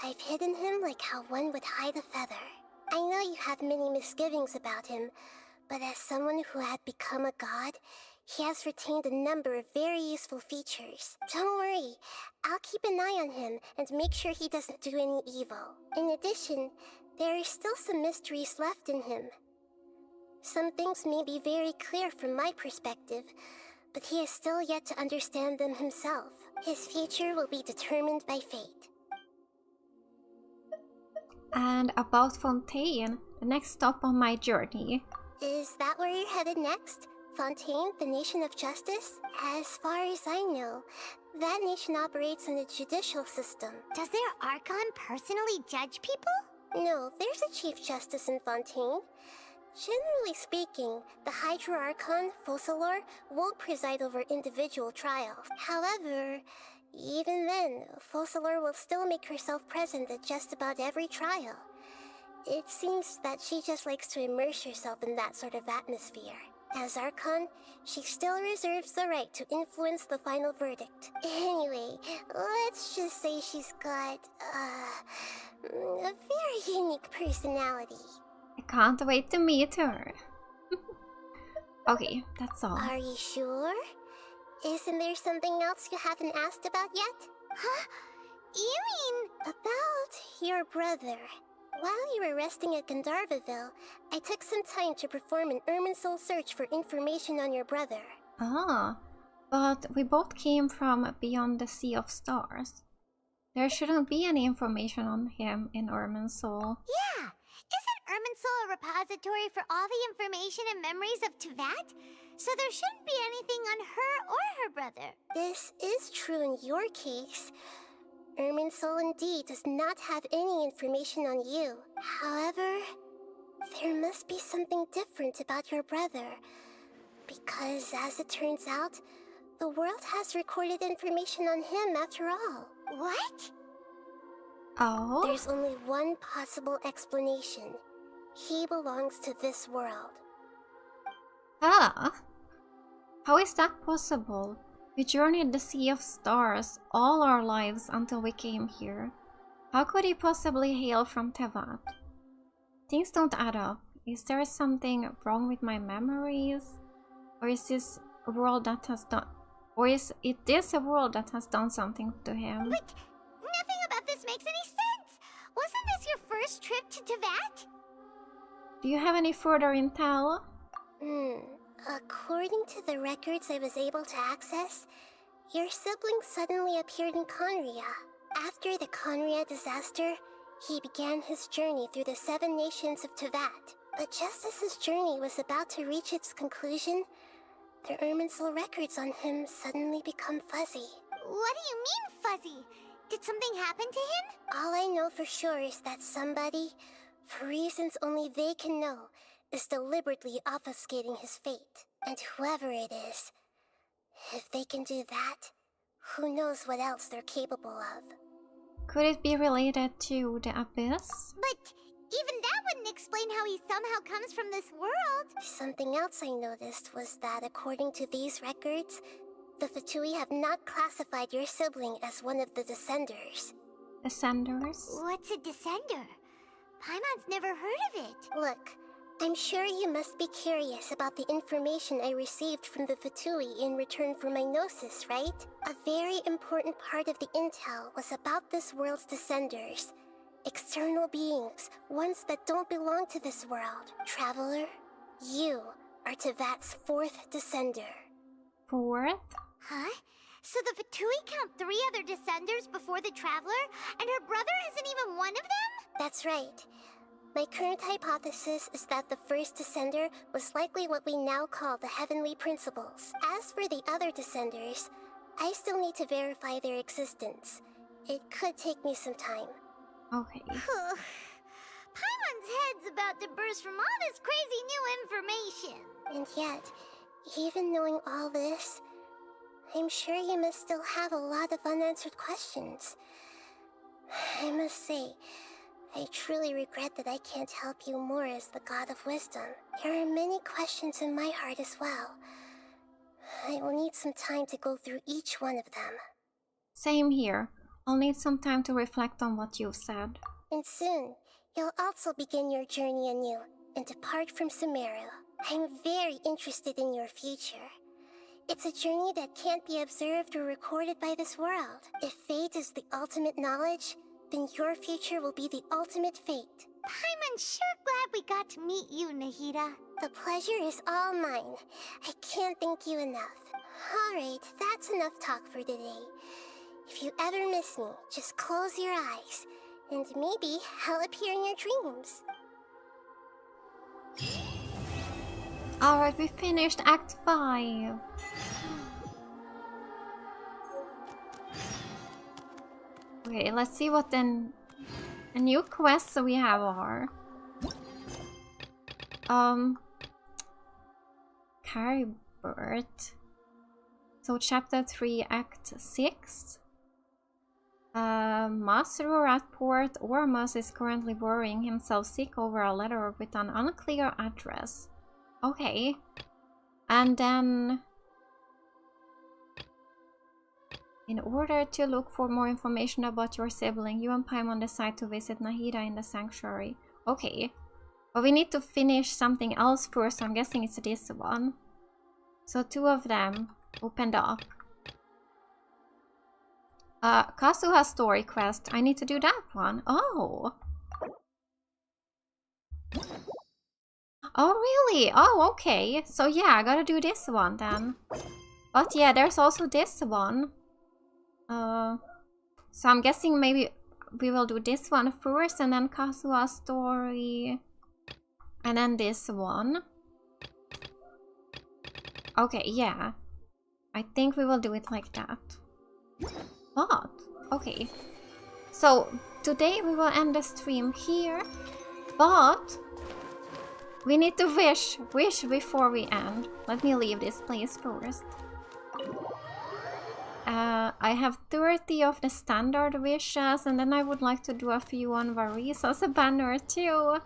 I've hidden him like how one would hide a feather. I know you have many misgivings about him, but as someone who had become a god, he has retained a number of very useful features. Don't worry, I'll keep an eye on him and make sure he doesn't do any evil. In addition, there are still some mysteries left in him. Some things may be very clear from my perspective, but he is still yet to understand them himself. His future will be determined by fate. And about Fontaine, the next stop on my journey. Is that where you're headed next? Fontaine, the nation of justice? As far as I know, that nation operates in a judicial system. Does their Archon personally judge people? No, there's a Chief Justice in Fontaine. Generally speaking, the Hydra Archon, Focalor, won't preside over individual trials. However, even then, Focalor will still make herself present at just about every trial. It seems that she just likes to immerse herself in that sort of atmosphere. As Archon, she still reserves the right to influence the final verdict. Anyway, let's just say she's got, a very unique personality. I can't wait to meet her. Okay, that's all. Are you sure? Isn't there something else you haven't asked about yet? Huh? You mean... About your brother. While you were resting at Gandharvaville, I took some time to perform an Irminsul search for information on your brother. Ah, but we both came from beyond the Sea of Stars. There shouldn't be any information on him in Irminsul. Yeah! Isn't Irminsul a repository for all the information and memories of Teyvat? So there shouldn't be anything on her or her brother. This is true in your case. Irminsul indeed does not have any information on you. However, there must be something different about your brother. Because, as it turns out, the world has recorded information on him after all. What? Oh? There's only one possible explanation. He belongs to this world. Ah? How is that possible? We journeyed the Sea of Stars all our lives until we came here. How could he possibly hail from Teyvat? Things don't add up. Is there something wrong with my memories? Or is this a world that has done... Or is it this a world that has done something to him? But nothing about this makes any sense! Wasn't this your first trip to Teyvat? Do you have any further intel? According to the records I was able to access, your sibling suddenly appeared in Conria. After the Conria disaster, he began his journey through the 7 nations of Teyvat. But just as his journey was about to reach its conclusion, the Irminsul records on him suddenly become fuzzy. What do you mean, fuzzy? Did something happen to him? All I know for sure is that somebody, for reasons only they can know, is deliberately obfuscating his fate. And whoever it is, if they can do that, who knows what else they're capable of. Could it be related to the Abyss? But even that wouldn't explain how he somehow comes from this world. Something else I noticed was that according to these records, the Fatui have not classified your sibling as one of the Descenders. Descenders? What's a Descender? Paimon's never heard of it. Look, I'm sure you must be curious about the information I received from the Fatui in return for my gnosis, right? A very important part of the intel was about this world's Descenders. External beings, ones that don't belong to this world. Traveler, you are Teyvat's 4th Descender. 4th? Huh? So the Fatui count 3 other Descenders before the Traveler, and her brother isn't even one of them? That's right. My current hypothesis is that the first Descender was likely what we now call the Heavenly Principles. As for the other Descenders, I still need to verify their existence. It could take me some time. Okay. Paimon's head's about to burst from all this crazy new information. And yet, even knowing all this, I'm sure you must still have a lot of unanswered questions. I must say, I truly regret that I can't help you more as the God of Wisdom. There are many questions in my heart as well. I will need some time to go through each one of them. Same here. I'll need some time to reflect on what you've said. And soon, you'll also begin your journey anew and depart from Sumeru. I'm very interested in your future. It's a journey that can't be observed or recorded by this world. If fate is the ultimate knowledge, then your future will be the ultimate fate. Paimon's sure glad we got to meet you, Nahida. The pleasure is all mine. I can't thank you enough. Alright, that's enough talk for today. If you ever miss me, just close your eyes, and maybe I'll appear in your dreams. Alright, we finished Act 5. Okay, let's see what then a new quests we have are. Caribert. So chapter 3, Act 6. Master at Port Ormus is currently worrying himself sick over a letter with an unclear address. Okay. And then in order to look for more information about your sibling, you and Paimon decide to visit Nahida in the sanctuary. Okay. But we need to finish something else first, so I'm guessing it's this one. So 2 of them opened up. Kazuha's story quest. I need to do that one. Oh. Oh, really? Oh, okay. So yeah, I gotta do this one then. But yeah, there's also this one. So I'm guessing maybe we will do this one first and then Kazuha's story. And then this one. Okay, yeah. I think we will do it like that. But, okay. So, today we will end the stream here. But we need to wish before we end. Let me leave this place first. I have 30 of the standard wishes, and then I would like to do a few on VARESA's banner too.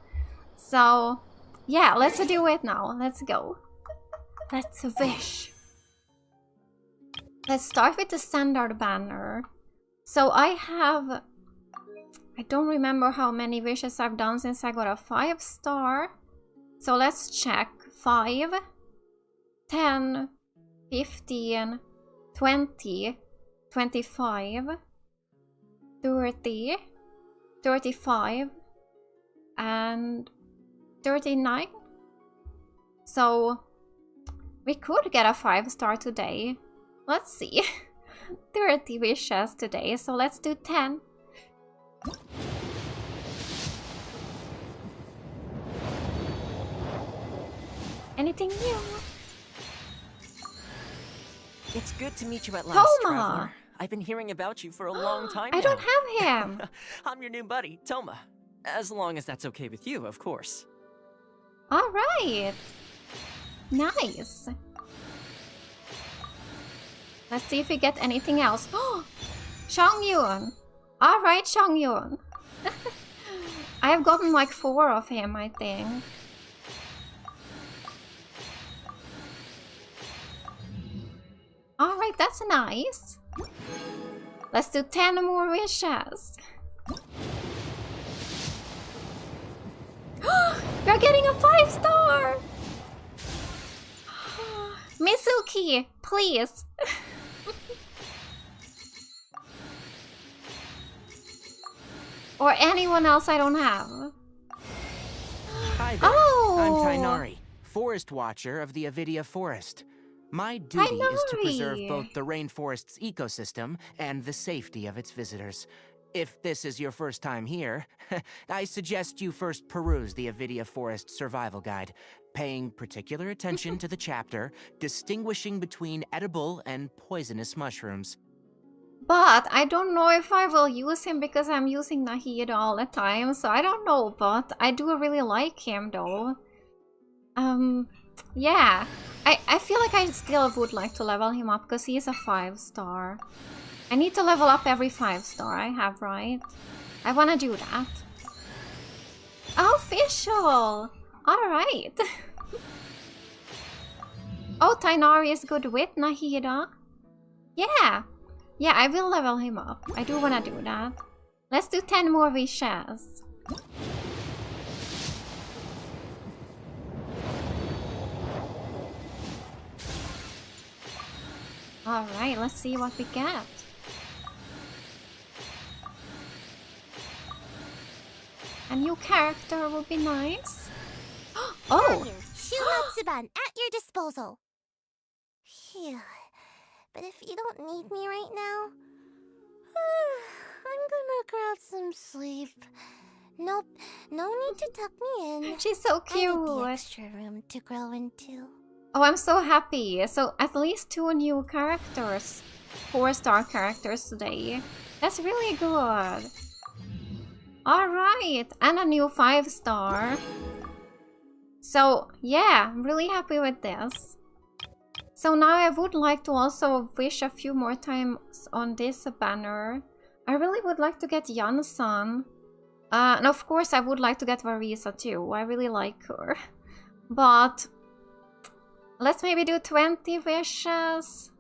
So, yeah, let's do it now. Let's go. Let's wish. Let's start with the standard banner. So I don't remember how many wishes I've done since I got a 5-star. So let's check. 5, 10, 15, 20, 25, 30, 35, and 39. So we could get a 5-star today. Let's see. 30 wishes today, so let's do 10. Anything new? It's good to meet you at last, Toma! Traveler. I've been hearing about you for a long time now. I don't have him. I'm your new buddy, Toma. As long as that's okay with you, of course. Alright. Nice. Let's see if we get anything else. Oh, Chongyun. Alright, Chongyun. I have gotten like 4 of him, I think. Alright, that's nice. Let's do 10 more wishes. We're getting a 5-star! Mizuki, please. Or anyone else I don't have. Hi there. Oh! I'm Tainari, Forest Watcher of the Avidia Forest. My duty is to preserve both the rainforest's ecosystem and the safety of its visitors. If this is your first time here, I suggest you first peruse the Avidia Forest Survival Guide, paying particular attention to the chapter distinguishing between edible and poisonous mushrooms. But I don't know if I will use him because I'm using Nahida all the time, so I don't know, but I do really like him though. Yeah. I feel like I still would like to level him up because he is a 5-star. I need to level up every 5-star I have, right? I want to do that. Official! Alright. Oh, Tainari is good with Nahida. Yeah. Yeah, I will level him up. I do want to do that. Let's do 10 more wishes. Alright, let's see what we get. A new character would be nice. Oh! Shuhatsuban at your disposal. Phew. But if you don't need me right now, I'm gonna grab some sleep. Nope, no need to tuck me in. She's so I need the cute. extra room to grow into. Oh, I'm so happy. So at least 2 new characters. 4-star characters today. That's really good. Alright, and a new 5-star. So yeah, I'm really happy with this. So now I would like to also wish a few more times on this banner. I really would like to get Yan-san. And of course I would like to get VARESA too. I really like her. But let's maybe do 20 wishes.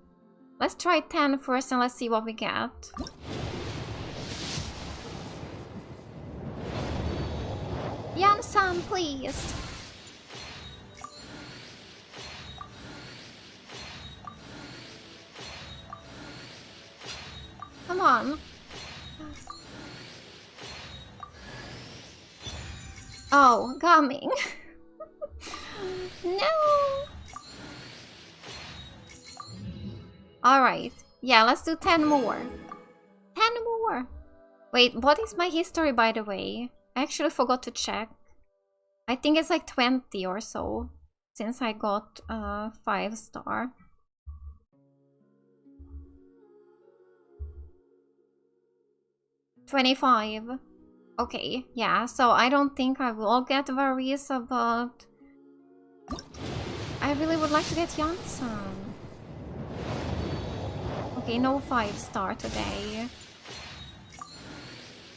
Let's try 10 first and let's see what we get. Yan-san, please. Come on. Oh, coming. No. Alright. Yeah, let's do 10 more. 10 more. Wait, what is my history, by the way? I actually forgot to check. I think it's like 20 or so. Since I got 5-star. $25. Okay, yeah, so I don't think I will get VARESA, but I really would like to get Yan-san. Okay, no 5-star today.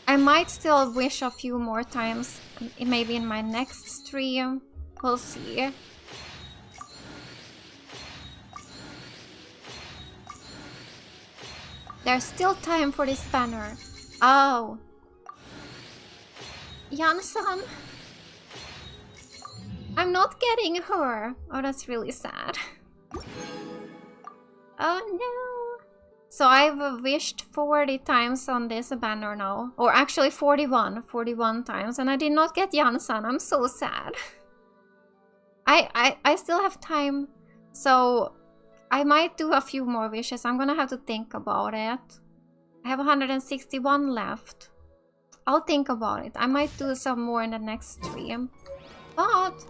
I might still wish a few more times, maybe in my next stream. We'll see. There's still time for this banner. Oh. Yan-san. I'm not getting her. Oh, that's really sad. Oh no. So I've wished 40 times on this banner now. Or actually 41 times. And I did not get Yan-san. I'm so sad. I still have time. So I might do a few more wishes. I'm gonna have to think about it. I have 161 left. I'll think about it. I might do some more in the next stream. But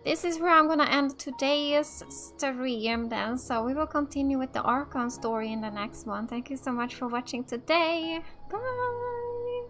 this is where I'm gonna end today's stream then. So we will continue with the Archon story in the next one. Thank you so much for watching today. Bye!